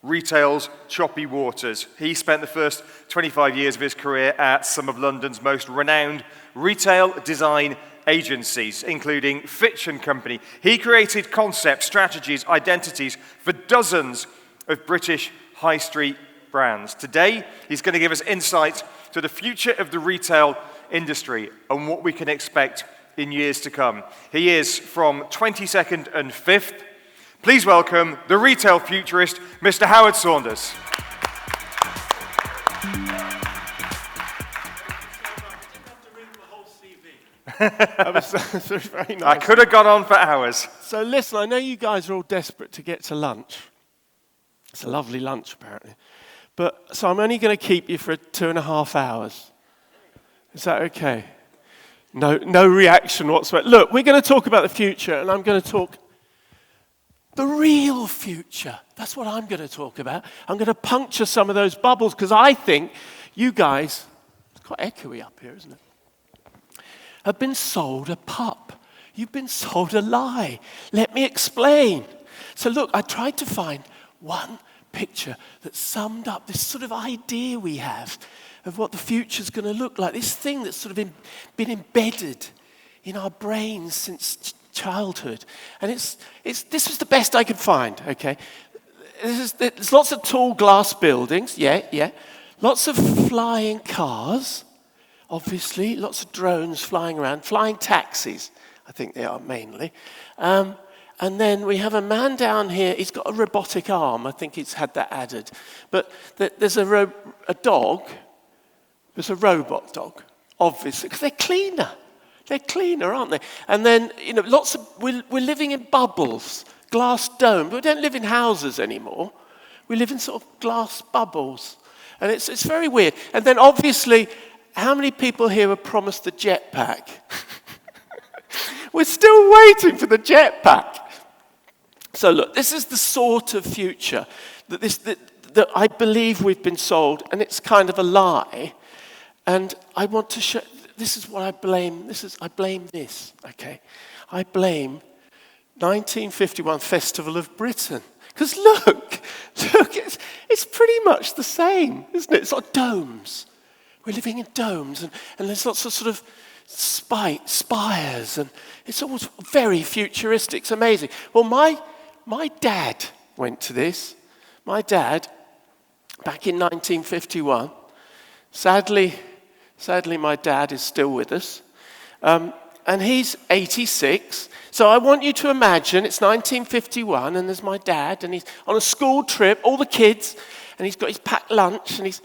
retail's choppy waters. He spent the first 25 years of his career at some of London's most renowned retail design agencies, including Fitch & Company. He created concepts, strategies, identities for dozens of British high street brands. Today, he's going to give us insight to the future of the retail industry and what we can expect in years to come. He is from 22nd and 5th. Please welcome the retail futurist, Mr. Howard Saunders. That was very nice. I could have gone on for hours. So listen, I know you guys are all desperate to get to lunch. It's a lovely lunch, apparently. So I'm only going to keep you for 2.5 hours. Is that okay? No reaction whatsoever. Look, we're going to talk about the future, and I'm going to talk the real future. That's what I'm going to talk about. I'm going to puncture some of those bubbles, because I think you guys, it's quite echoey up here, isn't it? Have been sold a pup. You've been sold a lie. Let me explain. So look, I tried to find one picture that summed up this sort of idea we have of what the future's going to look like. This thing that's sort of been embedded in our brains since childhood. And this was the best I could find, okay? There's lots of tall glass buildings, yeah. Lots of flying cars. Obviously, lots of drones flying around, flying taxis, I think they are mainly. And then we have a man down here, he's got a robotic arm, I think he's had that added. But there's a dog, there's a robot dog, obviously, because they're cleaner, aren't they? And then, we're living in bubbles, glass domes. We don't live in houses anymore. We live in sort of glass bubbles. And it's very weird. And then obviously, how many people here were promised the jetpack? We're still waiting for the jetpack. So look, this is the sort of future that I believe we've been sold, and it's kind of a lie. And I want to show, this is what I blame. I blame this, okay? I blame 1951 Festival of Britain. Because look, it's pretty much the same, isn't it? It's like domes. We're living in domes, and there's lots of sort of spires, and it's all very futuristic. It's amazing. Well, my dad went to this. My dad, back in 1951, sadly, my dad is still with us, and he's 86. So I want you to imagine it's 1951, and there's my dad, and he's on a school trip, all the kids, and he's got his packed lunch, and it's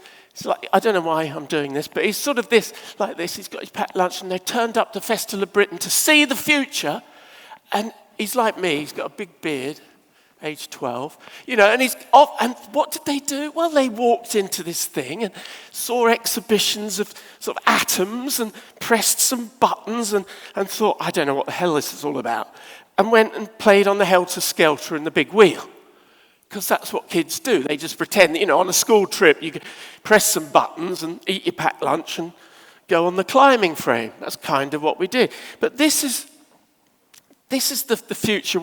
like, I don't know why I'm doing this, but he's sort of like this. He's got his packed lunch, and they turned up to Festival of Britain to see the future. And he's like me. He's got a big beard, age 12. And he's off. And what did they do? Well, they walked into this thing and saw exhibitions of sort of atoms and pressed some buttons and thought, I don't know what the hell this is all about. And went and played on the Helter Skelter and the Big Wheel. Because that's what kids do. They just pretend, on a school trip, you can press some buttons and eat your packed lunch and go on the climbing frame. That's kind of what we did. But this is the future.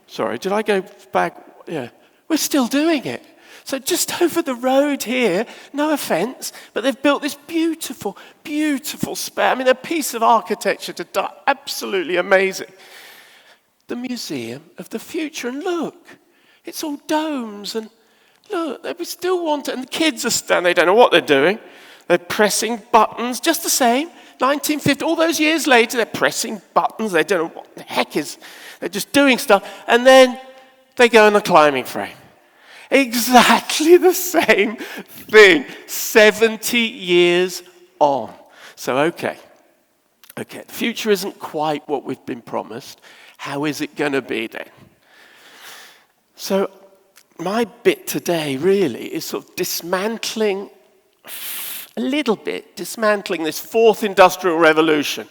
Sorry, did I go back? Yeah. We're still doing it. So just over the road here, no offense, but they've built this beautiful, beautiful spare. I mean, a piece of architecture to die. Absolutely amazing. The Museum of the Future. And look. It's all domes, and look, we still want it. And the kids are standing, they don't know what they're doing. They're pressing buttons, just the same. 1950, all those years later, they're pressing buttons. They don't know what the heck is. They're just doing stuff. And then they go in a climbing frame. Exactly the same thing, 70 years on. So, okay, the future isn't quite what we've been promised. How is it going to be then? So my bit today really is sort of dismantling this fourth industrial revolution.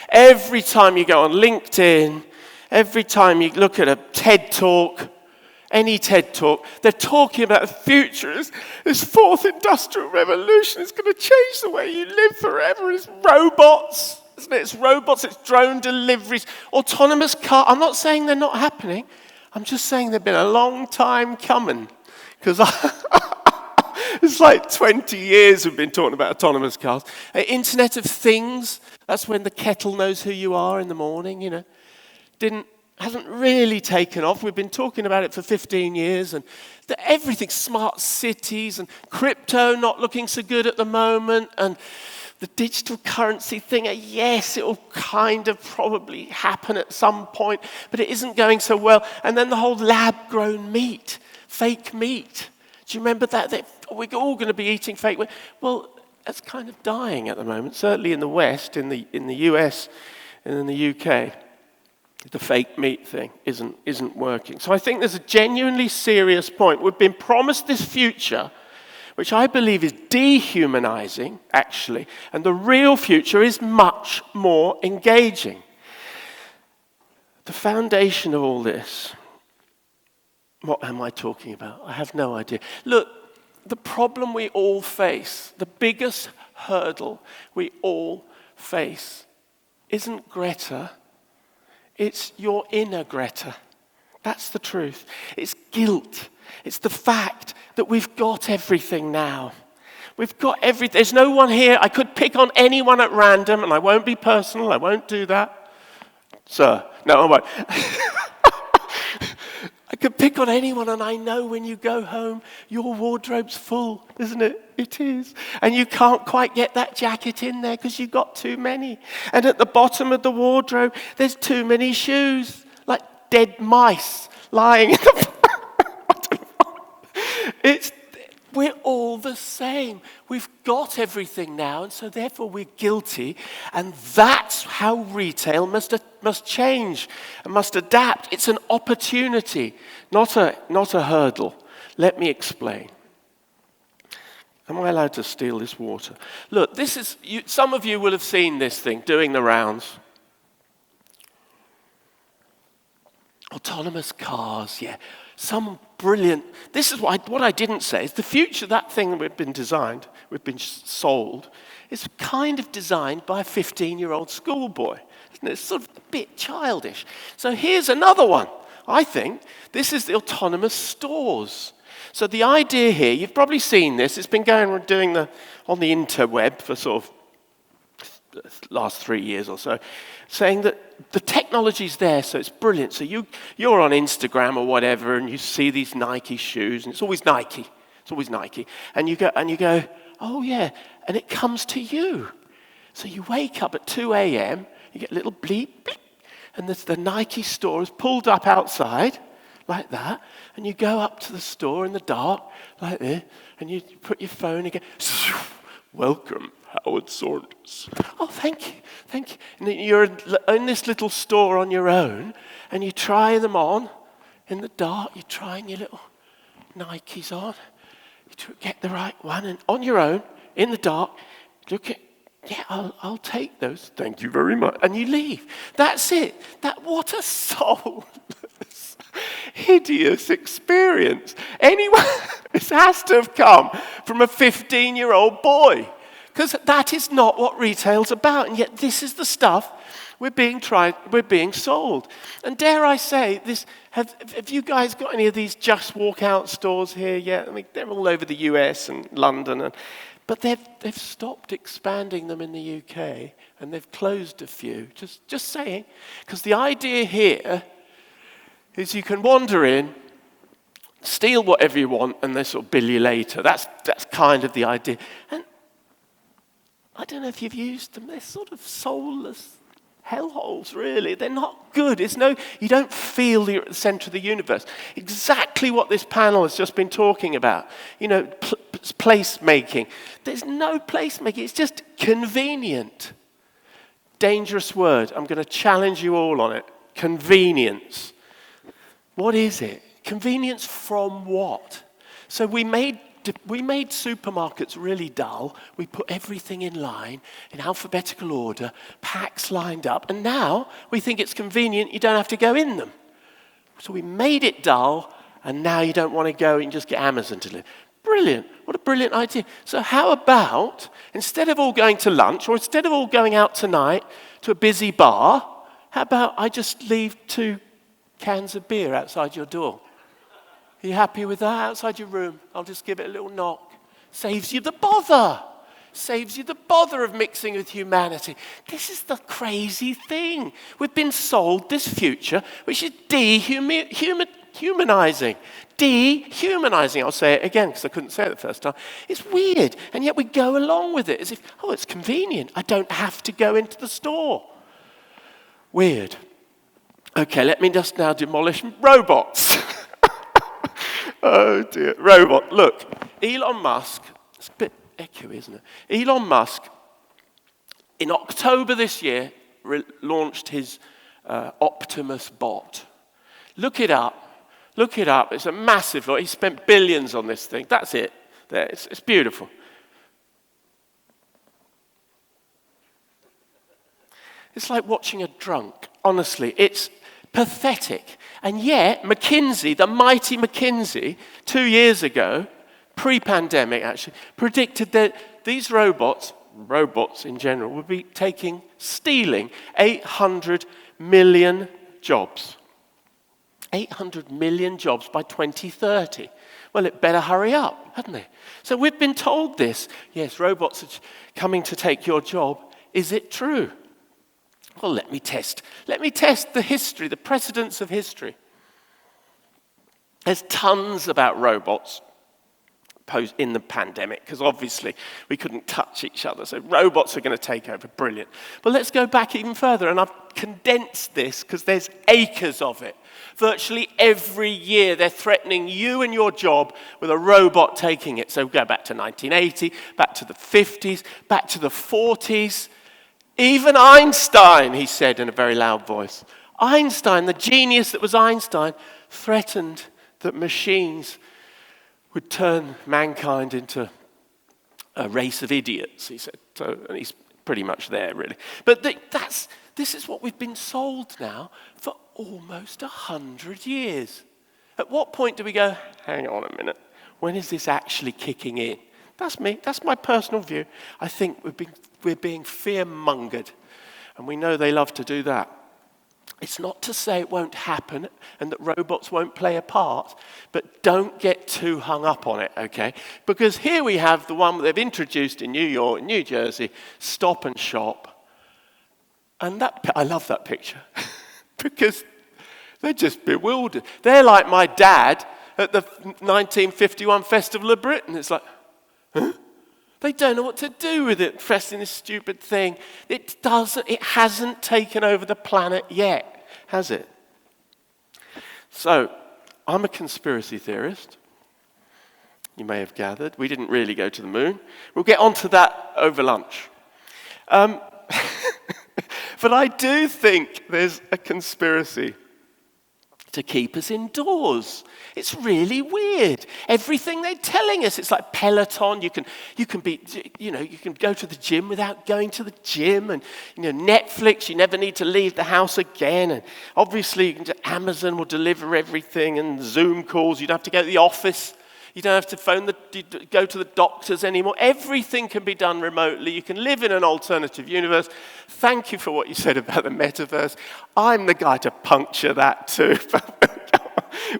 Every time you go on LinkedIn, every time you look at a TED Talk, any TED Talk, they're talking about the future. This fourth industrial revolution is going to change the way you live forever. It's robots, isn't it? It's robots, it's drone deliveries, autonomous car. I'm not saying they're not happening. I'm just saying they've been a long time coming. Because it's like 20 years we've been talking about autonomous cars. Internet of Things, that's when the kettle knows who you are in the morning, you know. Hasn't really taken off. We've been talking about it for 15 years. And everything, smart cities and crypto not looking so good at the moment. And the digital currency thing, yes, it will kind of probably happen at some point, but it isn't going so well. And then the whole lab-grown meat, fake meat. Do you remember that? We're all going to be eating fake meat. Well, that's kind of dying at the moment, certainly in the West, in the US and in the UK. The fake meat thing isn't working. So I think there's a genuinely serious point. We've been promised this future, which I believe is dehumanizing, actually, and the real future is much more engaging. The foundation of all this, what am I talking about? I have no idea. Look, the problem we all face, the biggest hurdle we all face, isn't Greta. It's your inner Greta. That's the truth. It's guilt. It's the fact that we've got everything now. We've got everything. There's no one here. I could pick on anyone at random, and I won't be personal. I won't do that. Sir, no, I won't. I could pick on anyone, and I know when you go home, your wardrobe's full, isn't it? It is. And you can't quite get that jacket in there because you've got too many. And at the bottom of the wardrobe, there's too many shoes, like dead mice lying in the... We're all the same. We've got everything now, and so therefore we're guilty. And that's how retail must change and must adapt. It's an opportunity, not a hurdle. Let me explain. Am I allowed to steal this water? Look, some of you will have seen this thing doing the rounds. Autonomous cars, yeah. Some brilliant, this is what I didn't say, is the future, that thing that we've been sold, is kind of designed by a 15-year-old schoolboy. Isn't it? It's sort of a bit childish. So here's another one, I think. This is the autonomous stores. So the idea here, you've probably seen this, it's been on the interweb for sort of the last 3 years or so, saying that the technology's there, so it's brilliant. So you're on Instagram or whatever, and you see these Nike shoes, and it's always Nike. And you go, oh yeah, and it comes to you. So you wake up at 2 a.m., you get a little bleep, bleep, and the Nike store is pulled up outside, like that, and you go up to the store in the dark, like this, and you put your phone and go, welcome, Howard Saunders. Oh, thank you. And then you're in this little store on your own, and you try them on in the dark. You're trying your little Nikes on. You get the right one, and on your own, in the dark, look at, yeah, I'll take those. Thank you very much. And you leave. That's it. What a soulless, hideous experience. Anyone, this has to have come from a 15-year-old boy. Because that is not what retail's about, and yet this is the stuff we're being sold. And dare I say, have you guys got any of these just walk out stores here yet? I mean, they're all over the US and London, but they've stopped expanding them in the UK, and they've closed a few. Just saying, because the idea here is you can wander in, steal whatever you want, and they sort of bill you later. That's kind of the idea. And I don't know if you've used them. They're sort of soulless hellholes, really. They're not good. You don't feel you're at the center of the universe. Exactly what this panel has just been talking about. Placemaking. There's no placemaking. It's just convenient. Dangerous word. I'm going to challenge you all on it. Convenience. What is it? Convenience from what? So we made supermarkets really dull. We put everything in line, in alphabetical order, packs lined up, and now we think it's convenient you don't have to go in them. So we made it dull, and now you don't want to go and just get Amazon to deliver. Brilliant. What a brilliant idea. So how about, instead of all going to lunch, or instead of all going out tonight to a busy bar, how about I just leave 2 cans of beer outside your door? Are you happy with that? Outside your room. I'll just give it a little knock. Saves you the bother. Saves you the bother of mixing with humanity. This is the crazy thing. We've been sold this future, which is dehumanizing. Dehumanizing. I'll say it again because I couldn't say it the first time. It's weird. And yet we go along with it as if, oh, it's convenient. I don't have to go into the store. Weird. Okay, let me just now demolish robots. Oh dear. Robot. Look, Elon Musk, it's a bit echoey, isn't it? Elon Musk, in October this year, launched his Optimus bot. Look it up. Look it up. It's a massive lot. He spent billions on this thing. That's it. There. It's beautiful. It's like watching a drunk. Honestly, it's pathetic. And yet, McKinsey, the mighty McKinsey, 2 years ago, pre-pandemic actually, predicted that these robots in general, would be stealing 800 million jobs. 800 million jobs by 2030. Well, it better hurry up, hadn't it? So we've been told this. Yes, robots are coming to take your job. Is it true? Well, let me test the history, the precedents of history. There's tons about robots in the pandemic, because obviously we couldn't touch each other, so robots are going to take over. Brilliant. But let's go back even further, and I've condensed this because there's acres of it. Virtually every year they're threatening you and your job with a robot taking it. So go back to 1980, back to the 50s, back to the 40s. Even Einstein, he said in a very loud voice, Einstein, the genius that was Einstein, threatened that machines would turn mankind into a race of idiots, he said. So, and he's pretty much there, really. But this is what we've been sold now for almost 100 years. At what point do we go, hang on a minute, when is this actually kicking in? That's me. That's my personal view. I think we're being fear-mongered, and we know they love to do that. It's not to say it won't happen and that robots won't play a part, but don't get too hung up on it, okay? Because here we have the one they've introduced in New York, New Jersey, Stop and Shop. And I love that picture because they're just bewildered. They're like my dad at the 1951 Festival of Britain. It's like, huh? They don't know what to do with it, pressing this stupid thing. It hasn't taken over the planet yet, has it? So, I'm a conspiracy theorist. You may have gathered. We didn't really go to the moon. We'll get onto that over lunch. But I do think there's a conspiracy to keep us indoors. It's really weird. Everything they're telling us, it's like Peloton. You can go to the gym without going to the gym, and Netflix. You never need to leave the house again. And obviously, Amazon will deliver everything, and Zoom calls. You don't have to go to the office. You don't have to go to the doctors anymore. Everything can be done remotely. You can live in an alternative universe. Thank you for what you said about the metaverse. I'm the guy to puncture that too.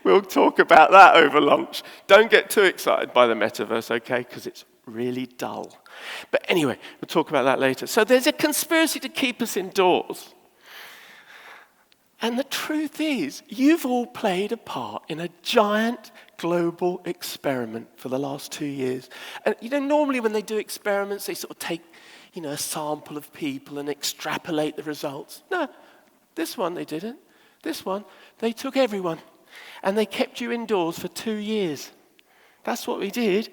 We'll talk about that over lunch. Don't get too excited by the metaverse, okay? Because it's really dull. But anyway, we'll talk about that later. So there's a conspiracy to keep us indoors. And the truth is, you've all played a part in a giant global experiment for the last 2 years. And normally when they do experiments, they sort of take, a sample of people and extrapolate the results. No, this one they didn't. This one, they took everyone. And they kept you indoors for 2 years. That's what we did.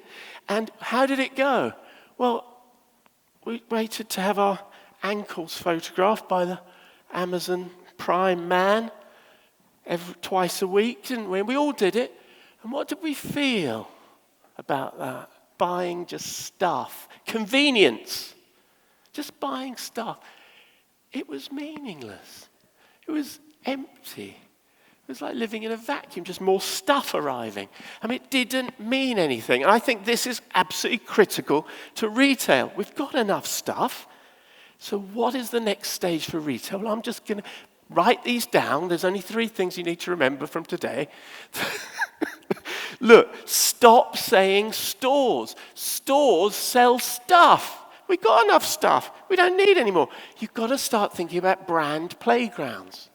And how did it go? Well, we waited to have our ankles photographed by the Amazon prime man twice a week, didn't we? We all did it. And what did we feel about that? Buying just stuff. Convenience. Just buying stuff. It was meaningless. It was empty. It was like living in a vacuum, just more stuff arriving. I mean, it didn't mean anything. And I think this is absolutely critical to retail. We've got enough stuff. So what is the next stage for retail? Well, I'm just going to write these down. There's only 3 things you need to remember from today. Look, stop saying stores. Stores sell stuff. We've got enough stuff. We don't need any more. You've got to start thinking about brand playgrounds.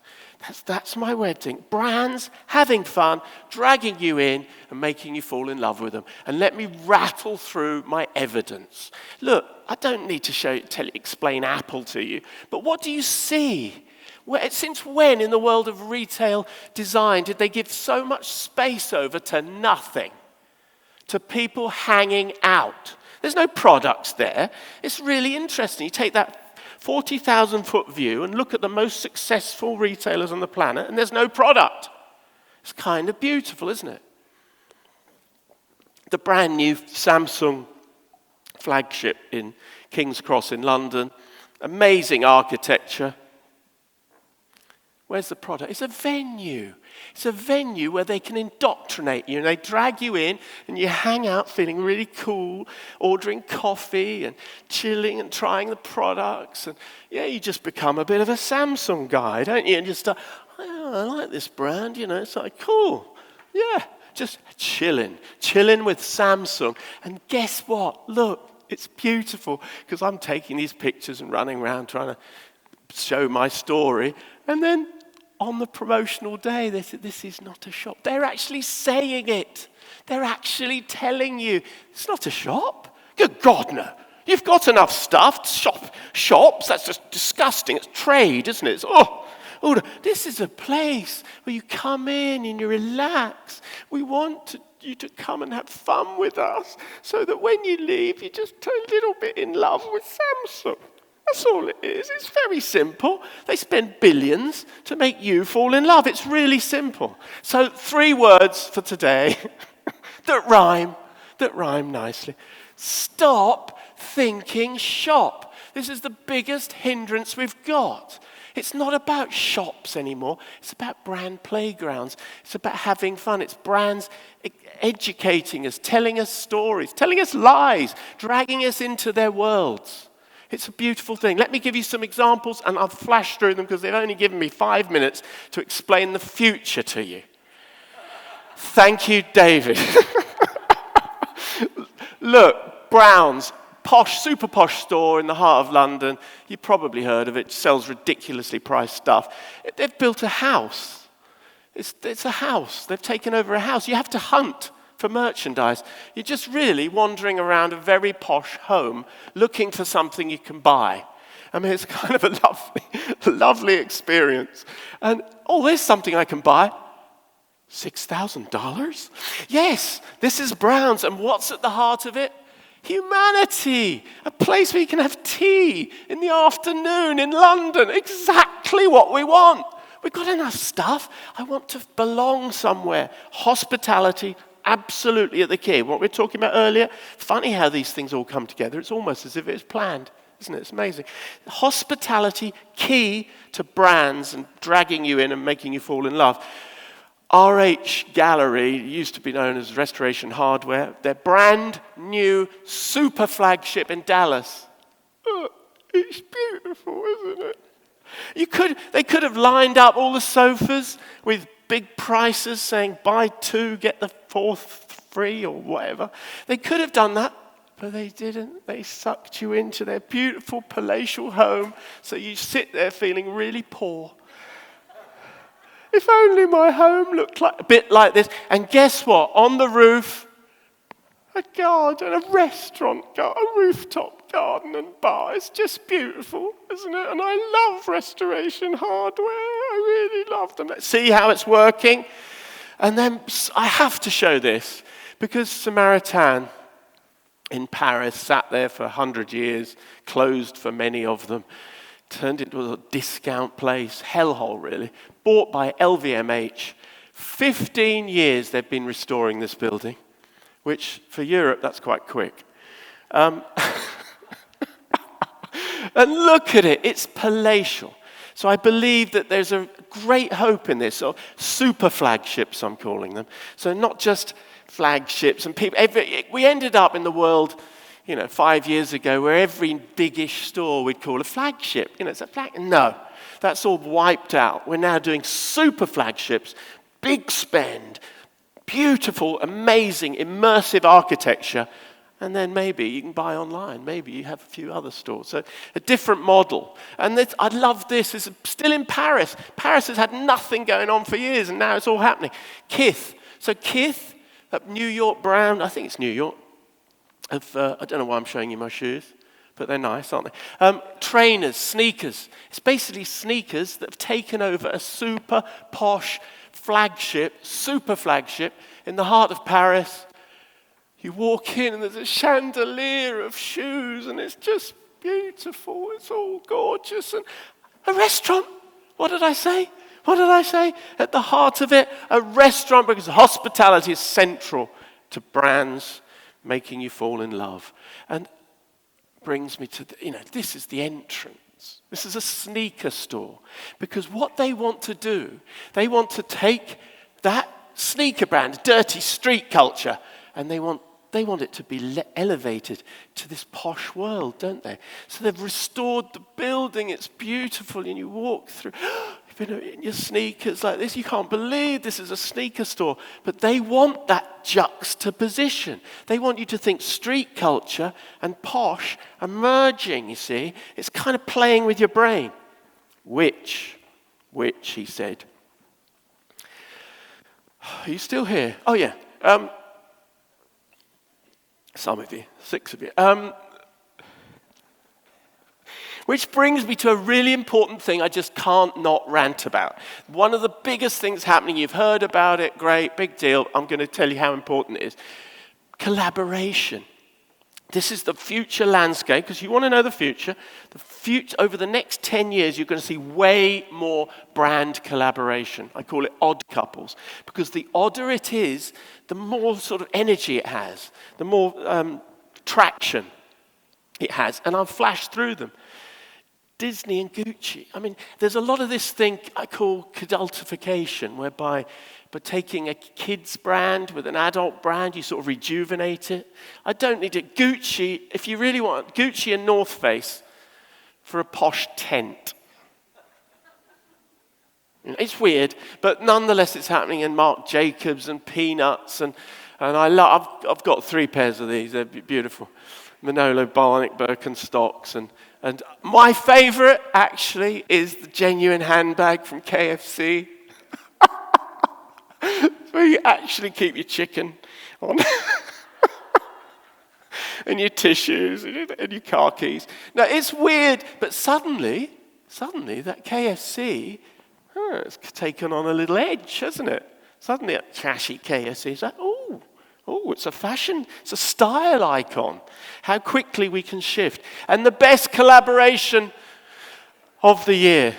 That's my way of thinking. Brands having fun, dragging you in and making you fall in love with them. And let me rattle through my evidence. Look, I don't need to explain Apple to you, but what do you see? Since when in the world of retail design did they give so much space over to nothing? To people hanging out. There's no products there. It's really interesting. You take that 40,000-foot view and look at the most successful retailers on the planet, and there's no product. It's kind of beautiful, isn't it? The brand new Samsung flagship in King's Cross in London, amazing architecture. Where's the product? It's a venue. It's a venue where they can indoctrinate you and they drag you in and you hang out feeling really cool, ordering coffee and chilling and trying the products. And yeah, you just become a bit of a Samsung guy, don't you? And you start, oh, I like this brand, you know, it's like, cool. Yeah, just chilling with Samsung. And guess what? Look, it's beautiful because I'm taking these pictures and running around trying to show my story. And then on the promotional day, they said, this is not a shop. They're actually saying it. They're actually telling you, it's not a shop. Good God, no. You've got enough stuff. Shops, that's just disgusting. It's trade, isn't it? This is a place where you come in and you relax. We want you to come and have fun with us so that when you leave, you just turn a little bit in love with Samsung. That's all it is. It's very simple. They spend billions to make you fall in love. It's really simple. So 3 words for today that rhyme nicely. Stop thinking shop. This is the biggest hindrance we've got. It's not about shops anymore. It's about brand playgrounds. It's about having fun. It's brands educating us, telling us stories, telling us lies, dragging us into their worlds. It's a beautiful thing. Let me give you some examples, and I'll flash through them because they've only given me 5 minutes to explain the future to you. Thank you, David. Look, Brown's, super posh store in the heart of London. You've probably heard of it. It sells ridiculously priced stuff. They've built a house. It's a house. They've taken over a house. You have to hunt for merchandise. You're just really wandering around a very posh home looking for something you can buy. I mean, it's kind of a lovely experience. And, there's something I can buy. $6,000? Yes, this is Brown's. And what's at the heart of it? Humanity. A place where you can have tea in the afternoon in London. Exactly what we want. We've got enough stuff. I want to belong somewhere. Hospitality, absolutely at the key. What we were talking about earlier, funny how these things all come together. It's almost as if it's planned, isn't it? It's amazing. Hospitality, key to brands and dragging you in and making you fall in love. RH Gallery, used to be known as Restoration Hardware, their brand new super flagship in Dallas. Oh, it's beautiful, isn't it? They could have lined up all the sofas with big prices saying buy 2, get the 4th free or whatever. They could have done that, but they didn't. They sucked you into their beautiful palatial home so you sit there feeling really poor. If only my home looked a bit like this. And guess what? On the roof, a garden, a restaurant, a rooftop garden and bar. It's just beautiful, isn't it? And I love Restoration Hardware. I really love them. Let's see how it's working. And then I have to show this because Samaritan in Paris sat there for 100 years, closed for many of them. turned into a discount place, hellhole really, bought by LVMH. 15 years they've been restoring this building, which for Europe, that's quite quick. And look at it, it's palatial. So I believe that there's a great hope in this, or super flagships, I'm calling them. So not just flagships and people. We ended up in the world, 5 years ago, where every biggish store we'd call a flagship. It's a flag. No, that's all wiped out. We're now doing super flagships, big spend, beautiful, amazing, immersive architecture. And then maybe you can buy online. Maybe you have a few other stores. So a different model. And I love this. It's still in Paris. Paris has had nothing going on for years, and now it's all happening. Kith. So Kith, that New York brand, I think it's New York. I don't know why I'm showing you my shoes, but they're nice, aren't they? Trainers, sneakers. It's basically sneakers that have taken over a super posh flagship, super flagship in the heart of Paris. You walk in and there's a chandelier of shoes and it's just beautiful. It's all gorgeous. And a restaurant. What did I say? What did I say? At the heart of it, a restaurant, because hospitality is central to brands making you fall in love. And brings me to, this is the entrance. This is a sneaker store. Because what they want to do, they want to take that sneaker brand, dirty street culture, and they want it to be elevated to this posh world, don't they? So they've restored the building. It's beautiful, and you walk through. You've been in your sneakers like this. You can't believe this is a sneaker store. But they want that juxtaposition. They want you to think street culture and posh are merging, you see. It's kind of playing with your brain. Which, he said. Are you still here? Oh, yeah. Some of you, 6 of you. Which brings me to a really important thing I just can't not rant about. One of the biggest things happening, you've heard about it, great, big deal. I'm going to tell you how important it is. Collaboration. This is the future landscape, because you want to know the future. Over the next 10 years, you're going to see way more brand collaboration. I call it odd couples, because the odder it is, the more sort of energy it has, the more traction it has. And I'll flash through them. Disney and Gucci. I mean, there's a lot of this thing I call kidultification, whereby by taking a kid's brand with an adult brand, you sort of rejuvenate it. I don't need it. Gucci, if you really want, Gucci and North Face for a posh tent. It's weird, but nonetheless it's happening in Marc Jacobs and Peanuts, and I've got 3 pairs of these. They're beautiful. Manolo Blahnik Birkenstocks, and my favorite actually is the genuine handbag from KFC. Where you actually keep your chicken on and your tissues and your car keys. Now, it's weird, but suddenly that KFC, it's taken on a little edge, hasn't it? Suddenly a trashy KFC is like, oh, it's a fashion, it's a style icon. How quickly we can shift. And the best collaboration of the year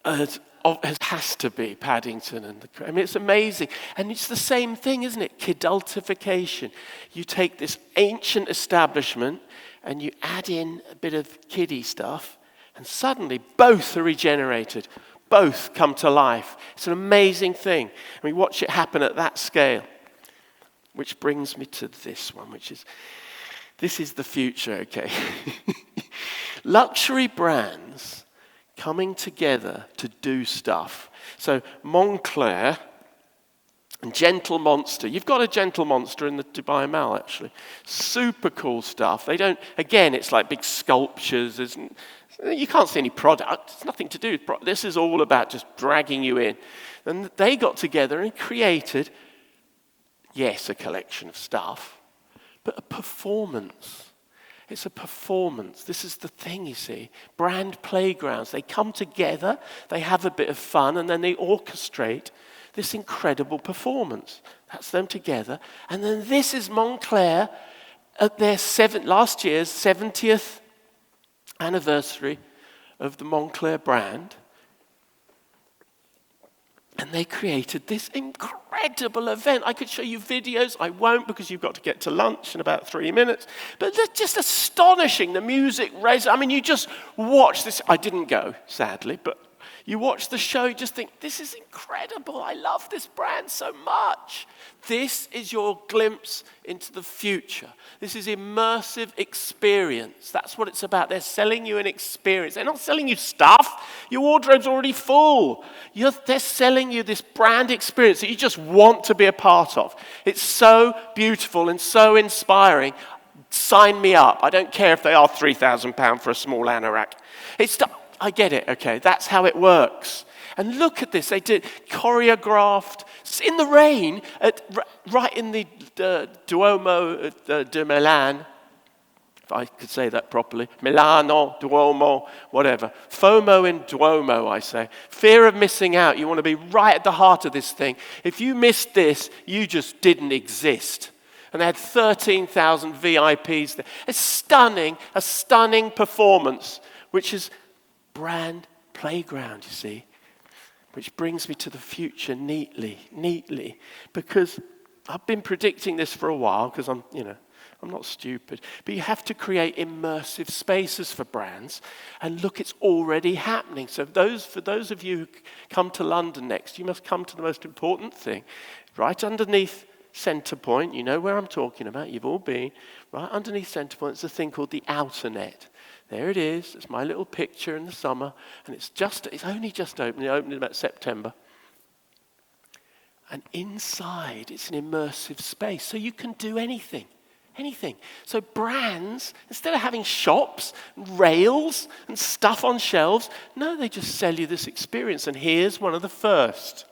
has to be Paddington and it's amazing. And it's the same thing, isn't it? Kidultification. You take this ancient establishment and you add in a bit of kiddie stuff, and suddenly both are regenerated. Both come to life. It's an amazing thing. And we watch it happen at that scale. Which brings me to this one, this is the future, okay? Luxury brands coming together to do stuff. So Moncler and Gentle Monster. You've got a Gentle Monster in the Dubai Mall, actually. Super cool stuff. It's like big sculptures. You can't see any product. It's nothing to do with product. This is all about just dragging you in. And they got together and created, yes, a collection of stuff, but a performance. It's a performance. This is the thing, you see. Brand playgrounds. They come together, they have a bit of fun, and then they orchestrate this incredible performance. That's them together. And then this is Moncler at their last year's 70th anniversary of the Montclair brand. And they created this incredible event. I could show you videos. I won't because you've got to get to lunch in about 3 minutes. But they're just astonishing. The music raised. I mean, you just watch this. I didn't go, sadly, but you watch the show, you just think, this is incredible. I love this brand so much. This is your glimpse into the future. This is immersive experience. That's what it's about. They're selling you an experience. They're not selling you stuff. Your wardrobe's already full. They're selling you this brand experience that you just want to be a part of. It's so beautiful and so inspiring. Sign me up. I don't care if they are £3,000 for a small anorak. I get it, okay, that's how it works. And look at this, they did choreographed, in the rain, right in the Duomo de Milan, if I could say that properly, Milano, Duomo, whatever. FOMO in Duomo, I say. Fear of missing out, you want to be right at the heart of this thing. If you missed this, you just didn't exist. And they had 13,000 VIPs there. A stunning performance, which is brand playground, you see, which brings me to the future neatly, because I've been predicting this for a while, because I'm not stupid, but you have to create immersive spaces for brands, and look, it's already happening. So for those of you who come to London next, you must come to the most important thing, right underneath Centre Point. You know where I'm talking about, you've all been, right underneath Centre Point, there's a thing called the Outer Net. There it is. It's my little picture in the summer, and it's only just opened. It opened in about September. And inside, it's an immersive space, so you can do anything. So brands, instead of having shops, and rails, and stuff on shelves, no, they just sell you this experience. And here's one of the first.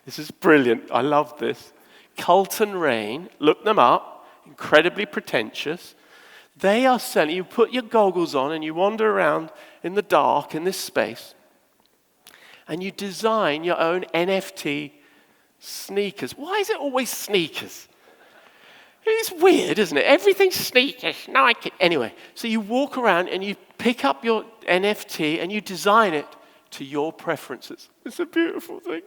This is brilliant. I love this. Colton Rain. Look them up. Incredibly pretentious. They are selling, you put your goggles on and you wander around in the dark in this space and you design your own NFT sneakers. Why is it always sneakers? It's weird, isn't it? Everything's sneakers, Nike. Anyway, so you walk around and you pick up your NFT and you design it to your preferences. It's a beautiful thing.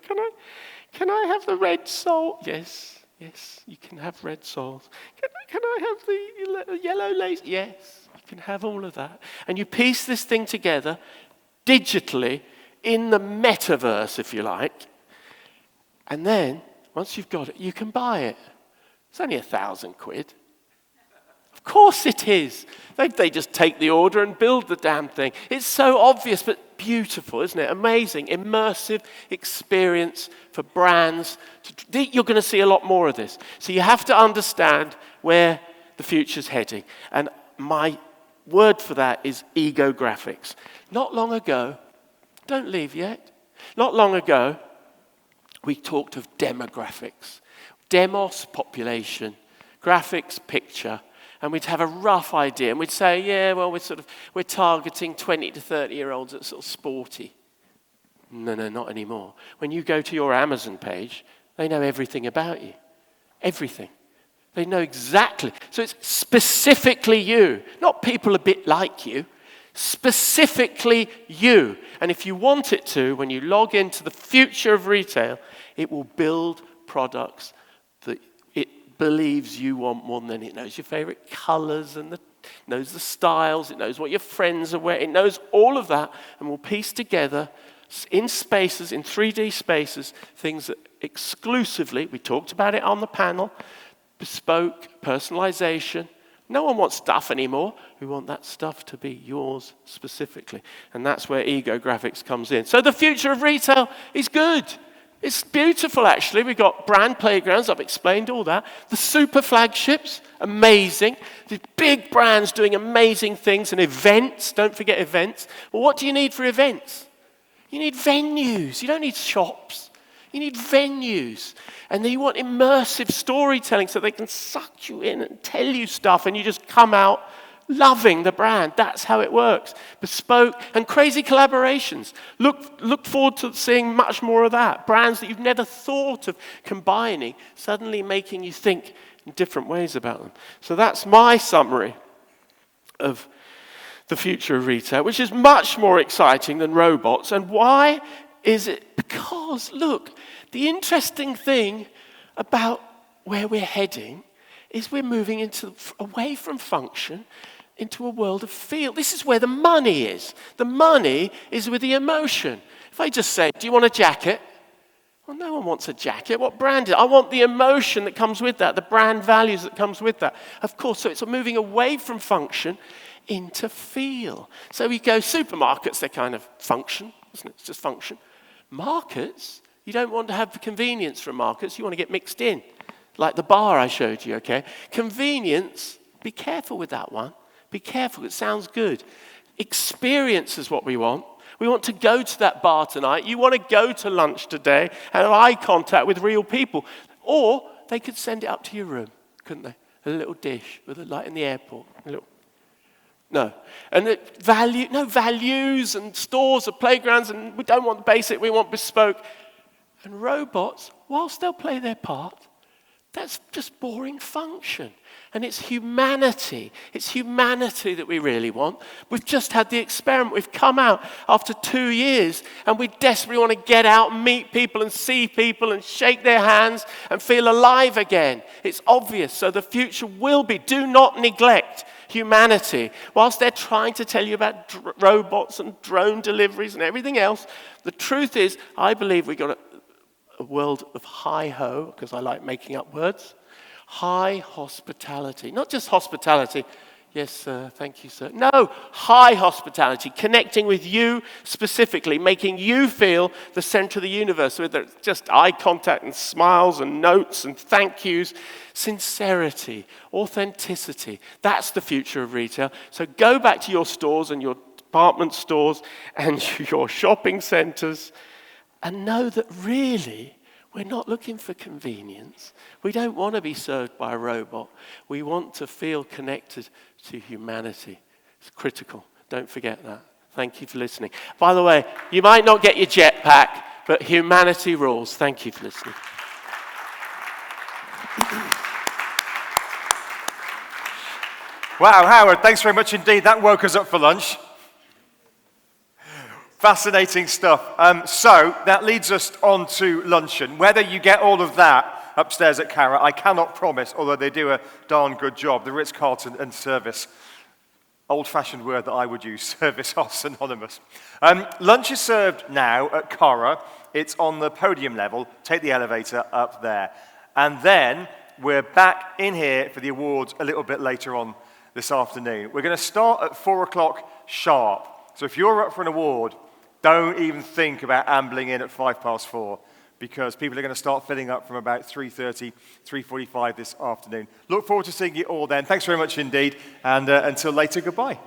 Can I have the red sole? Yes, you can have red soles. Can I have the yellow lace? Yes, you can have all of that. And you piece this thing together digitally in the metaverse, if you like. And then, once you've got it, you can buy it. It's only £1,000. Of course it is. They just take the order and build the damn thing. It's so obvious, but beautiful, isn't it? Amazing, immersive experience for brands. You're going to see a lot more of this. So you have to understand where the future's heading. And my word for that is ego graphics. Not long ago, don't leave yet. Not long ago, we talked of demographics. Demos, population. Graphics, picture. And we'd have a rough idea, and we'd say, yeah, well, we're targeting 20 to 30-year-olds that's sort of sporty. No, not anymore. When you go to your Amazon page, they know everything about you. Everything. They know exactly. So it's specifically you, not people a bit like you. Specifically you. And if you want it to, when you log into the future of retail, it will build products that it believes you want more than it knows your favorite colors and knows the styles, it knows what your friends are wearing, it knows all of that, and will piece together in spaces, in 3D spaces, things that exclusively, we talked about it on the panel, bespoke, personalization. No one wants stuff anymore. We want that stuff to be yours specifically. And that's where ego graphics comes in. So the future of retail is good. It's beautiful, actually. We've got brand playgrounds. I've explained all that. The super flagships, amazing. The big brands doing amazing things. And events, don't forget events. Well, what do you need for events? You need venues. You don't need shops. You need venues. And then you want immersive storytelling so they can suck you in and tell you stuff and you just come out loving the brand. That's how it works. Bespoke and crazy collaborations. Look forward to seeing much more of that. Brands that you've never thought of combining, suddenly making you think in different ways about them. So that's my summary of the future of retail, which is much more exciting than robots. And why is it? Because, look, the interesting thing about where we're heading is we're moving away from function into a world of feel. This is where the money is. The money is with the emotion. If I just say, do you want a jacket? Well, no one wants a jacket. What brand is it? I want the emotion that comes with that, the brand values that comes with that. Of course, so it's moving away from function into feel. So we go, supermarkets, they're kind of function, isn't it? It's just function. Markets, you don't want to have the convenience from markets. You want to get mixed in, like the bar I showed you, okay? Convenience, be careful with that one. Be careful, it sounds good. Experience is what we want. We want to go to that bar tonight. You want to go to lunch today and have eye contact with real people. Or they could send it up to your room, couldn't they? A little dish with a light in the airport. No. And values and stores and playgrounds, and we don't want basic, we want bespoke. And robots, whilst they'll play their part, that's just boring function. And it's humanity. It's humanity that we really want. We've just had the experiment. We've come out after 2 years, and we desperately want to get out and meet people and see people and shake their hands and feel alive again. It's obvious. So the future will be. Do not neglect humanity. Whilst they're trying to tell you about robots and drone deliveries and everything else, the truth is, I believe we've got a world of hi-ho, because I like making up words. High hospitality. Not just hospitality. Yes, sir. Thank you, sir. No, high hospitality. Connecting with you specifically. Making you feel the center of the universe. Whether it's just eye contact and smiles and notes and thank yous. Sincerity. Authenticity. That's the future of retail. So go back to your stores and your department stores and your shopping centers and know that really we're not looking for convenience. We don't want to be served by a robot. We want to feel connected to humanity. It's critical. Don't forget that. Thank you for listening. By the way, you might not get your jetpack, but humanity rules. Thank you for listening. Wow, Howard, thanks very much indeed. That woke us up for lunch. Fascinating stuff. So that leads us on to luncheon. Whether you get all of that upstairs at Cara, I cannot promise, although they do a darn good job. The Ritz-Carlton and service, old-fashioned word that I would use, service are synonymous. Lunch is served now at Cara. It's on the podium level. Take the elevator up there. And then we're back in here for the awards a little bit later on this afternoon. We're going to start at 4 o'clock sharp. So if you're up for an award, don't even think about ambling in at 4:05, because people are going to start filling up from about 3:30, 3:45 this afternoon. Look forward to seeing you all then. Thanks very much indeed, and until later, goodbye.